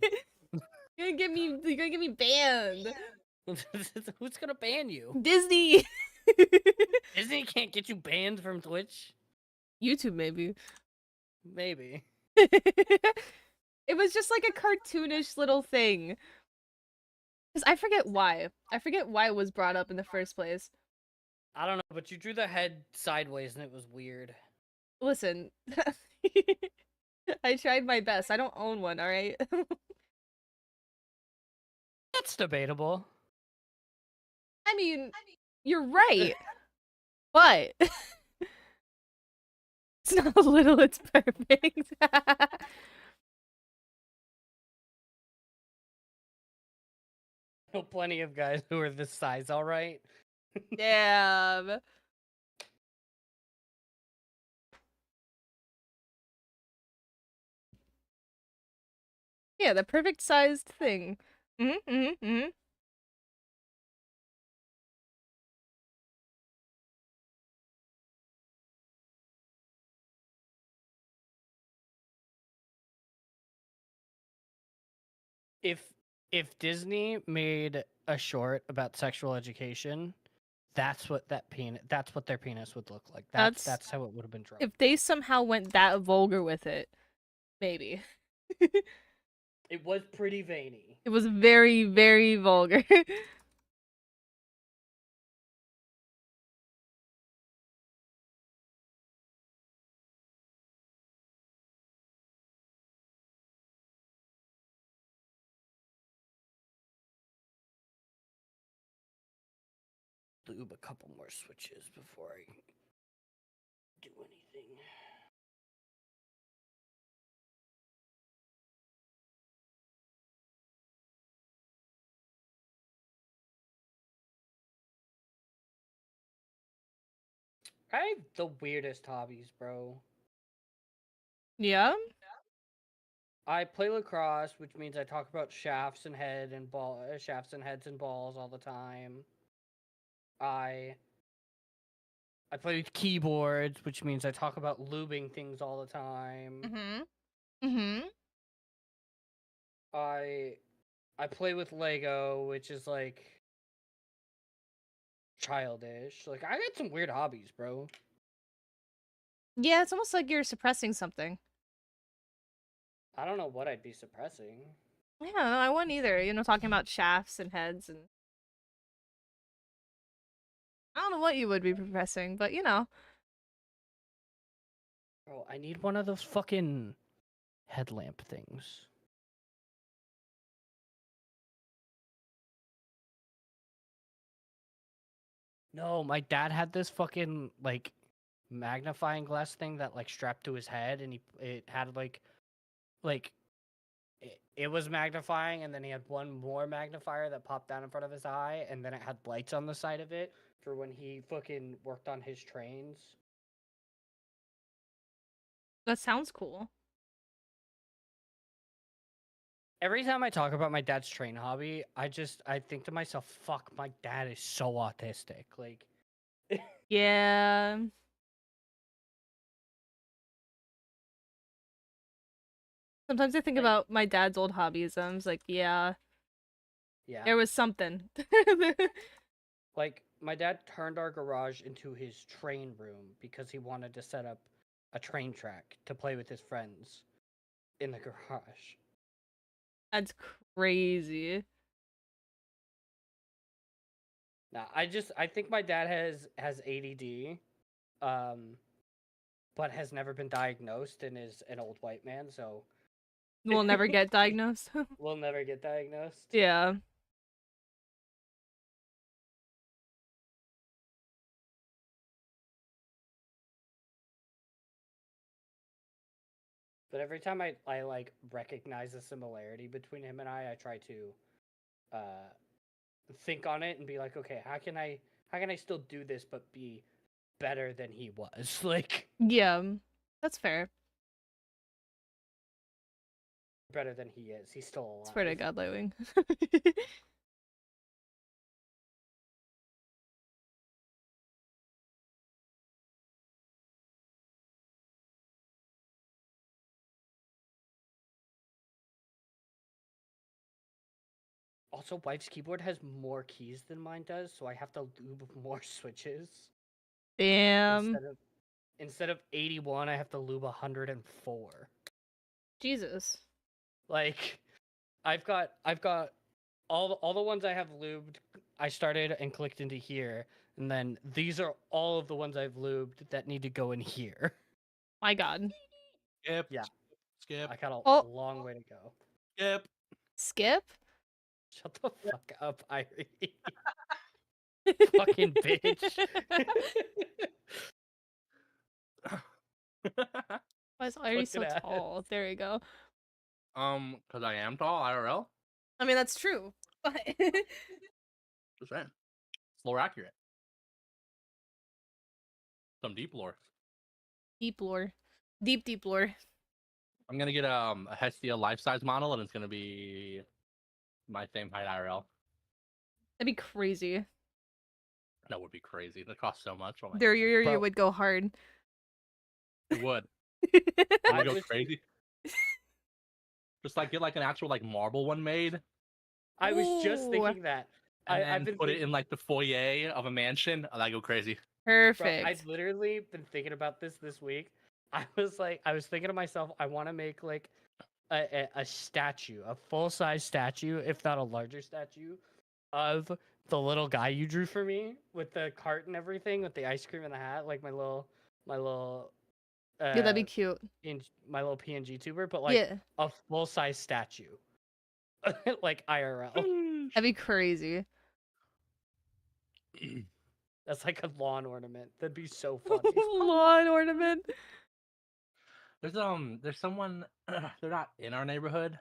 You're gonna get me banned. Who's gonna ban you? Disney. Disney can't get you banned from Twitch. YouTube maybe. Maybe. It was just like a cartoonish little thing. Because I forget why. I forget why it was brought up in the first place. I don't know, but you drew the head sideways and it was weird. Listen. I tried my best. I don't own one, alright? That's debatable. I mean, you're right. But it's not a little, it's perfect. I know plenty of guys who are this size, alright? Damn. Yeah, the perfect sized thing. Mm-hmm, mm-hmm, mm-hmm. If Disney made a short about sexual education, that's what that's what their penis would look like. That's That's how it would have been drawn. if they somehow went that vulgar with it, maybe. It was pretty veiny. It was very, very vulgar. Lube a couple more switches before I do anything. I have the weirdest hobbies, bro. Yeah? I play lacrosse, which means I talk about shafts and heads and balls all the time. I play with keyboards, which means I talk about lubing things all the time. Mm-hmm. Mm-hmm. I play with Lego, which is like childish. Like I got some weird hobbies, bro. Yeah, it's almost like you're suppressing something. I don't know what I'd be suppressing. Yeah, no, I wouldn't either. You know, talking about shafts and heads and I don't know what you would be suppressing, but you know. Bro, I need one of those fucking headlamp things. No, my dad had this fucking like magnifying glass thing that like strapped to his head, and it had like it was magnifying, and then he had one more magnifier that popped down in front of his eye, and then it had lights on the side of it for when he fucking worked on his trains. That sounds cool. Every time I talk about my dad's train hobby, I think to myself, fuck, my dad is so autistic. Like, Yeah. Sometimes I think Like- about my dad's old hobbies and I'm just like, yeah, yeah. there was something. Like, my dad turned our garage into his train room because he wanted to set up a train track to play with his friends in the garage. That's crazy. Now, I think my dad has ADD, but has never been diagnosed and is an old white man, so We'll never get diagnosed. we'll never get diagnosed. Yeah. But every time I like recognize a similarity between him and I try to uh think on it and be like, okay, how can I still do this but be better than he was? Like Yeah. That's fair. better than he is. He's still alive. Swear to God, Lightwing. Also, wife's keyboard has more keys than mine does, so I have to lube more switches. Damn. Instead of 81, I have to lube 104. Jesus. Like, I've got all the ones I have lubed. I started and clicked into here, and then these are all of the ones I've lubed that need to go in here. My God. Skip. Yeah. Skip. I got a Oh. long way to go. Skip. Skip? Shut the fuck up, Irie. Fucking bitch. Why is Irie so Fucking ass. tall? There you go. Because I am tall, IRL. I mean, that's true. But Just saying. It's lore accurate. Some deep lore. deep lore. Deep lore. I'm gonna get a Hestia life-size model, and it's gonna be my same height IRL. That'd be crazy. That would be crazy. That costs so much. Oh my There, God. you Bro. would go hard. It would. I Would go was- crazy. Just like get like an actual like marble one made, I was just Ooh. thinking that. and I've then been put it think- in like the foyer of a mansion. Oh, that go crazy. Bro, Perfect. I've literally been thinking about this week. I was thinking to myself, I want to make like a statue, a full-size statue, if not a larger statue, of the little guy you drew for me with the cart and everything, with the ice cream and the hat, like my little Yeah, that'd be cute. my little PNG tuber, but like Yeah, a full-size statue, like IRL. that'd be crazy. That's like a lawn ornament. That'd be so funny. Lawn ornament. There's someone. They're not in our neighborhood,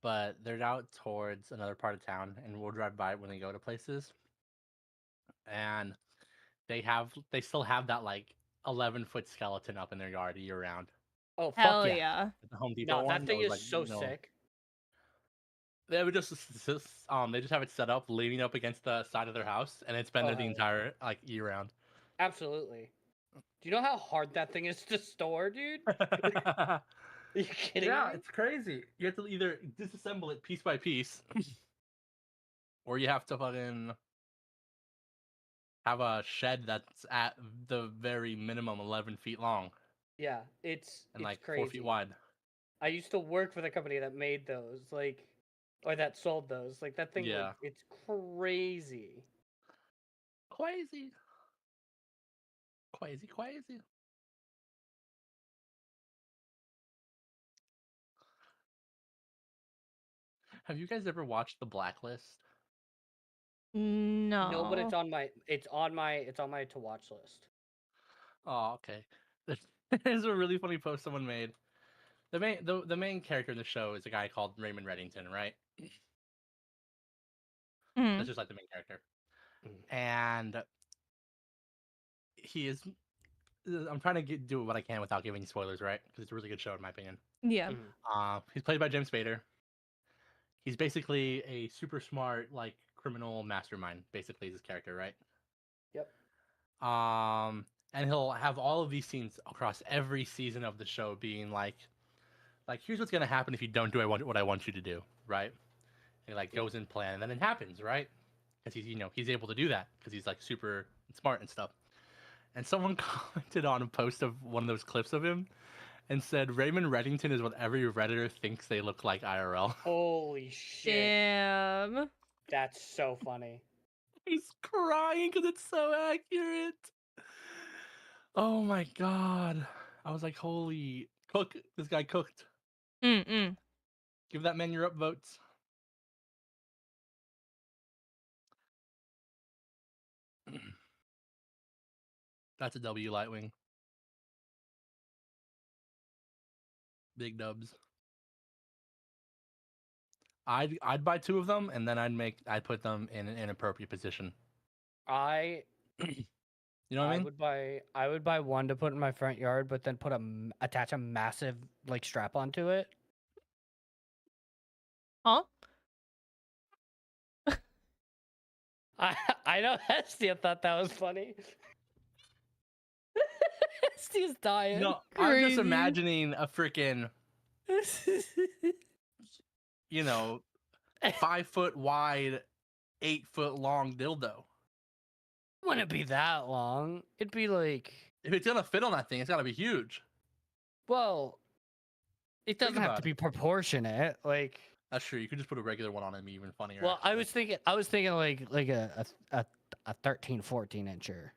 but they're out towards another part of town, and we'll drive by when they go to places. And they still have that like 11-foot skeleton up in their yard year round. Oh fuck Hell yeah! yeah. The Home Depot No, one. that thing was, is like, so you know, sick. They would just they just have it set up leaning up against the side of their house, and it's been Oh, there the hell yeah. entire like year round. Absolutely. Do you know how hard that thing is to store, dude? Are you kidding Yeah, me? it's crazy. You have to either disassemble it piece by piece, or you have to fucking have a shed that's at the very minimum 11 feet long Yeah, it's and like crazy. 4 feet wide. I used to work for the company that made those, like, or that sold those. Like that thing, Yeah. it's crazy. Crazy. Crazy, crazy. Have you guys ever watched The Blacklist? No. No, but it's on my to watch list. Oh, okay. There's a really funny post someone made. The main character in the show is a guy called Raymond Reddington, right? Mhm. That's just like the main character. Mhm. And he is. I'm trying to do what I can without giving any spoilers, right? Because it's a really good show in my opinion. Yeah. Mhm. He's played by James Spader. He's basically a super smart, like criminal mastermind. Basically, is his character, right? Yep. And he'll have all of these scenes across every season of the show, being like here's what's gonna happen if you don't do what I want you to do, right? And he like Yeah. goes in plan, and then it happens, right? Because he's able to do that because he's like super smart and stuff. And someone commented on a post of one of those clips of him and said Raymond Reddington is what every Redditor thinks they look like IRL. Holy shit! Damn. That's so funny. He's crying because it's so accurate. Oh my god. I was like, holy cook, this guy cooked. Mm-mm. Give that man your upvotes. That's a W, Lightwing. Big dubs. I'd buy 2 of them, and then I'd put them in an inappropriate position. I You know what I mean? I would buy one to put in my front yard, but then attach a massive like strap onto it. Huh? I know Hestia thought that was funny. Hestia's dying. No, I'm just Crazy. imagining a freaking, you know, 5 foot wide, 8 foot long dildo. It wouldn't be that long. It'd be like, If it's gonna fit on that thing, it's gotta be huge. well, it Think doesn't have to about be it. proportionate. Like, That's true. You could just put a regular one on and be even funnier. well, I actually. was thinking like a 13, 14 incher,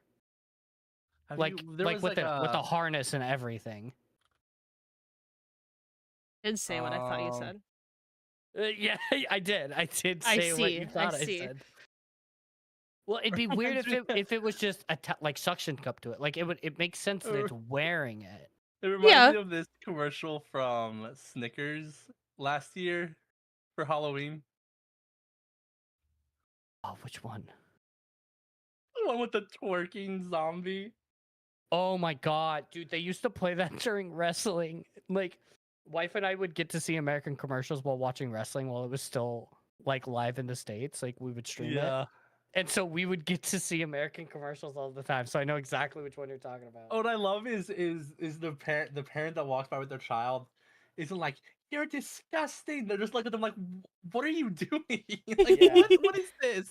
Have like you? There was with like the a harness and everything. Didn't say what I thought you said. Yeah, I did. I did I say what you see, I thought I see. said. Well, it'd be weird if it was just like suction cup to it. Like it makes sense that it's wearing it. It reminds Yeah. me of this commercial from Snickers last year for Halloween. Oh, which one? The one with the twerking zombie. Oh my god, dude, they used to play that during wrestling. Like, wife and I would get to see American commercials while watching wrestling while it was still like live in the States. Like we would stream it. And so we would get to see American commercials all the time. So I know exactly which one you're talking about. Oh, what I love is the parent that walks by with their child isn't like, you're disgusting. They're just like at them like, what are you doing? Like, Yeah. what is this?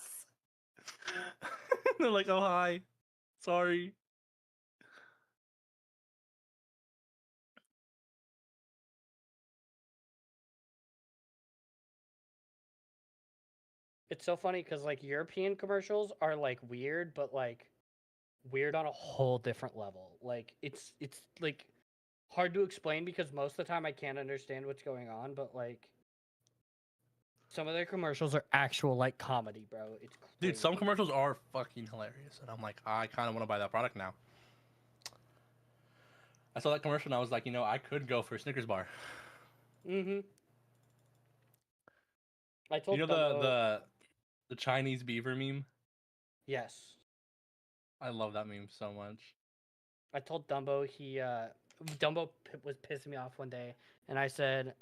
They're like, oh hi, sorry. It's so funny because like European commercials are like weird, but like weird on a whole different level. Like it's like hard to explain because most of the time I can't understand what's going on, but like some of their commercials are actual like comedy, bro. It's Dude, crazy. some commercials are fucking hilarious, and I'm like, I kind of want to buy that product now. I saw that commercial and I was like, I could go for a Snickers bar. Mm-hmm. I You told know Dumbo, the Chinese beaver meme? yes. I love that meme so much. I told Dumbo was pissing me off one day, and I said,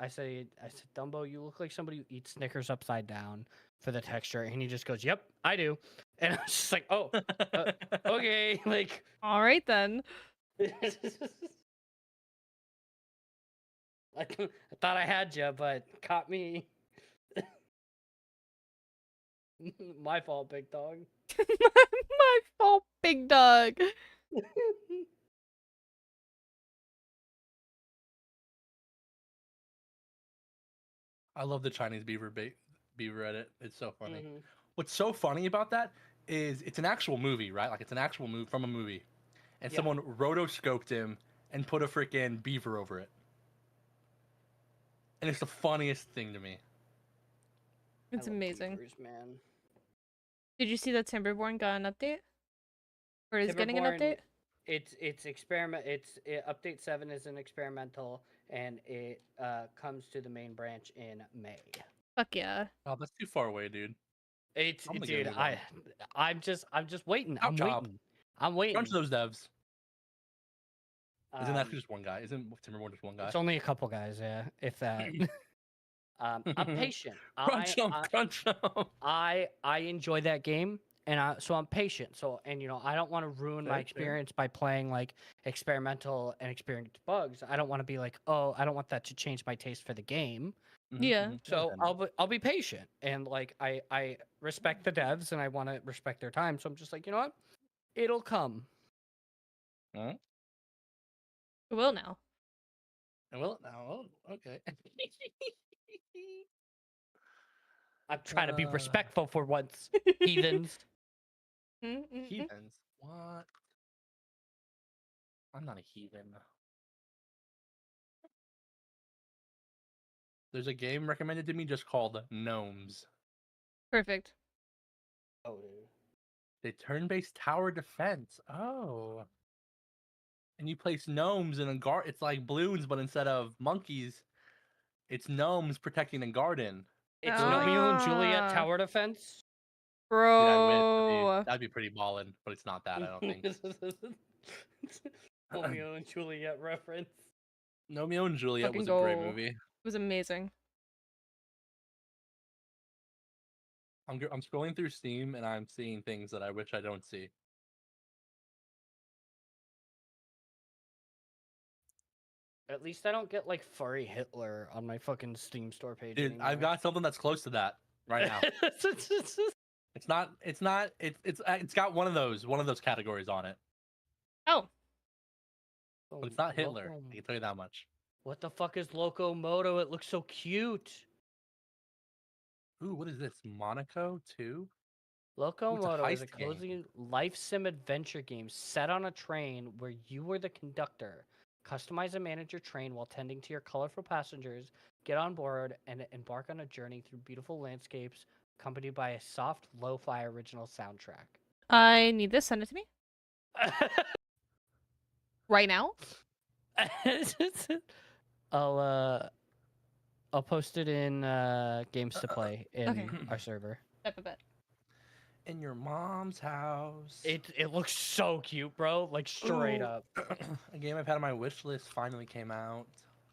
Dumbo, you look like somebody who eats Snickers upside down for the texture, and he just goes, "Yep, I do," and I was just like, "Oh, okay," like. All right then. I thought I had you, but caught me. My fault, big dog. My fault, big dog. I love the Chinese beaver Reddit. It's so funny. Mhm. What's so funny about that is it's an actual movie, right? Like it's an actual movie from a movie, and Yeah. someone rotoscoped him and put a freaking beaver over it, and it's the funniest thing to me. It's I love amazing. beavers, man. Did you see that Timberborn got an update? Or is getting an Timberborn, update? it's update 7 is an experimental, and it comes to the main branch in May. Fuck yeah. Oh, that's too far away, dude. It's I'm gonna give dude, it one. I'm just waiting. Chop chop. I'm waiting. Crunch those devs. Isn't that Um, just one guy? Isn't Timberborn just one guy? It's only a couple guys, yeah, if that. I'm patient. Crunch them, crunch them. I enjoy that game, and so I'm patient. So I don't want to ruin my Fair. experience by playing like experimental and experienced bugs. I don't want to be like, oh, I don't want that to change my taste for the game. Yeah. So I'll be patient, and like I respect the devs and I want to respect their time. So I'm just like, you know what, it'll come. It will now. Well, now, okay. I'm trying to be respectful for once, heathens. Heathens? What? I'm not a heathen. There's a game recommended to me just called Gnomes. Perfect. Oh, dude. The turn-based tower defense. Oh. And you place gnomes in a garden. It's like balloons, but instead of monkeys, it's gnomes protecting a garden. It's Romeo and Juliet Ah. tower defense. Dude, I wish. Bro. That'd be pretty ballin', but it's not that, I don't think. Romeo and Juliet reference. Romeo and Juliet Fucking was a great go. movie. It was amazing. I'm scrolling through Steam and I'm seeing things that I wish I don't see. At least I don't get like furry Hitler on my fucking Steam store page Dude, anymore. I've got something that's close to that. right now. It's not. It's not. It's got one of those categories on it, Oh, but it's not Hitler. Loco- I can tell you that much. What the fuck is Locomoto? It looks so cute. Ooh, what is this? Monaco 2? Locomoto is a heist game. cozy life sim adventure game set on a train where you were the conductor. Customize and manage your train while tending to your colorful passengers. Get on board and embark on a journey through beautiful landscapes, accompanied by a soft, lo-fi original soundtrack. I need this. Send it to me right now. I'll post it in games to play in Okay. our server. Bet. In your mom's house. It looks so cute, bro. Like straight Ooh. up. A game I've had on my wish list finally came out.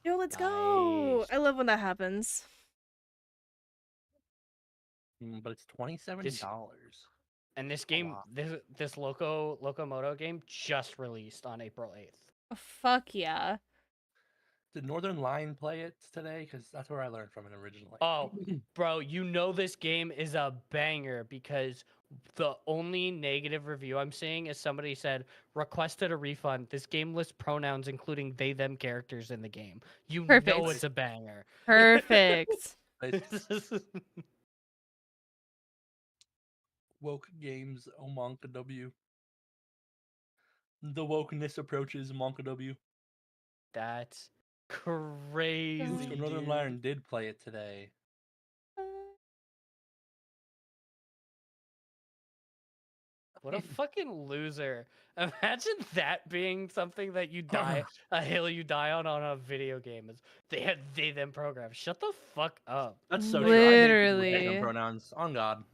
Yo, let's go. Nice. I love when that happens. But it's $27. And this game, lot. this Locomoto game just released on April 8th. Oh, fuck yeah. Did Northern Lion play it today? Because that's where I learned from it originally. Oh, bro, you know this game is a banger because the only negative review I'm seeing is somebody said requested a refund. This game lists pronouns including they them characters in the game. You know Perfect. it's a banger. Perfect. Woke games, Monka W. The wokeness approaches Monka W. That's crazy. So Northern dude. Lion did play it today. What a fucking loser. Imagine that being something that you die, a hill you die on a video game. Is they had they them programs. Shut the fuck up. That's so true. I hate people with Literally. they them pronouns. On God.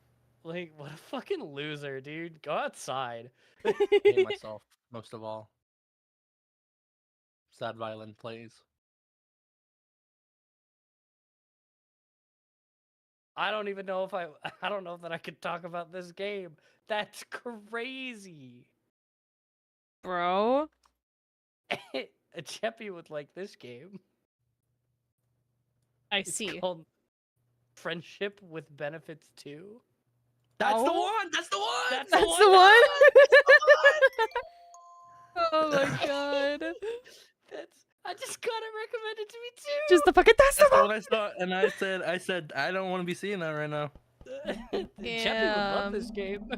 Like, what a fucking loser, dude. Go outside. I hate myself, most of all. Sad violin plays. I don't even know if I don't know that I could talk about this game. That's crazy. Bro. A Cheppy would like this game. I It's see. called Friendship with Benefits 2. That's the Oh. one! That's the one! That's That's the the one! one. Oh my god. That's I just got it recommended to me too. Just the fucking that's That's the the one. one I saw, and I said, I don't want to be seeing that right now. Cheppy would love this game.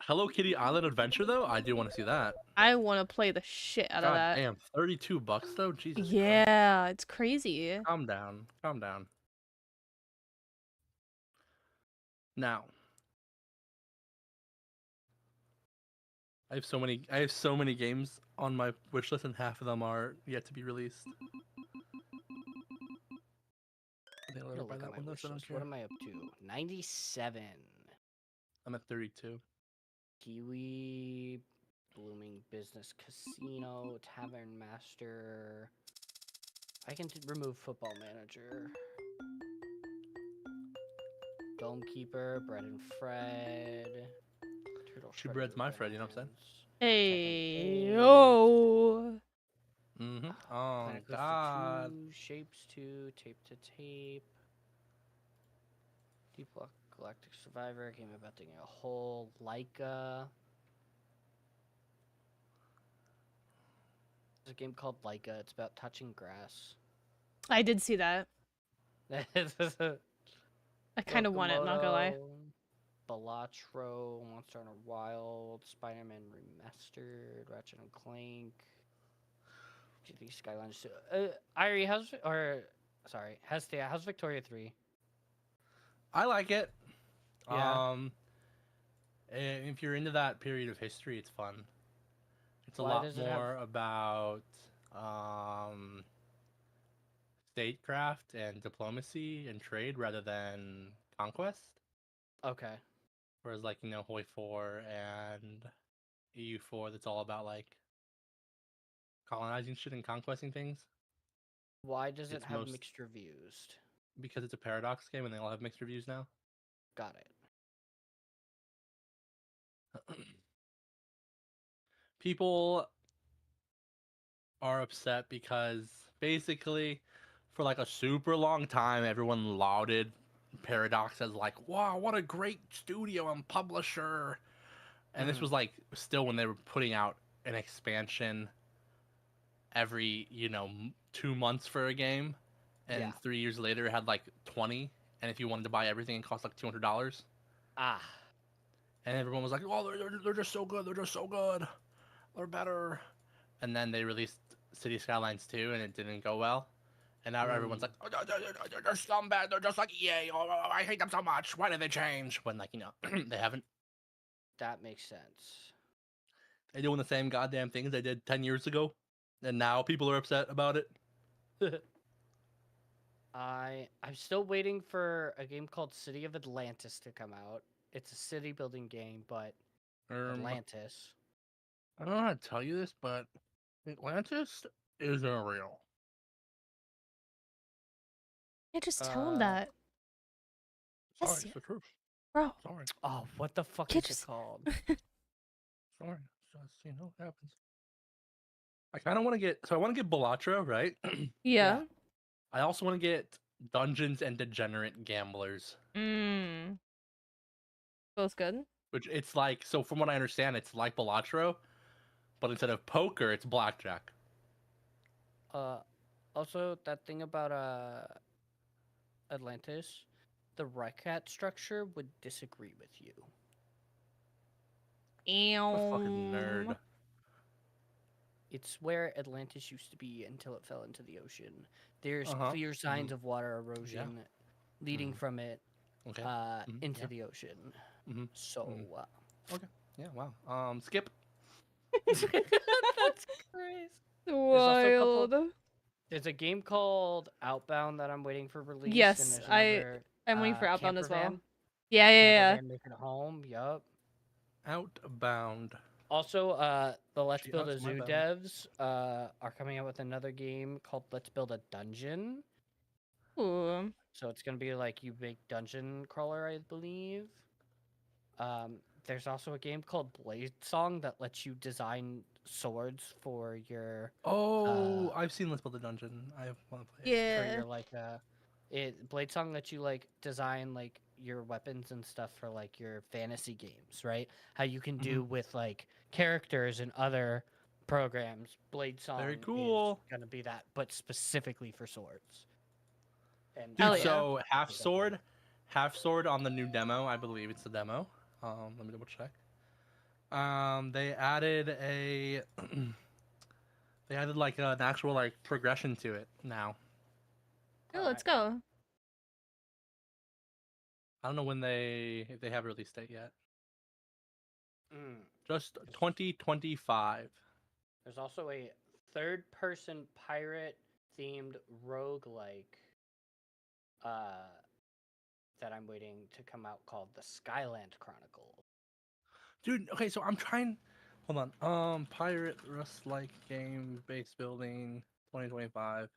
Hello Kitty Island Adventure, though? I do want to see that. I want to play the shit out of God that. damn, $32 though? Jesus Christ. Yeah, it's crazy. Calm down. Calm down. Now. I have so many games on my wish list, and half of them are yet to be released. They I'm let gonna her buy look that at my one, though, wish so I don't list. care. What am I up to? 97. I'm at 32. Kiwi, Blooming Business Casino, Tavern Master. I can remove Football Manager. Dome Keeper, Bread and Fred. Turtle She Shredder breads my Fred, you know what I'm saying? Hey, Tekken 8, yo. Mm-hmm. Oh, Planet Coaster God. 2, Shapes 2, Tape to Tape. Deep Galactic Survivor, game about digging a hole. Laika. There's a game called Laika. It's about touching grass. I did see that. I kind of want it, not gonna lie. Balatro, Monster Hunter Wild, Spider-Man Remastered, Ratchet and Clank, GT Skylines 2. Irie, how's Victoria 3? I like it. Yeah. And if you're into that period of history, it's fun. It's a Why lot does it have- more about statecraft and diplomacy and trade rather than conquest. Okay. Whereas, like, Hoi 4 and EU 4, that's all about, like, colonizing shit and conquesting things. Why does it It's have most- mixed reviews? Because it's a Paradox game and they all have mixed reviews now. Got it. People are upset because basically, for like a super long time, everyone lauded Paradox as like, wow, what a great studio and publisher. And this Mhm. was like still when they were putting out an expansion every 2 months for a game, and Yeah. 3 years later it had like 20. And if you wanted to buy everything, it cost like $200. Ah. And everyone was like, "Oh, they're just so good. They're just so good. They're better." And then they released City Skylines 2, and it didn't go well. And now everyone's like, "Oh, they're scumbag. They're just like EA. Oh, I hate them so much. Why did they change?" When like they haven't. That makes sense. They're doing the same goddamn things they did 10 years ago, and now people are upset about it. I'm still waiting for a game called City of Atlantis to come out. It's a city building game, but Atlantis. I don't know how to tell you this, but Atlantis isn't real. Yeah, just tell him Uh, that. Sorry, Yes, it's the truth. bro. Sorry, Oh, what the fuck Can't is it just- called? sorry. It's just it happens. I kind of want to get. So I want to get Balatro, right? Yeah. I also want to get Dungeons and Degenerate Gamblers, Mm. Both good. which it's like. So from what I understand, it's like Balatro, but instead of poker, it's blackjack. Uh, also that thing about Atlantis, the Rycat structure would disagree with you. What a fucking nerd. It's where Atlantis used to be until it fell into the ocean. There's Uh-huh. clear signs of water erosion leading Mhm. from it Okay. into Yeah. the ocean. Mhm. So Yeah. Wow. Skip. that's crazy. also a couple- Wild. There's a game called Outbound that I'm waiting for release. Yes, and there's another, I'm waiting for Outbound camper as well. van. Yeah, yeah, Camper yeah. van making a home. Yup. Outbound. Also, the Let's She Build a hunts my Zoo bound. devs are coming out with another game called Let's Build a Dungeon. Ooh. So it's gonna be like you make dungeon crawler, I believe. There's also a game called Blade Song that lets you design swords for your Oh, I've seen Let's Build a Dungeon. I want to play it. for Yeah. your Blade Song lets you like design like your weapons and stuff for like your fantasy games, right? How you can do with like characters and other programs. Blade Song Very cool. is gonna be that, but specifically for swords. And Dude, Hell yeah. so half sword on the new demo. I believe it's the demo. Let me double check. They added a they added like an actual like progression to it now. Oh, let's go. I don't know if they have a release date yet. Mm. Just 2025. There's also a third-person pirate-themed roguelike that I'm waiting to come out called the Skyland Chronicle. Dude, okay, so I'm trying. Hold on. Pirate Rust like game base building 2025.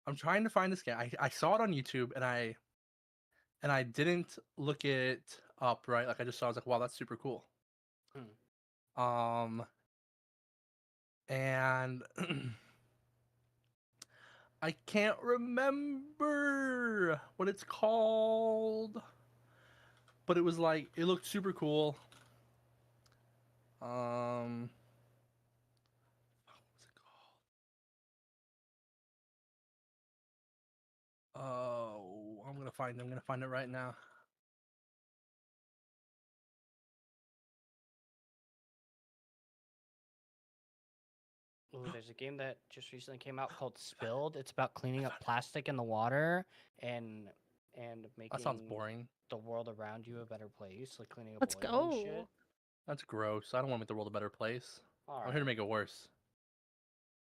I'm trying to find this game. I saw it on YouTube and I didn't look it up, right? Like I just saw. I was like, wow, that's super cool. And I can't remember what it's called, but it was like it looked super cool. What's it called? Oh, I'm gonna find it right now. Ooh, there's a game that just recently came out called Spilled. It's about cleaning up plastic in the water and making That sounds boring. the world around you a better place, like cleaning up Let's oil and go. shit. That's gross. I don't want to make the world a better place. All I'm here to right. make it worse.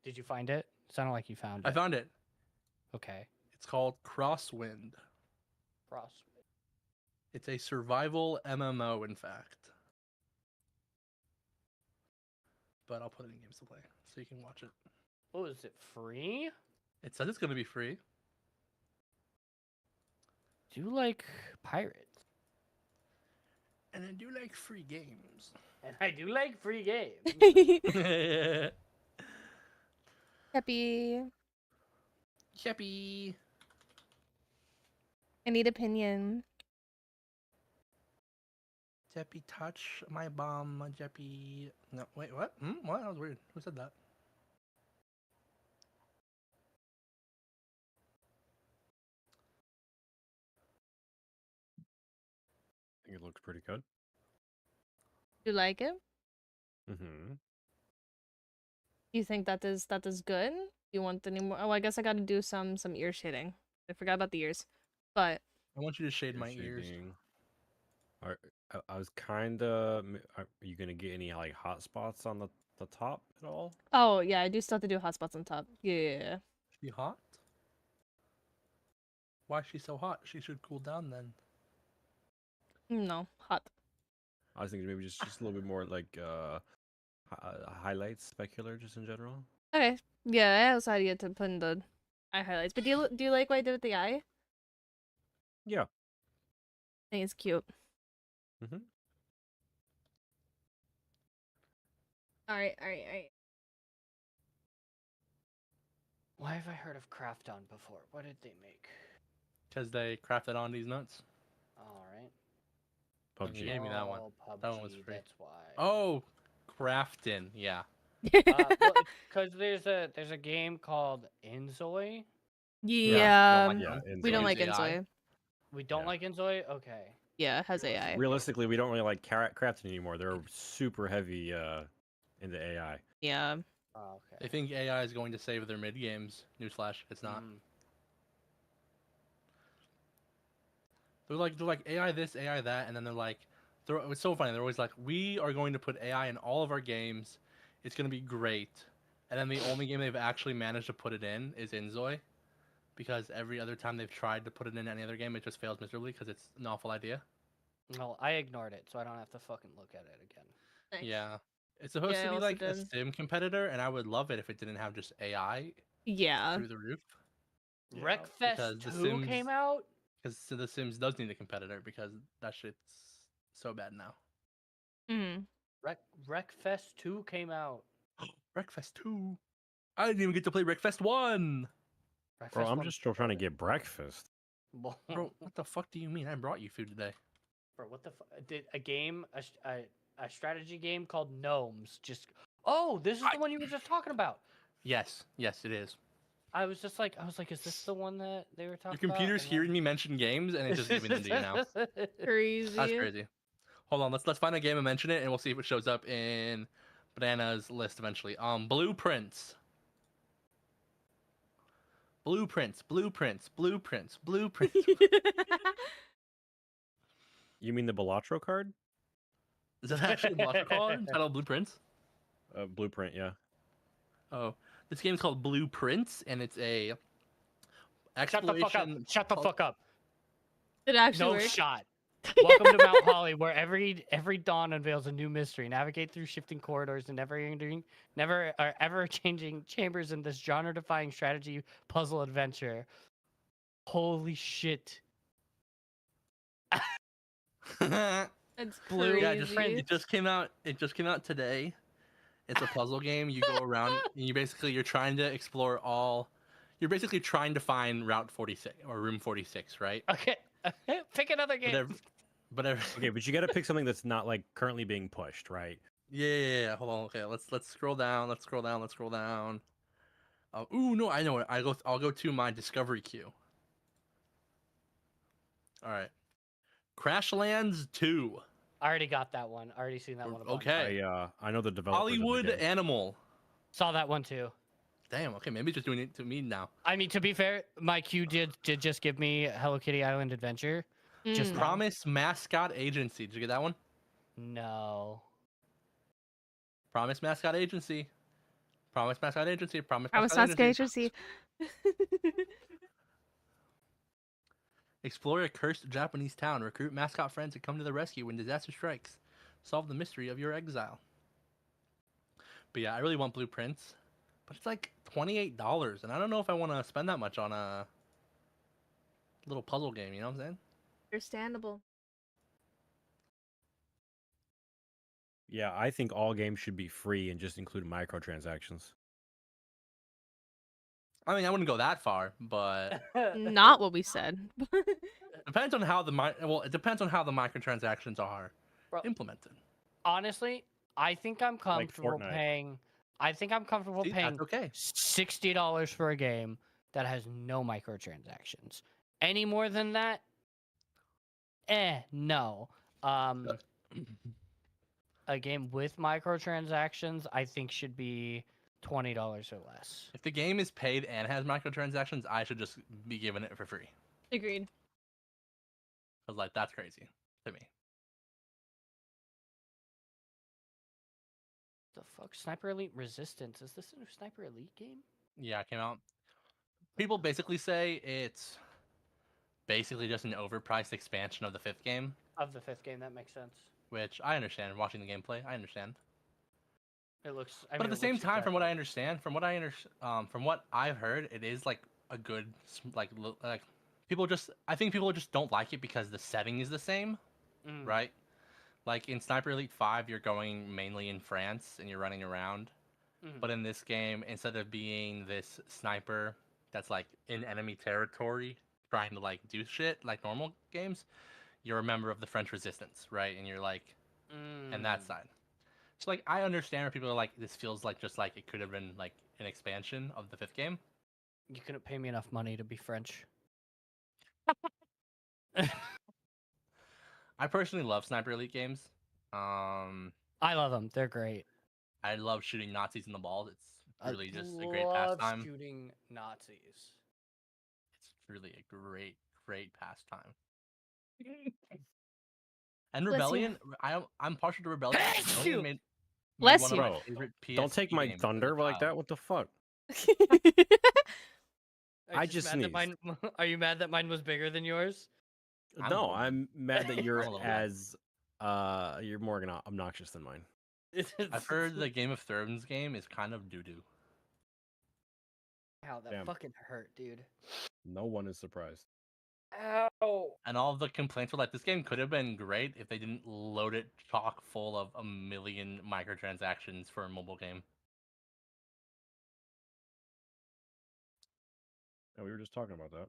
Did you find it? Sounded like you found I it. found it. Okay. It's called Crosswind. Cross. It's a survival MMO, in fact. But I'll put it in games to play so you can watch it. Oh, is it free? It says it's going to be free. Do you like pirates? And I do like free games. And I do like free games. Happy. Happy. I need opinion. Jeppy, touch my bum, Jeppy. No, wait, what? What? That was weird. Who said that? I think it looks pretty good. You like it? Mm-hmm. You think that is good? You want any more? Oh, I guess I got to do some ear shading. I forgot about the ears, but I want you to shade Ear my ears. shading. I was kind of. Are you gonna get any like hot spots on the top at all? oh yeah, I do still have to do hotspots on top. Yeah. She hot? Why is she so hot? She should cool down then. No, hot. I was thinking maybe just a little bit more like highlights, specular, just in general. Okay. Yeah, I also had to get to put in the eye highlights. But do you like what I did with the eye? I Yeah. think it's cute. Mm-hmm. Alright. Why have I heard of Krafton before? What did they make? Because they crafted on these nuts. All right. And you PUBG. gave me that one. Oh, PUBG, That one was free. that's why. Oh, Crafton. Yeah. Because there's a game called Inzoi. Yeah, like Yeah, we don't Inzoi. like Use AI. Insoi. We don't Yeah. like Inzoi? Okay. Yeah, it has AI. Realistically, we don't really like crafting anymore. They're super heavy into AI. Yeah. Oh, They okay. think AI is going to save their mid games. Newsflash, it's not. Mm. They're like AI this, AI that, and then it's so funny. They're always like, we are going to put AI in all of our games. It's going to be great. And then the only game they've actually managed to put it in is Inzoi, because every other time they've tried to put it in any other game, it just fails miserably because it's an awful idea. Well, I ignored it, so I don't have to fucking look at it again. Nice. Yeah. It's supposed Yeah, I to be also like a did. sim competitor, and I would love it if it didn't have just AI Yeah. through the roof. Yeah. Wreckfest Because the 2 Sims, came out? because The Sims does need a competitor because that shit's so bad now. Mm. Wreckfest 2 came out. Wreckfest 2. I didn't even get to play Wreckfest 1. Bro, Wreckfest I'm 1 just still trying to get breakfast. Bro, what the fuck do you mean? I brought you food today. Bro, what the fuck? Did a game, a strategy game called Gnomes just. Oh, this is the one you were just talking about. Yes, it is. I was like, is this the one that they were talking Your about? computer's hearing me mention games, and it's just giving them to you now. Crazy. That's crazy. Hold on, let's find a game and mention it, and we'll see if it shows up in Banana's list eventually. Blueprints. Blueprints. You mean the Balatro card? Is that actually a blocker card titled Blueprints? Blueprint, yeah. Oh, this game's called Blueprints, and it's a Shut the fuck up! exploration. Shut the fuck up! It actually No worked. shot. Welcome to Mount Holly, where every dawn unveils a new mystery. Navigate through shifting corridors and ever changing chambers in this genre-defying strategy puzzle adventure. Holy shit! It's Blue- crazy. Yeah, it just came out. It just came out today. It's a puzzle game. You go around and you're trying to explore all. You're basically trying to find Route 46 or Room 46, right? Okay, pick another game. Okay, but you got to pick something that's not like currently being pushed, right? Yeah. Hold on. Okay, let's scroll down. Let's scroll down. Ooh, no, I know it. I'll go to my discovery queue. All right. Crashlands 2. I already got that one. I already seen that one a bunch. Okay. I know the developers of the Hollywood game. Animal. Saw that one too. Damn. Okay, maybe it's just doing it to me now. I mean, to be fair, my queue did just give me Hello Kitty Island Adventure. Just Mm. now. Promise Mascot Agency. Did you get that one? No. Promise Mascot Agency. Promise Mascot Agency. Promise I was Mascot not scared Agency. to see. Explore a cursed Japanese town. Recruit mascot friends and come to the rescue when disaster strikes. Solve the mystery of your exile. But yeah, I really want Blueprints. But it's like $28, and I don't know if I want to spend that much on a little puzzle game, you know what I'm saying? Understandable. Yeah, I think all games should be free and just include microtransactions. I mean, I wouldn't go that far, but Not what we said. depends on how it depends on how the microtransactions are Bro, implemented. honestly, I think I'm comfortable Fortnite. paying. I think I'm comfortable See, paying that's okay. $60 for a game that has no microtransactions. Any more than that, no. A game with microtransactions, I think should be $20 or less. If the game is paid and has microtransactions, I should just be given it for free. Agreed. Cause like that's crazy to me. The fuck, Sniper Elite Resistance? Is this a new Sniper Elite game? Yeah, it came out. People basically say it's basically just an overpriced expansion of the 5th game, Of the 5th game, that makes sense. which I understand. Watching the gameplay, I understand. It looks. But at the same time, from what I understand, from what I've heard, it is like a good like people just. I think people just don't like it because the setting is the same, right? Like in Sniper Elite 5, you're going mainly in France and you're running around. But in this game, instead of being this sniper that's like in enemy territory trying to like do shit like normal games, you're a member of the French resistance, right? And you're like and that side. So like I understand where people are like, this feels like just like it could have been like an expansion of the 5th game. You couldn't pay me enough money to be French. I personally love Sniper Elite games. I love them. They're great. I love shooting Nazis in the balls. It's really just a great love pastime. shooting Nazis. It's really a great pastime. And Bless you. Rebellion, I'm partial to Rebellion. Bless Rebellion you. made Bless one you. of my favorite Don't take PSP my games as a thunder like that. child. What the fuck? Are you I just mad that mine, are you mad that mine was bigger than yours? I'm a No, little I'm mad that you're I'm a little mad. as you're more obnoxious than mine. I've heard the Game of Thrones game is kind of doo doo. Ow, that Damn. fucking hurt, dude. No one is surprised. Ow. And all of the complaints were like, this game could have been great if they didn't load it chock full of a million microtransactions for a mobile game. Yeah, we were just talking about that.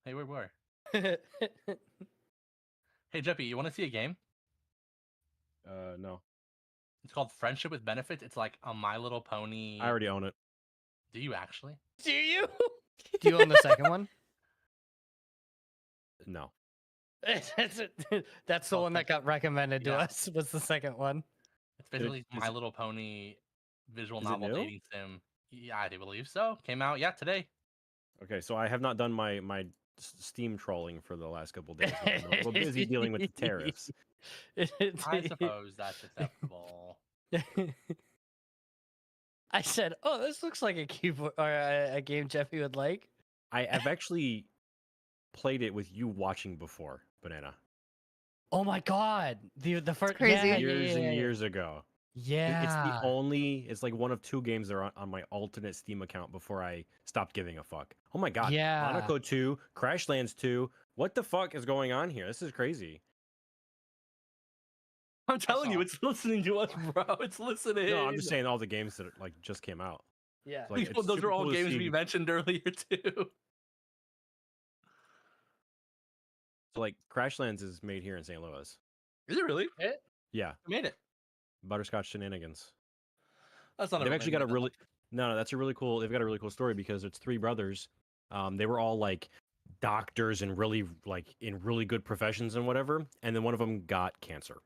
Hey, where were? Hey, Jeppy, you want to see a game? No, It's called Friendship with Benefits. It's like a My Little Pony. I already own it. Do you actually? Do you? Do you own the second one? No, That's the Oh, one that got recommended to yeah. us. Was the second one? It's basically is My it- Little Pony visual is it novel new? dating sim. Yeah, I do believe so. Came out, yeah, today. okay. So I have not done my Steam trolling for the last couple days. We're busy dealing with the tariffs. I suppose that's acceptable. I said, "Oh, this looks like a keyboard or a game Jeffy would like." I've actually played it with you watching before, Banana. Oh my god, the first crazy. yeah, Years and yeah. years ago. Yeah, It's the only. It's like one of two games that are on my alternate Steam account before I stopped giving a fuck. Oh my god. Yeah. Monaco 2, Crashlands 2. What the fuck is going on here? This is crazy. I'm telling you, saw. it's listening to us, bro. It's listening. No, I'm just saying all the games that like just came out. yeah. Like, it's Those super are all cool to games see we mentioned earlier too. So like Crashlands is made here in St. Louis. Is it really? Yeah, I made it. Butterscotch Shenanigans. That's not. They've actually got a really no. That's a really cool. They've got a really cool story because it's three brothers. They were all like doctors and really like in really good professions and whatever. And then one of them got cancer.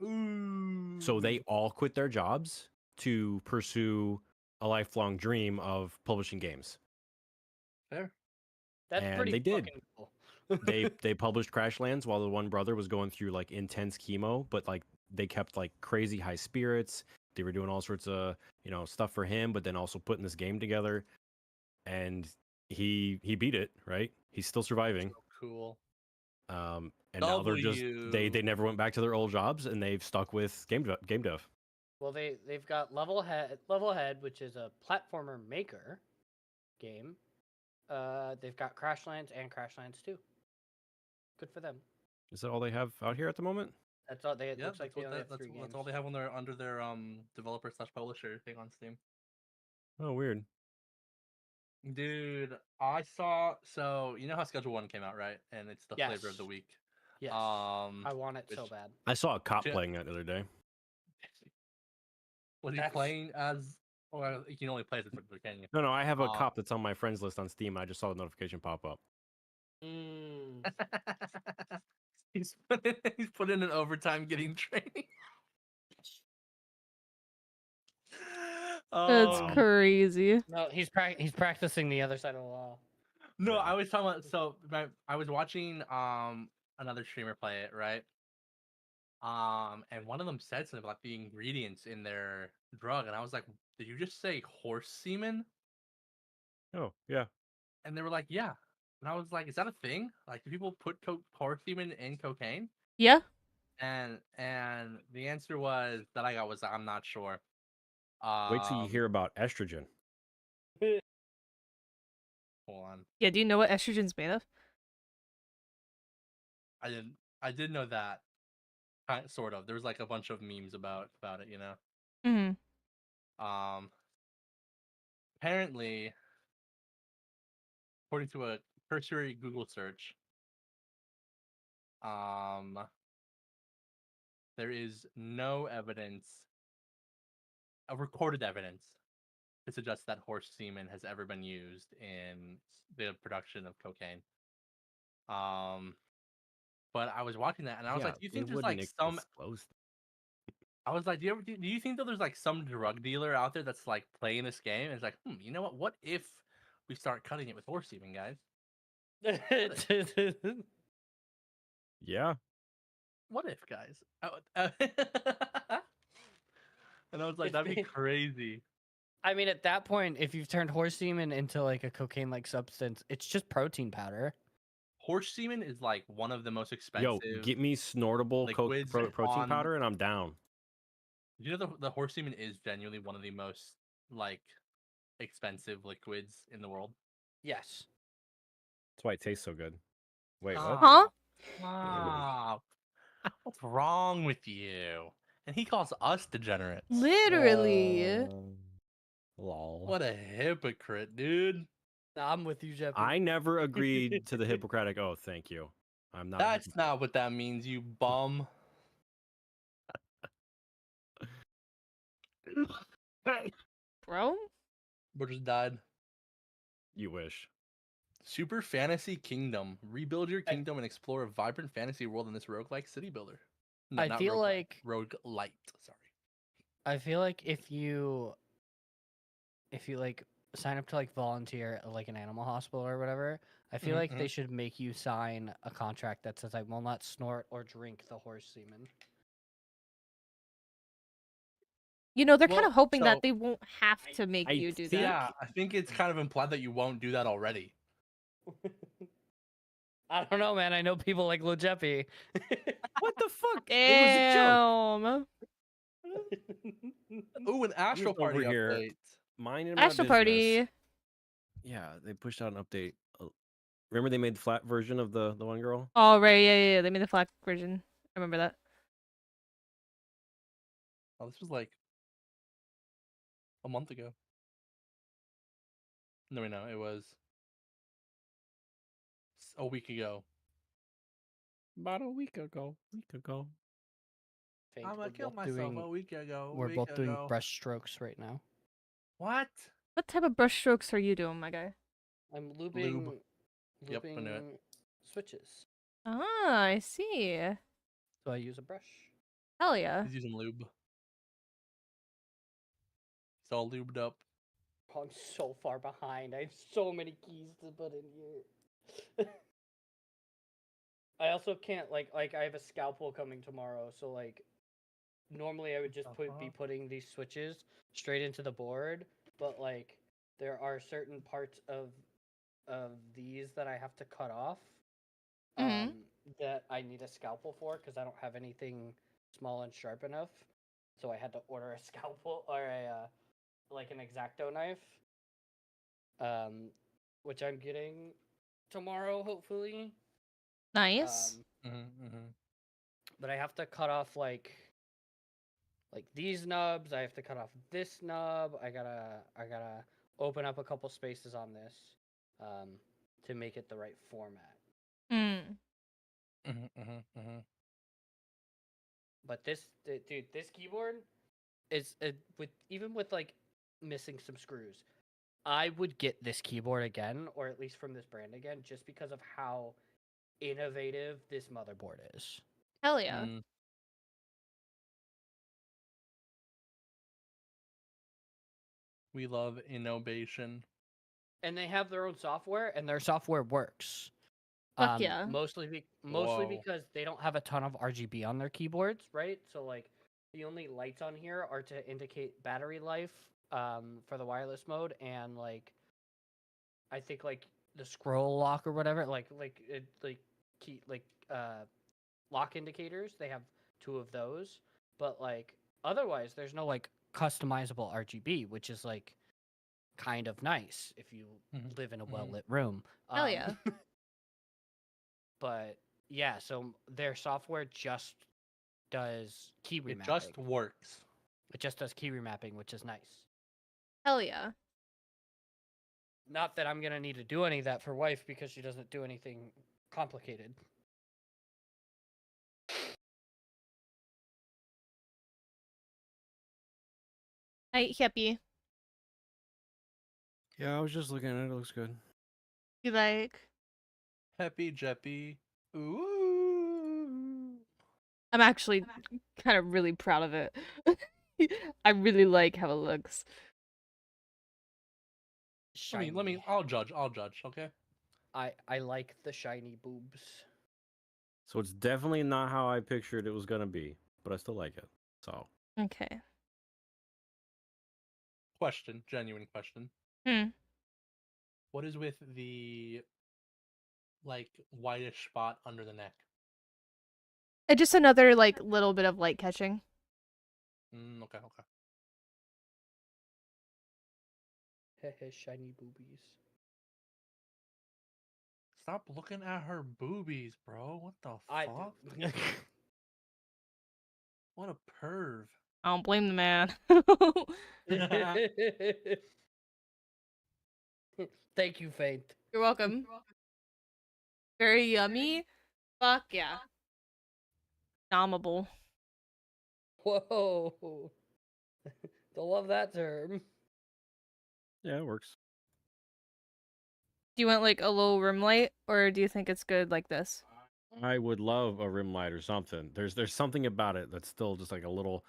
Ooh. So they all quit their jobs to pursue a lifelong dream of publishing games. Fair. That's and pretty they did. fucking cool. They published Crashlands while the one brother was going through like intense chemo, but like they kept like crazy high spirits. They were doing all sorts of stuff for him, but then also putting this game together. And he beat it, right? He's still surviving. So cool. And now they're just they never went back to their old jobs and they've stuck with game dev. Well, they've got Levelhead, which is a platformer maker game. They've got Crashlands and Crashlands 2. Good for them. Is that all they have out here at the moment? That's all they. It Yeah, looks like they only have 3 games. that's all they have on their under their developer/publisher thing on Steam. Oh, weird. Dude, I saw. So you know how Schedule One came out, right? And it's the flavor of the Yes. week. Yes. Um, I want it so which- bad. I saw a cop Yeah. playing that the other day. Was he That's- playing as? Or you can only play as a particular, can you? No, I have a Uh, cop that's on my friends list on Steam. I just saw the notification pop up. Mm. he's put in an overtime getting training. That's Wow. crazy. No, he's practicing the other side of the law. No, Yeah. I was talking about. So I was watching another streamer play it, right? And one of them said something about the ingredients in their drug, and I was like, "Did you just say horse semen?" Oh, yeah. And they were like, "Yeah." And I was like, "Is that a thing? Like, do people put horse semen in cocaine?" Yeah. And the answer was that I got was I'm not sure. Wait till you hear about estrogen. Hold on. Yeah. Do you know what estrogen's made of? I didn't. I did know that. Sort of. There was like a bunch of memes about it. You know. Mm-hmm. Apparently, according to a cursory Google search, um, there is no evidence, recorded evidence, to suggest that horse semen has ever been used in the production of cocaine. But I was watching that and I was Yeah, like, do you they think there's wouldn't like some? disclose. I was like, do you think that there's like some drug dealer out there that's like playing this game? And it's like, you know what? What if we start cutting it with horse semen, guys? Yeah. What if, guys? And I was like, It's that'd be been- crazy. I mean, at that point, if you've turned horse semen into like a cocaine-like substance, it's just protein powder. Horse semen is like one of the most Yo, expensive get me snortable liquids protein on. powder and I'm down. You know the horse semen is genuinely one of the most like expensive liquids in the world. Yes. That's why it tastes so good. Wait, what? Huh? Stop. What's wrong with you? And he calls us degenerates. Literally. Lol. What a hypocrite, dude. Nah, I'm with you, Jeff. I never agreed to the Hippocratic oath. Thank you. I'm not. That's not what that means, you bum. Bro? Bro just died. You wish. Super Fantasy Kingdom. Rebuild your kingdom and explore a vibrant fantasy world in this roguelike city builder. No, I not feel roguelike, like roguelite. Sorry. I feel like if you like sign up to like volunteer at like an animal hospital or whatever, I feel like they should make you sign a contract that says I will not snort or drink the horse semen. You know, they're kind Well, of hoping so- that they won't have to make I you do think- that. Yeah, I think it's kind of implied that you won't do that already. I don't know, man. I know people like Lojeppy. What the fuck? It was a joke. Damn. Ooh, an Astro Just over Party here. update. Mine and my Astro business. Party. Yeah, they pushed out an update. Remember they made the flat version of the one girl? Oh, right. Yeah. They made the flat version. I remember that. Oh, this was like a month ago. No, wait, no, it was a week ago. About a week ago. Fake, I'm we're gonna kill both myself doing- a week ago. We're both doing brush strokes right now. What? What type of brush strokes are you doing, my guy? I'm looping Yep, I knew it. switches. Ah, I see. So I use a brush. Hell yeah. He's using lube. He's all lubed up. Oh, I'm so far behind. I have so many keys to put in here. I also can't like I have a scalpel coming tomorrow, so like normally I would just be putting these switches straight into the board, but like there are certain parts of these that I have to cut off Mhm. that I need a scalpel for because I don't have anything small and sharp enough. So I had to order a scalpel or a like an X-Acto knife, which I'm getting tomorrow hopefully. Nice. But I have to cut off like these nubs. I have to cut off this nub. I gotta open up a couple spaces on this um, to make it the right format. Mm. But dude, this keyboard is with even with like missing some screws. I would get this keyboard again, or at least from this brand again, just because of how innovative this motherboard is. Hell yeah. We love innovation. And they have their own software, and their software works. Fuck yeah. Mostly Whoa. because they don't have a ton of RGB on their keyboards, right? So like the only lights on here are to indicate battery life for the wireless mode, and like I think like the scroll lock or whatever, key lock indicators. They have 2 of those, but like otherwise, there's no like customizable RGB, which is like kind of nice if you live in a well lit room. Hell yeah. But yeah, so their software just does key remapping. It just works. It just does key remapping, which is nice. Hell yeah. Not that I'm gonna need to do any of that for wife because she doesn't do anything complicated. Hi, Hippie. Yeah, I was just looking at it. It looks good. You like? Happy Jeppy. Ooh. I'm actually kind of really proud of it. I really like how it looks. Shiny. I'll judge, okay? I like the shiny boobs. So it's definitely not how I pictured it was gonna be, but I still like it. So Okay. Question, genuine question. Hmm. What is with the like whitish spot under the neck? Just another like little bit of light catching. Okay. Shiny boobies. Stop looking at her boobies, bro. What the fuck? What a perv. I don't blame the man. Thank you, Faint. You're welcome. Very yummy. Fuck yeah. Nommable. Whoa. Don't love that term. yeah, it works. Do you want like a low rim light, or do you think it's good like this? I would love a rim light or something. There's something about it that's still just like a little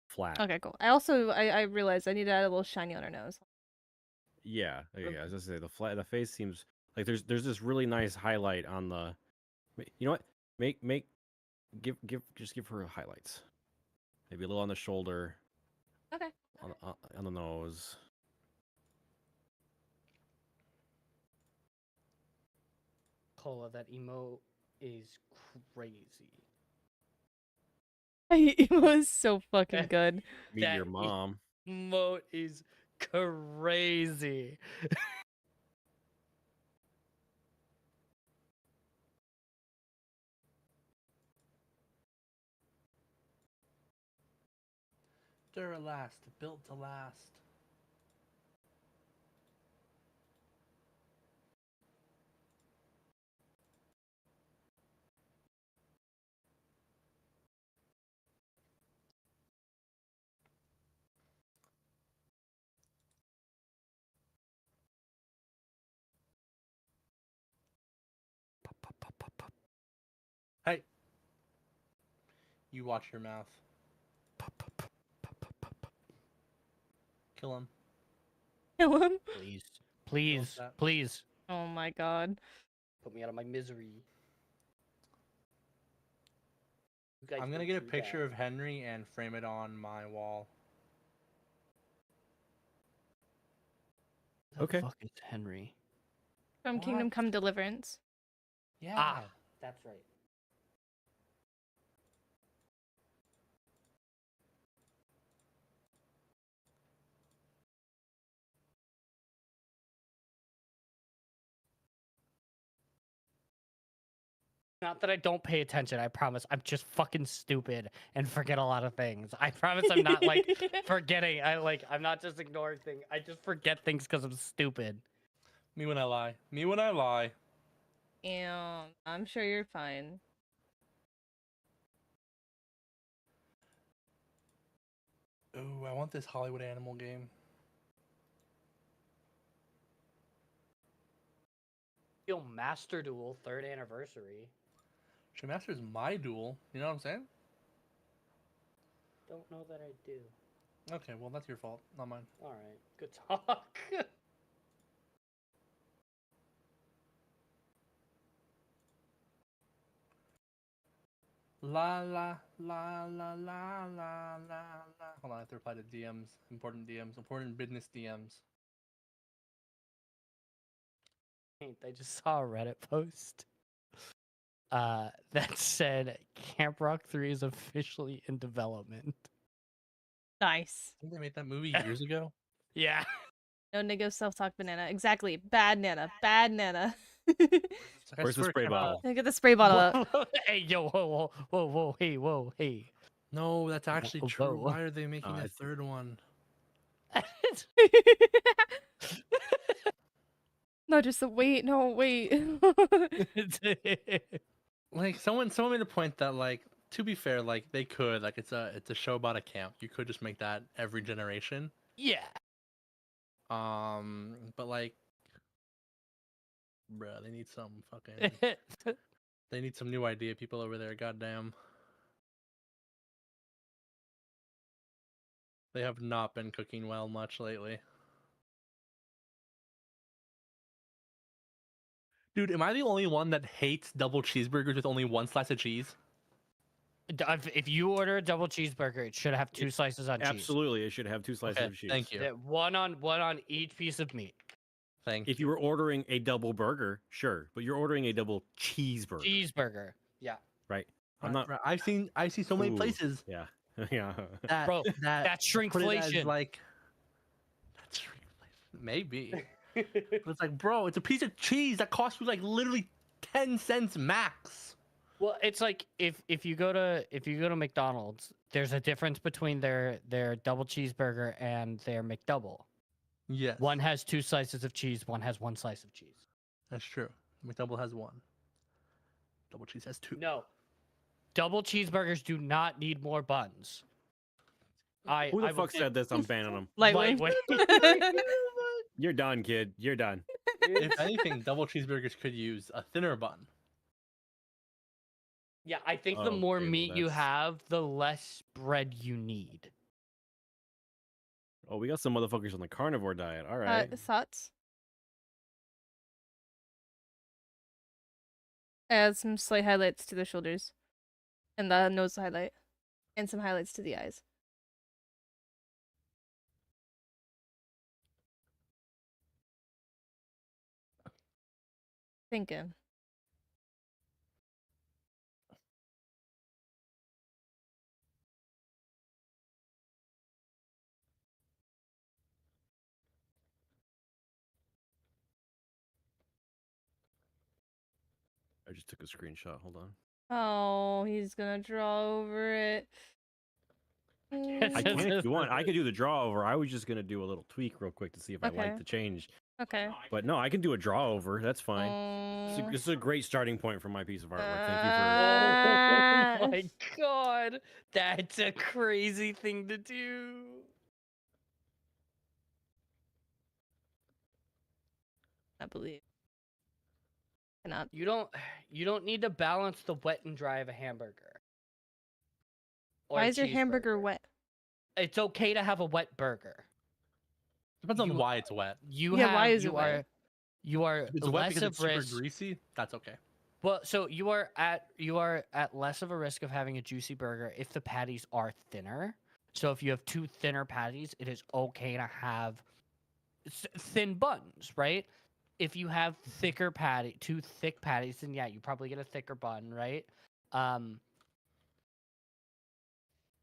flat. Okay, cool. I realized I need to add a little shiny on her nose. Yeah, I was gonna say the face seems like there's this really nice highlight on the. You know what? Give her highlights. Maybe a little on the shoulder. Okay. On the nose. Cola, that emo is crazy. It was so fucking good. Meet your mom. Emo is crazy. Duralast, built to last. Hey. You watch your mouth. Kill him. Kill him. Please. Oh my god. Put me out of my misery. You guys I'm gonna don't get a do picture that. of Henry and frame it on my wall. Okay. The fuck is Henry? From What? Kingdom Come Deliverance. Yeah. That's right. Not that I don't pay attention. I promise. I'm just fucking stupid and forget a lot of things. I promise I'm not like forgetting. I'm not just ignoring things. I just forget things because I'm stupid. Me when I lie. Me when I lie. And I'm sure you're fine. Ooh, I want this Hollywood Animal game. Yo, Master Duel 3rd anniversary. Master's my duel. You know what I'm saying? Don't know that I do. Okay, well that's your fault, not mine. All right, good talk. La la la la la la la la. Hold on, I have to reply to DMs. Important DMs. Important business DMs. I just saw a Reddit post that said Camp Rock 3 is officially in development. Nice. I think they made that movie years ago. Yeah. No nigga self-talk banana. Exactly. Bad Nana. Bad Nana. It's like, I Where's the swear spray Camp bottle? Rock- Look at the spray bottle up. Hey, yo, whoa, hey, whoa, hey. No, that's actually Whoa. true. Why are they making a it's- third one? No, just the wait. No, wait. Like someone made a point that like to be fair, like they could like it's a show about a camp. You could just make that every generation. Yeah. But like, bruh, they need some fucking. They need some new idea people over there. Goddamn. They have not been cooking well much lately. Dude, am I the only one that hates double cheeseburgers with only one slice of cheese? If you order a double cheeseburger, it should have 2 slices on cheese. Absolutely, it should have 2 slices Okay, of cheese. thank you. Yeah, one on each piece of meat. Thank If you were ordering a double burger, sure, but you're ordering a double cheeseburger, Cheeseburger. Yeah. right? I'm Right, not. right. I see so many Ooh, places Yeah, yeah. that Bro, that that's put it as, shrinkflation. like that's shrinkflation. Maybe. But it's like, bro, it's a piece of cheese that costs you like literally 10 cents max. Well, it's like if you go to McDonald's, there's a difference between their double cheeseburger and their McDouble. Yes. One has 2 slices of cheese, one has 1 slice of cheese. That's true. McDouble has 1. Double cheese has 2. No. Double cheeseburgers do not need more buns. Who the I fuck will- said this? I'm banning them. Lightweight. You're done, kid. You're done. If anything, double cheeseburgers could use a thinner bun. Yeah, I think the Okay, more well, meat you that's- have, the less bread you need. Oh, we got some motherfuckers on the carnivore diet. All right. Thoughts? Add some slight highlights to the shoulders. And the nose highlight. And some highlights to the eyes. Thinking. I just took a screenshot. Hold on. Oh, he's gonna draw over it. I Mm, can if you want. I could do the draw over. I was just gonna do a little tweak real quick to see if I Okay. like the change. Okay. But no, I can do a draw over. That's fine. This is a great starting point for my piece of artwork. Thank you for. Oh my god, that's a crazy thing to do. I believe. Cannot. You don't need to balance the wet and dry of a hamburger. Or Why a is your hamburger cheeseburger. wet? It's okay to have a wet burger. Depends on You- why it's wet. You Yeah, have why is you it wet? are you are If it's wet less because of it's super risk. greasy, that's okay. Well, so you are at less of a risk of having a juicy burger if the patties are thinner. So if you have 2 thinner patties, it is okay to have thin buns, right? If you have thicker 2 thick patties, then yeah, you probably get a thicker bun, right?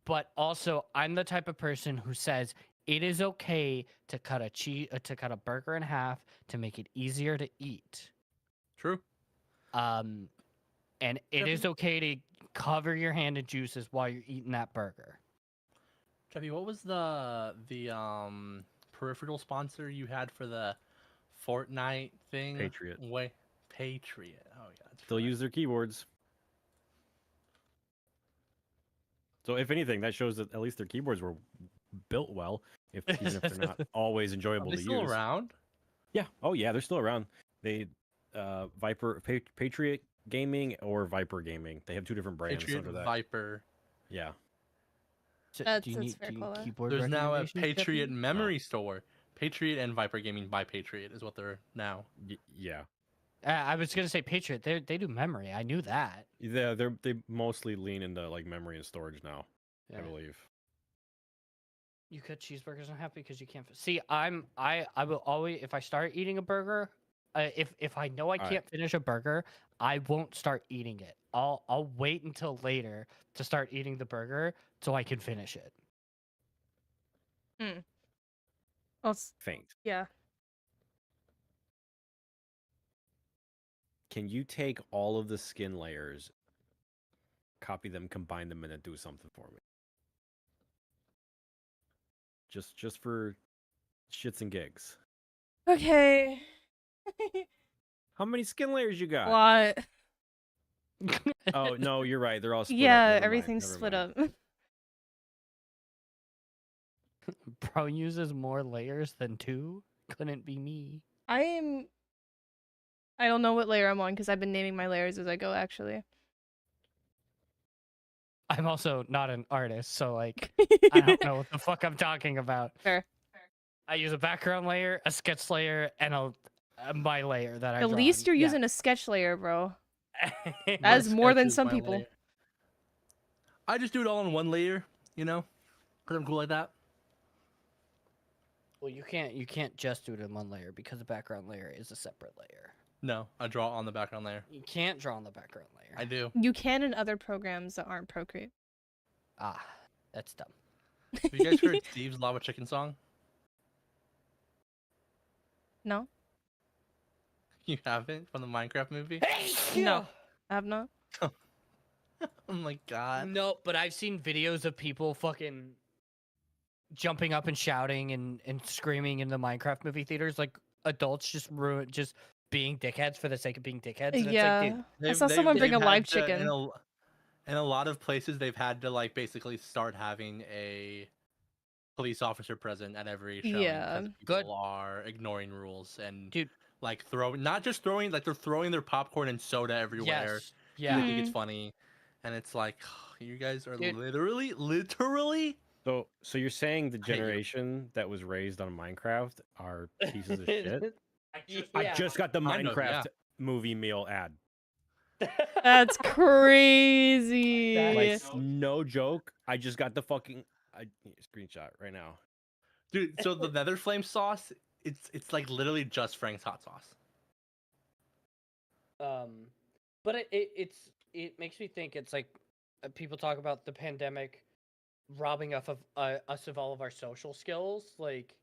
But also, I'm the type of person who says it is okay to cut a burger in half to make it easier to eat. True. and it is okay to cover your hand in juices while you're eating that burger. Trevi, what was the peripheral sponsor you had for the Fortnite thing? Patriot. Patriot. Oh yeah, that's They'll right. use their keyboards. So if anything, that shows that at least their keyboards were built well, even if they're not always Are enjoyable they to still use. around? Yeah. Oh yeah, they're still around. They Patriot Gaming or Viper Gaming. They have two different brands Patriot under that. Viper. Yeah. So, That's- do you that's need fair, do you Cola. keyboard There's now a recommendations, Patriot Jeffy? memory store. Patriot and Viper Gaming by Patriot is what they're now. Yeah. I was gonna say Patriot. They do memory. I knew that. Yeah, they mostly lean into like memory and storage now, I Yeah. believe. You cut cheeseburgers in half because you can't. See, I will always, if I start eating a burger, if I know I Alright. can't finish a burger, I won't start eating it. I'll wait until later to start eating the burger so I can finish it. Well, Faint. yeah. Can you take all of the skin layers, copy them, combine them, and then do something for me? Just for shits and gigs. Okay. How many skin layers you got? Lot. Oh no, you're right. They're all split up. Yeah, Never mind, everything's never split mind. up. Bro uses more layers than 2. Couldn't be me. I don't know what layer I'm on because I've been naming my layers as I go, actually. I'm also not an artist, so like I don't know what the fuck I'm talking about. Fair. I use a background layer, a sketch layer, and my layer that I. At least you're using a sketch layer, bro. That's My more than sketch is some my people. layer. I just do it all in one layer, you know, because I'm cool like that. Well, you can't just do it in one layer because the background layer is a separate layer. No, I draw on the background layer. You can't draw on the background layer. I do. You can in other programs that aren't Procreate. Ah, that's dumb. Have you guys heard Steve's Lava Chicken song? No? You haven't? From the Minecraft movie? No. I have not. Oh my god. No, but I've seen videos of people fucking jumping up and shouting and screaming in the Minecraft movie theaters, like adults just being dickheads for the sake of being dickheads. And Yeah. it's like, dude, I saw someone bring a had live to- chicken. In a lot of places, they've had to like basically start having a police officer present at every showing Yeah. because people Good. are ignoring rules and Dude. like not just throwing, like they're throwing their popcorn and soda everywhere. yes, They yeah. think it's funny, and it's like you guys are Dude. literally. So you're saying the hate you. generation that was raised on Minecraft are pieces of shit? Yeah. I just got the Kind of, Minecraft yeah. movie meal ad. That's crazy. Like no joke. I just got the fucking screenshot right now. Dude, so the Nether Flame sauce, it's like literally just Frank's hot sauce. But it makes me think it's like people talk about the pandemic robbing us of all of our social skills, like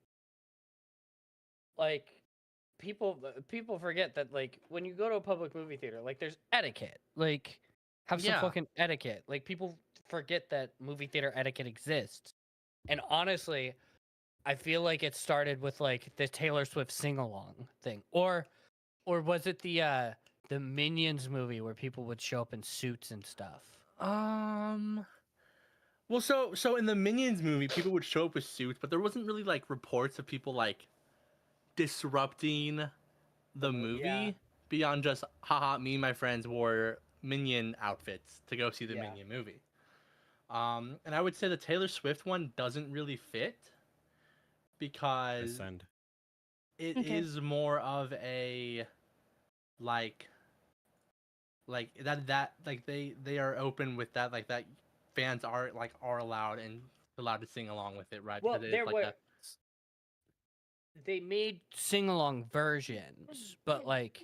people forget that like when you go to a public movie theater, like there's etiquette, like have some Yeah. fucking etiquette. Like people forget that movie theater etiquette exists. And honestly, I feel like it started with like the Taylor Swift sing along thing, or was it the Minions movie where people would show up in suits and stuff? Well, so in the Minions movie, people would show up with suits, but there wasn't really like reports of people like disrupting the movie Yeah. beyond just haha, me and my friends wore Minion outfits to go see the Yeah. Minion movie. And I would say the Taylor Swift one doesn't really fit because Ascend. it Okay. is more of a like that like they are open with that, like that fans are allowed to sing along with it, right? Well, Because it there is like were that. they made sing along versions, but like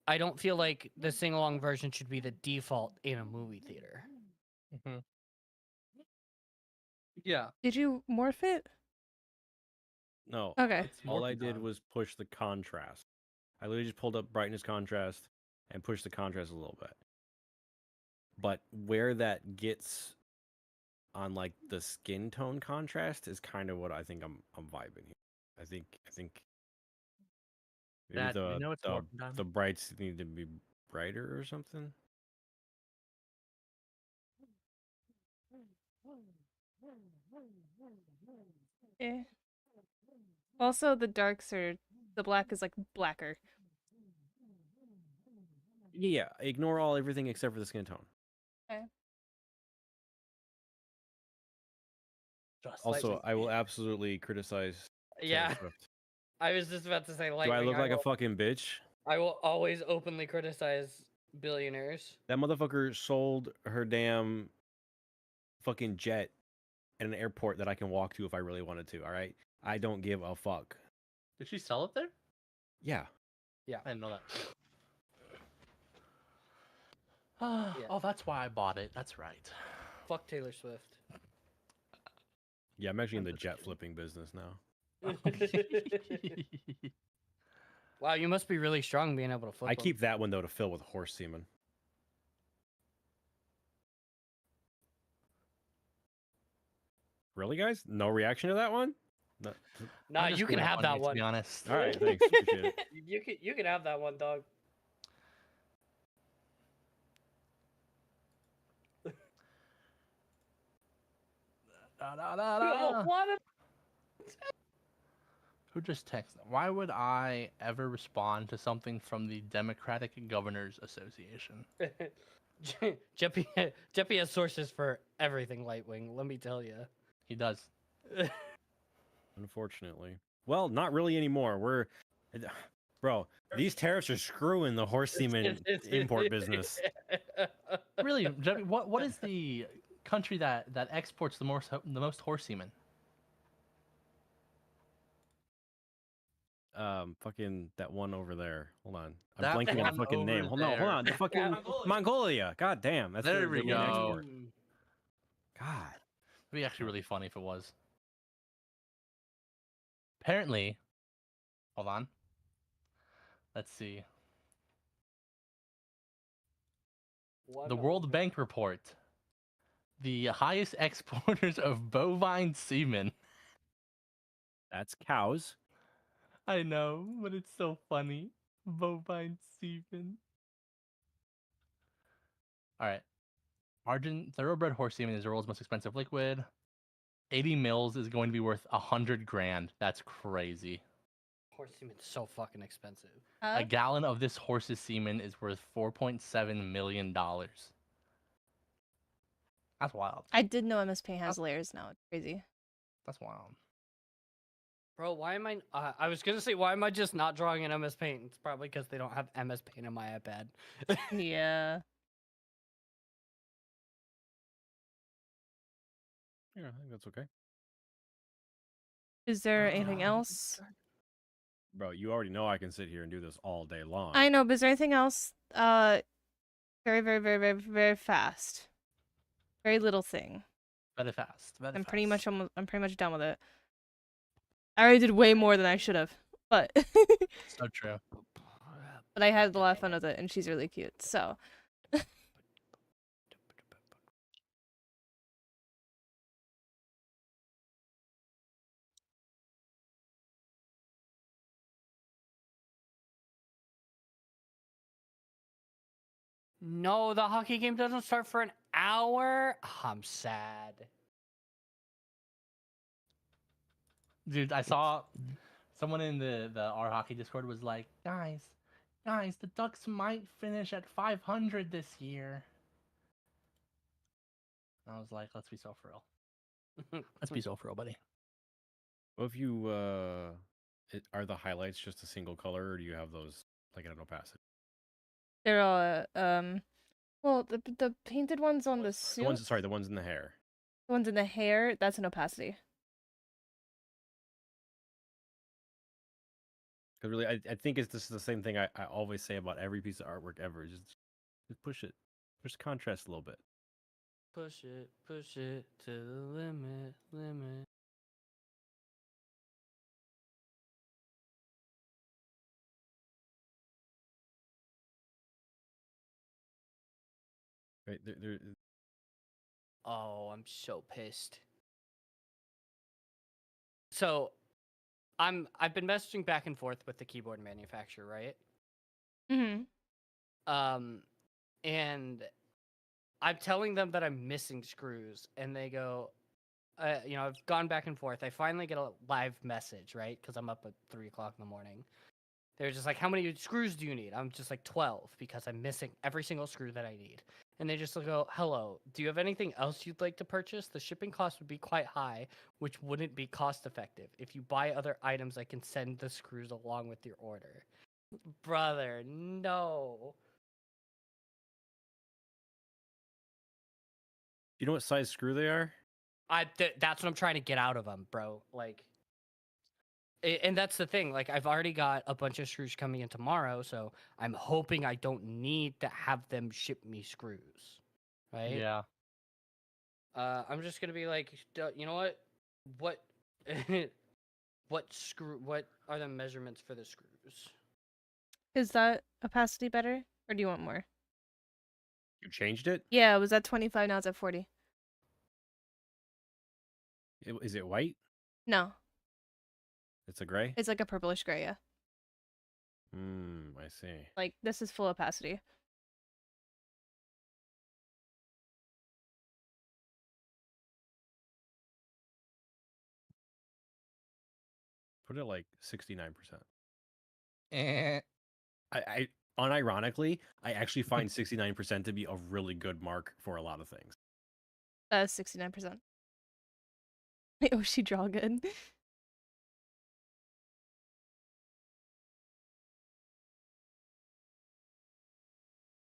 I don't feel like the sing along version should be the default in a movie theater. Mhm. Yeah. Did you morph it? No. Okay. It's All I morphin' did time. was push the contrast. I literally just pulled up brightness contrast and push the contrast a little bit. But where that gets on like the skin tone contrast is kind of what I think I'm vibing here. I think maybe Dad, you know it's the morphin' time. the brights need to be brighter or something. Eh. Also, the black is like blacker. Yeah, ignore everything except for the skin tone. Okay. Just Also, like I will absolutely criticize Taylor Yeah, Swift. I was just about to say Do I Lightwing. look like a fucking bitch? I will always openly criticize billionaires. That motherfucker sold her damn fucking jet at an airport that I can walk to if I really wanted to, all right? I don't give a fuck. Did she sell it there? Yeah. I didn't know that. Yeah. Oh, that's why I bought it. That's right. Fuck Taylor Swift. Yeah, I'm actually in the That's jet kidding. flipping business now. Wow, you must be really strong being able to flip I them. keep that one though to fill with horse semen. Really, guys? No reaction to that one? No. Nah, I'm just you can being have funny, that To one. be honest. All right, thanks. Appreciate it. You can have that one, dog. Da, da, da, da. What? Who just texted? Why would I ever respond to something from the Democratic Governors Association? Jeppy has sources for everything, Lightwing. Let me tell you. He does. Unfortunately. Well, not really anymore. Bro, these tariffs are screwing the horse semen import business. Really, Jeffy, what is the country that exports the most horse semen? Fucking that one over there. Hold on. I'm That blanking on the one fucking name. over Hold there. on. The fucking Mongolia. God damn. That's There their we main go. export. God. It'd be actually really funny if it was. Apparently, hold on. Let's see. The World Bank report. The highest exporters of bovine semen. That's cows. I know, but it's so funny. Bovine semen. All right. Argent thoroughbred horse semen is the world's most expensive liquid. 80 mils is going to be worth 100 grand. That's crazy. Horse semen's so fucking expensive. A gallon of this horse's semen is worth $4.7 million. That's wild. I did know MS Paint has layers now. It's crazy. That's wild. Bro, why am I was gonna say, why am I just not drawing in MS Paint? It's probably because they don't have MS Paint on my iPad. Yeah. Yeah, I think that's okay. Is there anything else? Bro, you already know I can sit here and do this all day long. I know, but is there anything else? Very, very, very, very, very fast. Very little thing. Very fast. Very I'm fast. I'm pretty much done with it. I already did way more than I should have, but So true. but I had a lot of fun with it, and she's really cute. So No, the hockey game doesn't start for an hour. I'm sad. Dude, I saw someone in the our hockey Discord was like, guys, the Ducks might finish at 500 this year. I was like, let's be so for real. Let's be so for real, buddy. Well, if you are the highlights just a single color, or do you have those like at an opacity? they're all well, the painted ones on the suit, The ones in the hair. the ones in the hair, that's an opacity. Because really, I think it's just the same thing I always say about every piece of artwork ever. Just push it, push the contrast a little bit. Push it to the limit. Right, there. Oh, I'm so pissed. So, I've been messaging back and forth with the keyboard manufacturer, right? Mm-hmm. And I'm telling them that I'm missing screws, and they go, I've gone back and forth. I finally get a live message, right? Because I'm up at 3 o'clock in the morning. They're just like, "How many screws do you need?" I'm just like 12 because I'm missing every single screw that I need. And they just go, "Hello, do you have anything else you'd like to purchase? The shipping cost would be quite high, which wouldn't be cost effective. If you buy other items, I can send the screws along with your order." Brother, no. You know what size screw they are? That's what I'm trying to get out of them, bro. Like, and that's the thing. Like, I've already got a bunch of screws coming in tomorrow, so I'm hoping I don't need to have them ship me screws, right? Yeah. I'm just gonna be like, you know what, what are the measurements for the screws? Is that opacity better, or do you want more? You changed it? Yeah, it was at 25. Now it's at 40. Is it white? No, It's a gray? it's like a purplish gray. Yeah, I see. like this is full opacity. Put it like 69%. Eh. I unironically, I actually find 69% to be a really good mark for a lot of things. 69%. Oh, she draw good.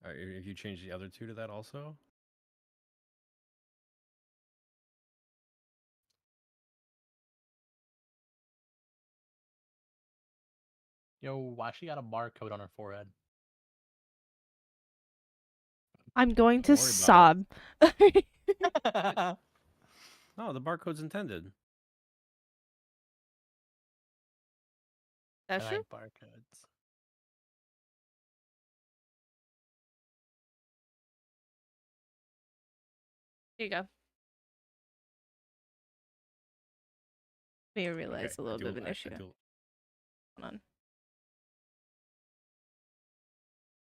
If you change the other two to that also, Yo, why she got a barcode on her forehead? I'm going don't to worry about sob. no, the barcode's intended. I That's true. like barcodes. Here you go. Made me Okay, realize a I little bit do. of an issue. do. Hold on.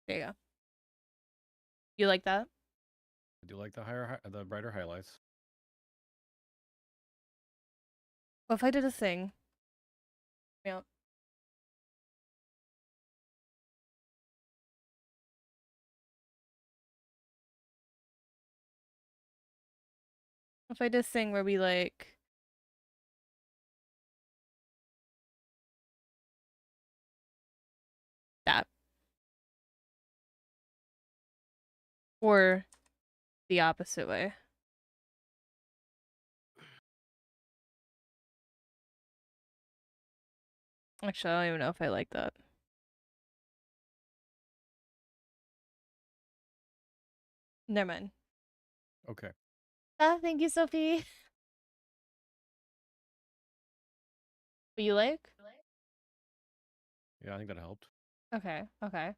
There you go. You like that? I do like the brighter highlights. What if I did a thing? Yeah. If I did a thing where we like that, or the opposite way. Actually, I don't even know if I like that. Never mind. Okay. Ah, thank you, Sophie. What you like? Yeah, I think that helped. Okay, okay.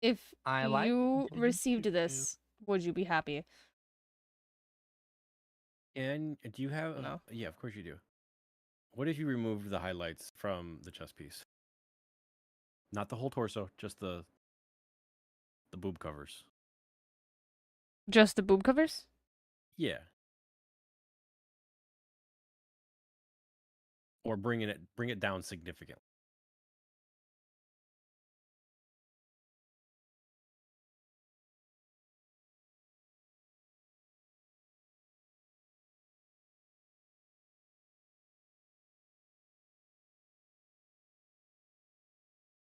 If I like. you Do, do, received do, do. this, would you be happy? And do you have? No. Yeah, of course you do. What if you removed the highlights from the chest piece? Not the whole torso, just the boob covers. Just the boob covers? Yeah. Or bring it down significantly.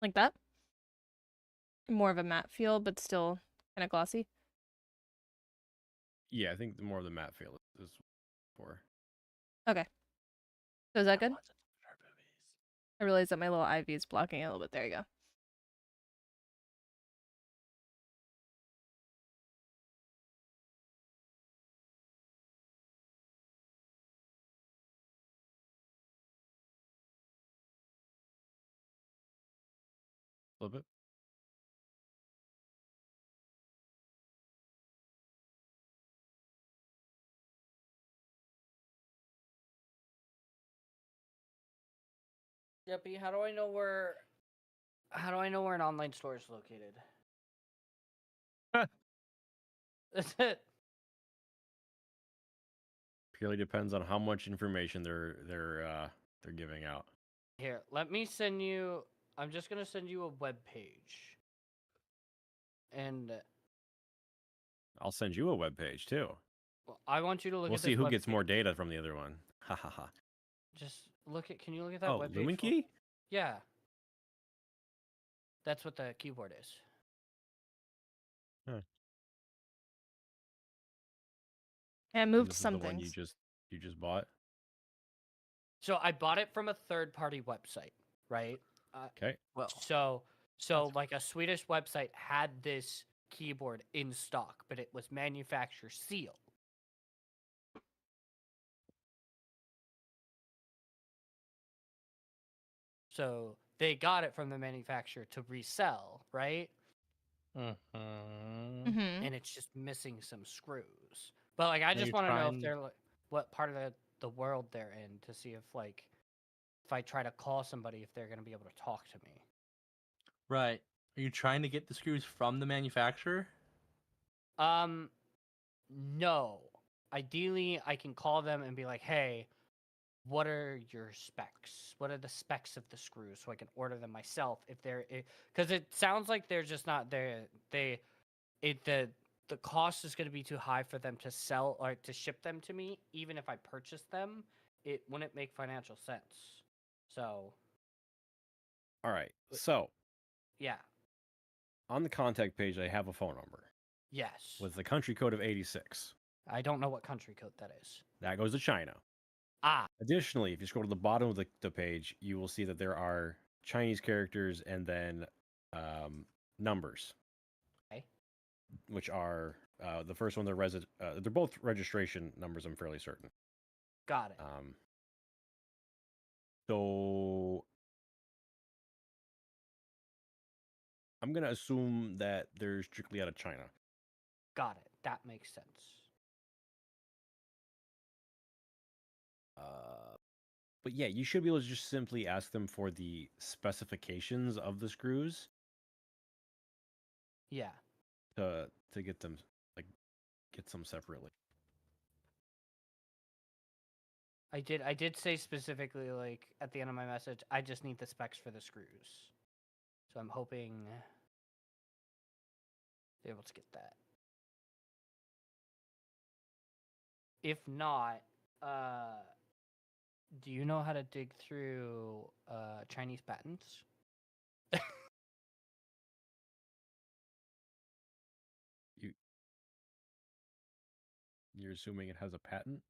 Like that? More of a matte feel, but still kind of glossy. Yeah, I think the more of the matte feel is for. Okay. So is that I good? want to touch her boobies. I realize that my little ivy is blocking it a little bit. There you go. A little bit. Jeppy, how do I know where an online store is located? That's it. Purely depends on how much information they're giving out. Here, let me send you. I'm just gonna send you a web page. And I'll send you a web page too. I want you to look We'll at see this who web gets more page. data from the other one. Ha ha ha. Just look at. Can you look at that Oh, web page? Lumen key? Yeah. That's what the keyboard is. I And moved this is some the one you things. just bought. So I bought it from a third-party website, right? Okay. Well, So like a Swedish website had this keyboard in stock, but it was manufacturer sealed. So they got it from the manufacturer to resell, right? Mm-hmm. And it's just missing some screws. But like I Are just you want to know if trying- they're like what part of the world they're in to see if like if I try to call somebody if they're gonna be able to talk to me. Right. Are you trying to get the screws from the manufacturer? No. Ideally, I can call them and be like, "Hey, what are your specs? What are the specs of the screws so I can order them myself if they're because it sounds like they're just not there. The cost is going to be too high for them to sell or to ship them to me. Even if I purchase them, it wouldn't make financial sense. So All right. So yeah, on the contact page, I have a phone number yes. with the country code of 86. I don't know what country code that is. That goes to China. Ah, Additionally, if you scroll to the bottom of the page, you will see that there are Chinese characters and then numbers, okay. which are the first one. They're both registration numbers. I'm fairly certain. Got it. So I'm gonna assume that they're strictly out of China. Got it. That makes sense. But yeah, you should be able to just simply ask them for the specifications of the screws Yeah. to get them get some separately. I did say specifically like at the end of my message, I just need the specs for the screws. So I'm hoping they're able to get that. If not, do you know how to dig through Chinese patents? You're assuming it has a patent?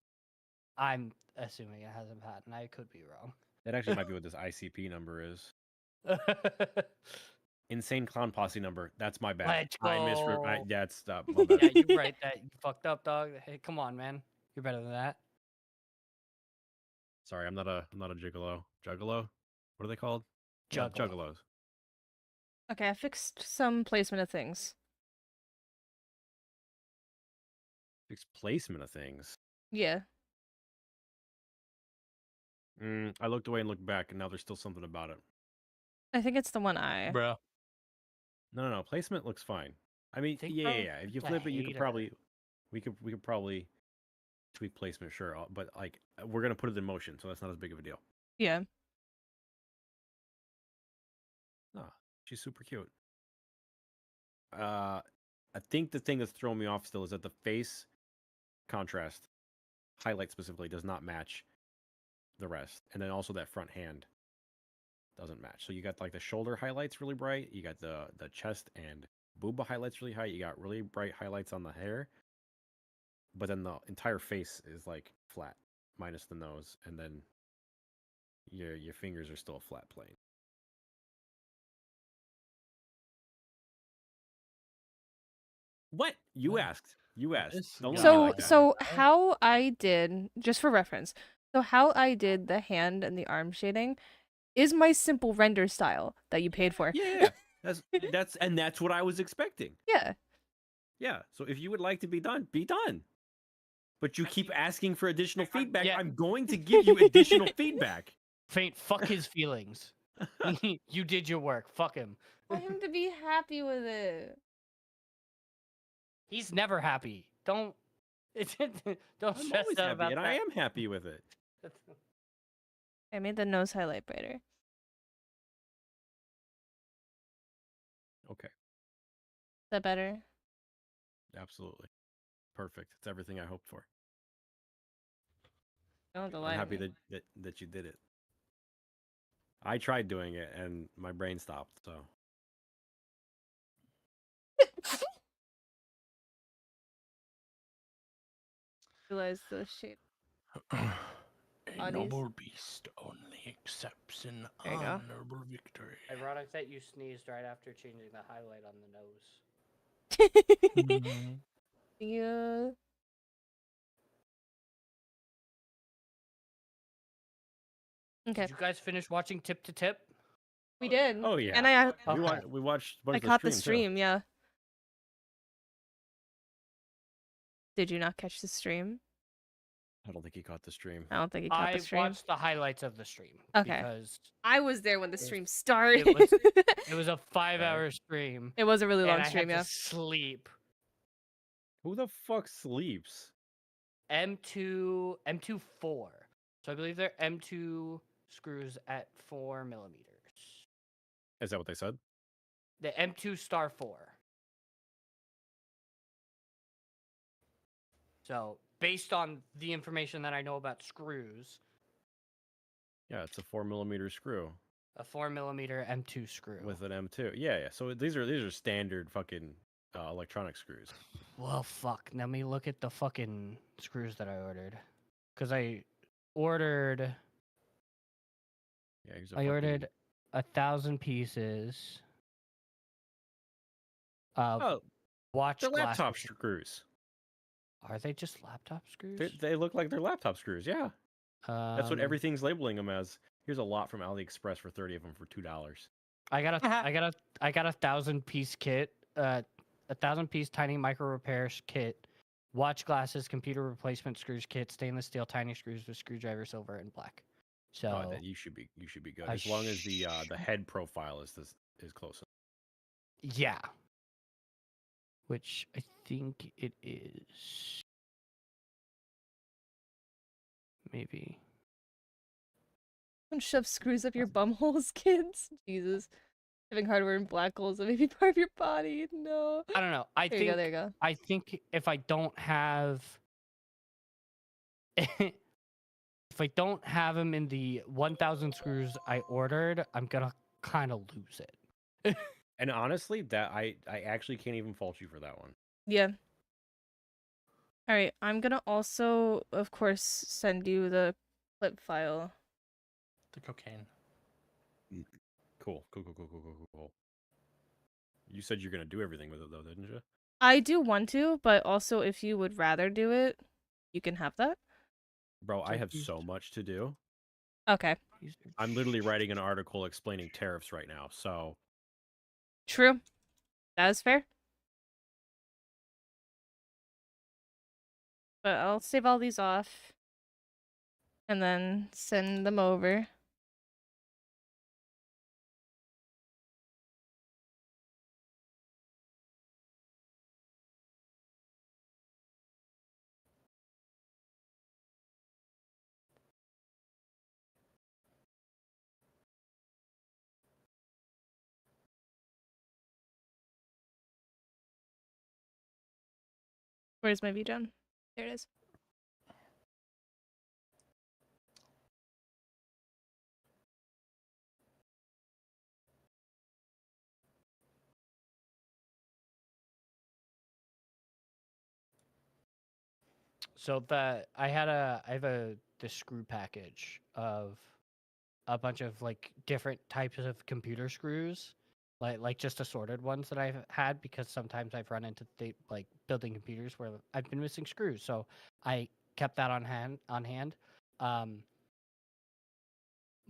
I'm assuming it has a patent. I could be wrong. That actually might be what this ICP number is. Insane Clown Posse number. That's my bad. Let's go. That's my bad. Yeah, you're right. That you fucked up, dog. Hey, come on, man. You're better than that. Sorry, I'm not a gigolo. Juggalo? What are they called? Yeah, Juggalo. juggalos. Okay, I fixed some placement of things. Fixed placement of things. Yeah. I looked away and looked back, and now there's still something about it. I think it's the one eye. Bro. No. Placement looks fine. I mean, Think yeah. I'm If you just a flip it, you could hater. probably, we could probably tweak placement, sure. But like, we're gonna put it in motion, so that's not as big of a deal. Yeah. Oh, she's super cute. I think the thing that's throwing me off still is that the face contrast highlight specifically does not match the rest, and then also that front hand doesn't match. So you got like the shoulder highlights really bright, you got the chest and booba highlights really high, you got really bright highlights on the hair, but then the entire face is like flat minus the nose, and then your fingers are still a flat plane. What? You asked. You asked. This Don't look at me So like that. so how I did, just for reference, so how I did the hand and the arm shading is my simple render style that you paid for. Yeah. That's what I was expecting. Yeah. Yeah. So if you would like to be done, be done. But you keep asking for additional feedback. Yeah. I'm going to give you additional feedback. Faint, fuck his feelings. You did your work. Fuck him. I want him to be happy with it. He's never happy. Don't don't I'm stress always out happy, about and that. I am happy with it. I made the nose highlight brighter. Okay, Is that better? absolutely. Perfect. It's everything I hoped for. Don't have to I'm lie to happy me. that you did it. I tried doing it, and my brain stopped, so. Realize the shade. A Bodies. noble beast only accepts an There you go. honorable victory. Ironic that you sneezed right after changing the highlight on the nose. Mhm. Yeah. Okay. Did you guys finish watching Tip to Tip? We did. Oh yeah. And I Okay. We watched. What I is caught the too. stream, yeah. Did you not catch the stream? I don't think he caught the stream. I don't think he caught the I stream. watched the highlights of the stream. Okay. Because I was there when the was- stream started. it was a 5-hour stream. It was a really long and I stream, had yeah. to sleep. Who the fuck sleeps? M2 4. So I believe they're M2 screws at 4 mm. Is that what they said? The M2 star 4. So based on the information that I know about screws, Yeah, it's a 4mm screw a 4mm M2 screw. with an M2. Yeah. So these are standard fucking electronic screws. Well, fuck. Let me look at the fucking screws that I ordered. Because I ordered Yeah, he's I ordered 1,000 pieces of Oh, watch they're laptop glasses. screws. Are they just laptop screws? They look like they're laptop screws. Yeah, that's what Um, everything's labeling them as. Here's a lot from AliExpress for 30 of them for $2. I got a 1,000-piece kit, 1,000-piece tiny micro repair kit, watch glasses, computer replacement screws kit, stainless steel tiny screws with screwdriver silver and black. So Oh, that you should be good I as long as the head profile is close. yeah, which I think it is. Maybe. Don't shove screws up your bum holes, kids. Jesus. Having hardware in black holes that may be part of your body. No. I don't know. I There think you go, there you go. I think if I don't have if I don't have them in the 1,000 screws I ordered, I'm gonna kind of lose it. And honestly, that I actually can't even fault you for that one. Yeah. Alright, I'm gonna also, of course, send you the clip file. The cocaine. Cool. You said you're gonna do everything with it though, didn't you? I do want to, but also if you would rather do it, you can have that. Bro, I So have these- so much to do. Okay. I'm literally writing an article explaining tariffs right now. So True. That is fair. But I'll save all these off. And then send them over. Where's my VGen? There it is. So I have the screw package of a bunch of like different types of computer screws, like just assorted ones that I've had because sometimes I've run into like building computers where I've been missing screws. So I kept that on hand.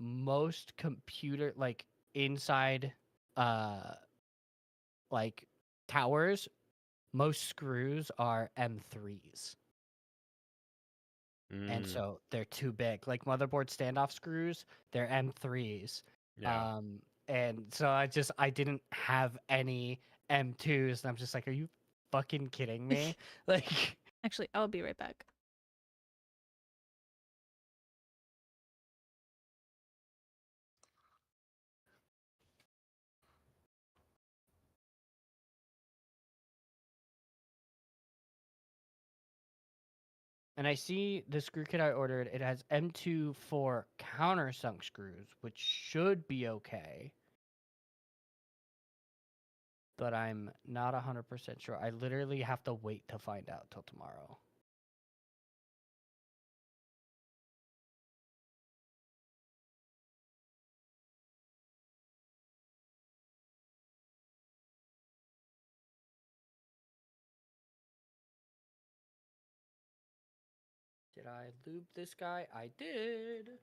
Most computer like inside like towers, most screws are M3s. and Mm, so they're too big. Like motherboard standoff screws, they're M3s. yeah. And so I didn't have any M2s, and I'm just like, are you fucking kidding me? Like, Actually, I'll be right back. and I see the screw kit I ordered. It has M2 for countersunk screws, which should be okay. But I'm not 100% sure. I literally have to wait to find out till tomorrow. Did I lube this guy? I did.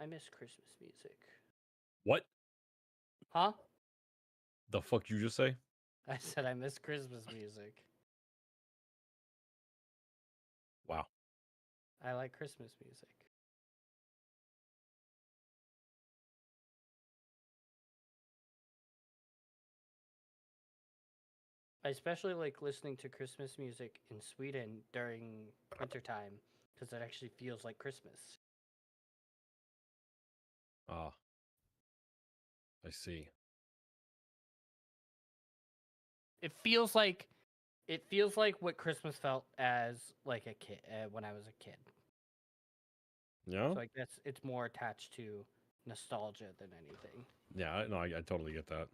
I miss Christmas music. What Huh? the fuck you just say? I said I miss Christmas music. Wow. I like Christmas music. I especially like listening to Christmas music in Sweden during wintertime because it actually feels like Christmas. Ah, I see. It feels like what Christmas felt as like a kid when I was a kid. Yeah. So I guess it's more attached to nostalgia than anything. Yeah. No, I totally get that.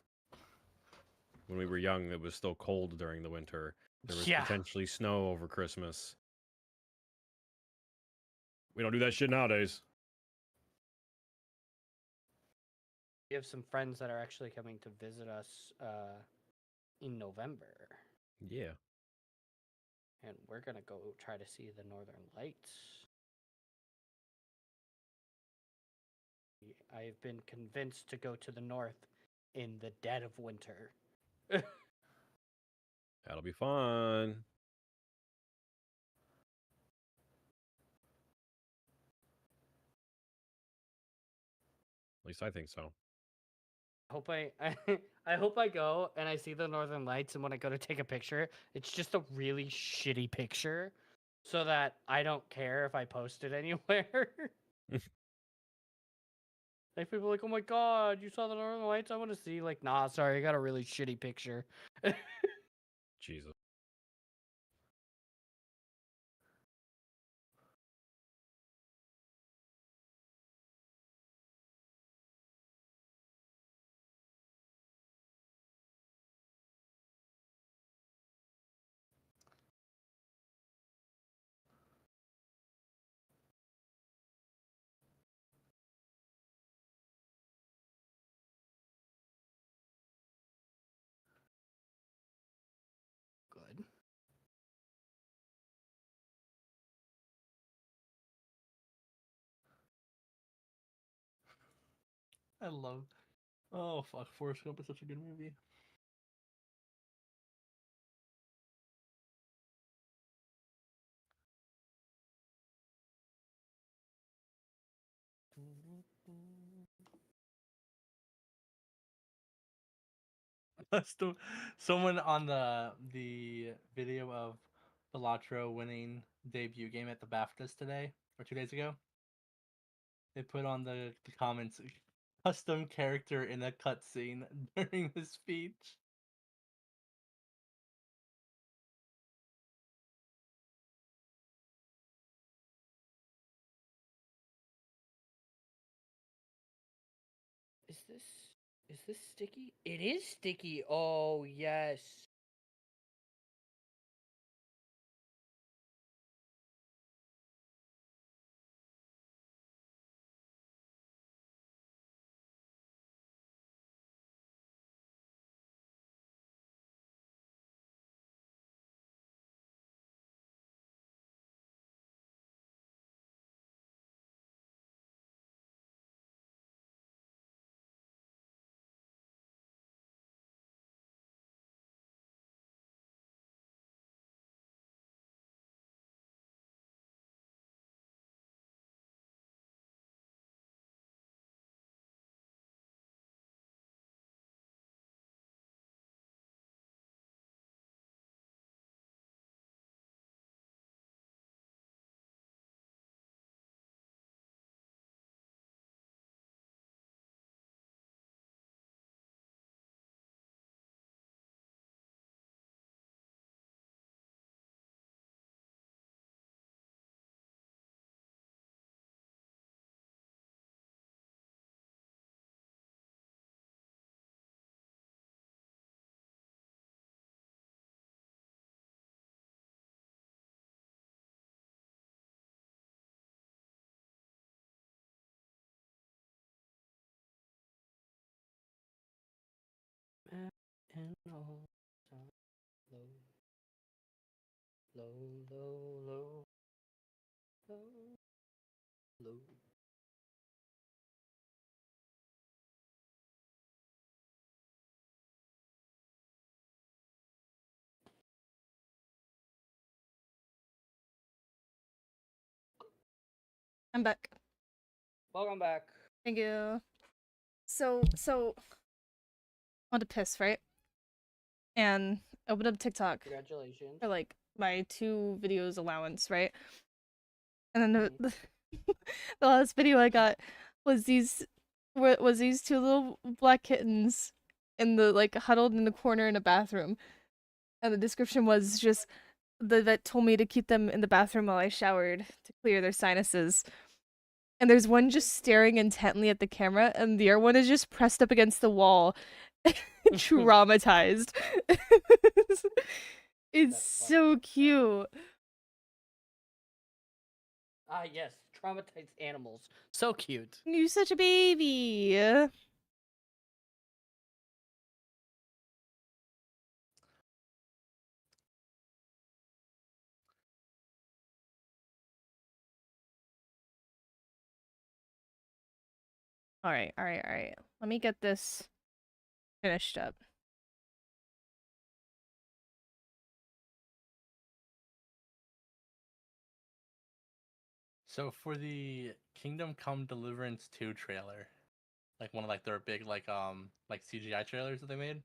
When we were young, it was still cold during the winter. There was Yeah. potentially snow over Christmas. We don't do that shit nowadays. We have some friends that are actually coming to visit us in November, Yeah. and we're gonna go try to see the Northern Lights. I've been convinced to go to the north in the dead of winter. That'll be fun. At least I think so. I hope I go and I see the Northern Lights, and when I go to take a picture, it's just a really shitty picture, so that I don't care if I post it anywhere. Like people are like, oh my god, you saw the Northern Lights? I want to see. Like, nah, sorry, I got a really shitty picture. Jesus. Good. I love. Oh fuck, Forrest Gump is such a good movie. custom. Someone on the video of Balatro winning debut game at the BAFTAs today or 2 days ago. They put on the comments custom character in a cutscene during the speech. Is this sticky? It is sticky. Oh yes. And all low, low, low, low, low, low. I'm back. Welcome back. Thank you. So I want to piss, right? And I opened up TikTok Congratulations. for like my 2 videos allowance, right? And then the last video I got was these 2 little black kittens in the like huddled in the corner in a bathroom. And the description was just the vet told me to keep them in the bathroom while I showered to clear their sinuses. And there's one just staring intently at the camera, and the other one is just pressed up against the wall, traumatized. It's That's so cute. Ah, yes. Traumatized animals. So cute. You're such a baby. All right, all right, all right. Let me get this finished up. So for the Kingdom Come Deliverance 2 trailer, like one of like their big like CGI trailers that they made,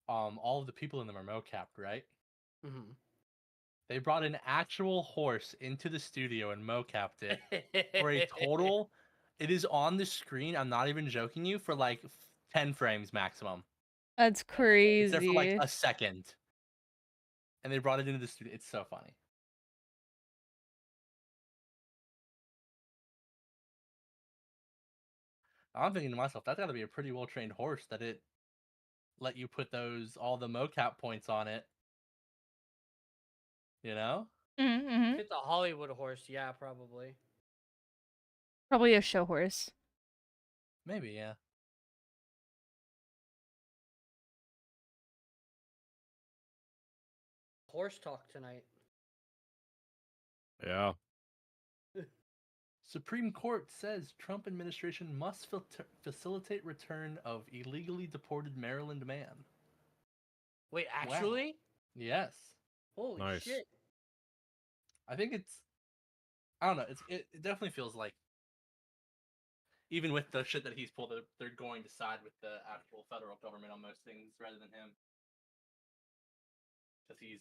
all of the people in them are mocapped, right? Mm-hmm. They brought an actual horse into the studio and mocapped it for a total. It is on the screen. I'm not even joking you for like 10 frames maximum. That's It's there for like crazy. a second, and they brought it into the studio. It's so funny. I'm thinking to myself, that's got to be a pretty well trained horse that it let you put all the mocap points on it. You know? Mm-hmm. If it's a Hollywood horse, yeah, probably. Probably a show horse. Maybe, yeah. Horse talk tonight. Yeah. Supreme Court says Trump administration must facilitate return of illegally deported Maryland man. Wait, Wow. actually? Yes. Holy Nice. shit. I think it's. I don't know. It definitely feels like even with the shit that he's pulled, they're going to side with the actual federal government on most things rather than him, because he's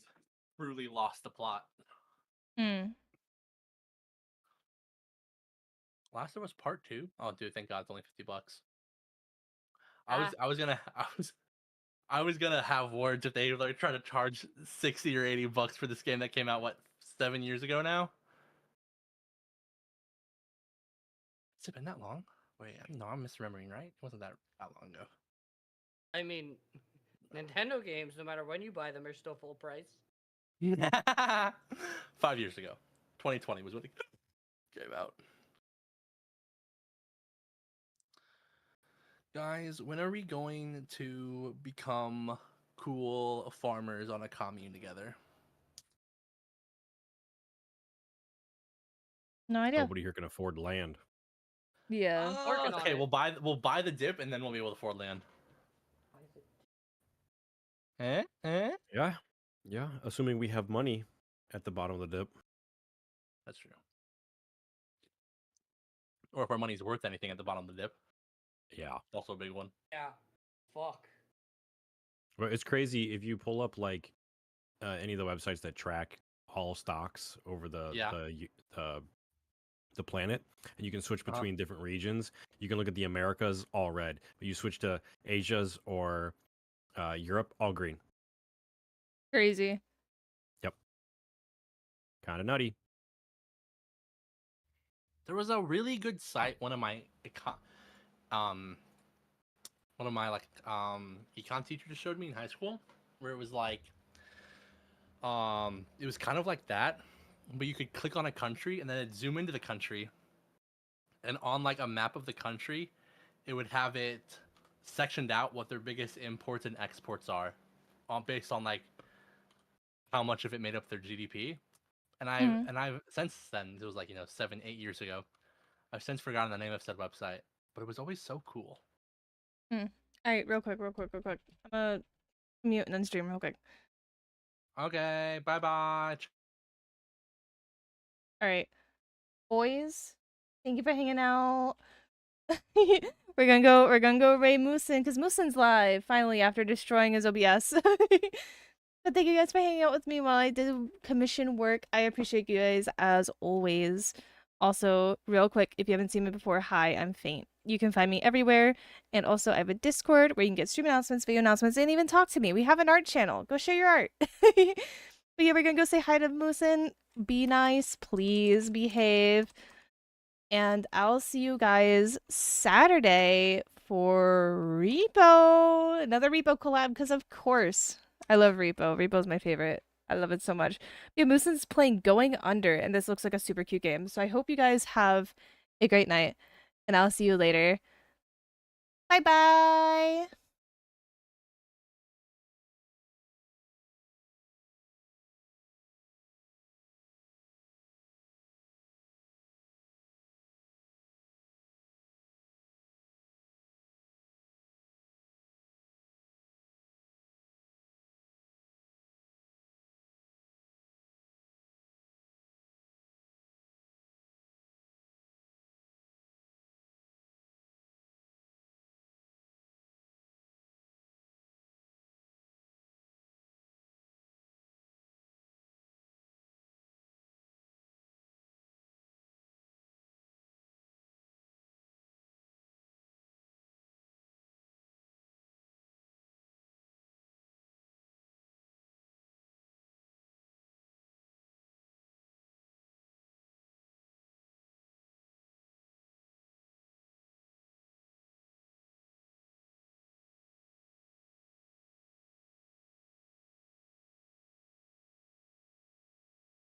truly lost the plot. Hmm. Last of Us Part 2. Oh, dude, thank God, it's only $50. Ah. I was gonna have words if they like try to charge $60 or $80 for this game that came out 7 years ago now. Has it been that long? Wait, no, I'm misremembering, right? It wasn't that long ago. I mean, Nintendo games, no matter when you buy them, are still full price. 5 years ago. 2020 was when it came out. Guys, when are we going to become cool farmers on a commune together? No idea. Nobody here can afford land. Yeah. Working on Okay, it. we'll buy the dip and then we'll be able to afford land. Eh? Yeah. Yeah. Assuming we have money at the bottom of the dip. That's true. Or if our money's worth anything at the bottom of the dip. Yeah. Also a big one. Yeah. Fuck. Well, it's crazy if you pull up like any of the websites that track all stocks over the planet, and you can switch between different regions. You can look at the Americas, all red, but you switch to Asia's or Europe, all green. Crazy. Yep. Kind of nutty. There was a really good site, one of my econ teachers showed me in high school, where it was like it was kind of like that, but you could click on a country and then it'd zoom into the country, and on like a map of the country, it would have it sectioned out what their biggest imports and exports are, based on like how much of it made up their GDP. And I've since then, it was like 7-8 years ago. I've since forgotten the name of said website, but it was always so cool. All right, real quick. I'm gonna mute and then stream real quick. Okay, bye bye. All right, boys, thank you for hanging out. We're gonna go raid Moosin because Moosin's live finally after destroying his OBS. But thank you guys for hanging out with me while I did commission work. I appreciate you guys as always. Also, real quick, if you haven't seen me before, hi, I'm Faint. You can find me everywhere. And also, I have a Discord where you can get stream announcements, video announcements, and even talk to me. We have an art channel. Go share your art. But yeah, we're gonna go say hi to Moosin. Be nice, please behave. And I'll see you guys Saturday for Repo. Another Repo collab, because of course. I love Repo. Repo's my favorite. I love it so much. Yeah, Moosin's playing Going Under, and this looks like a super cute game. So I hope you guys have a great night, and I'll see you later. Bye-bye!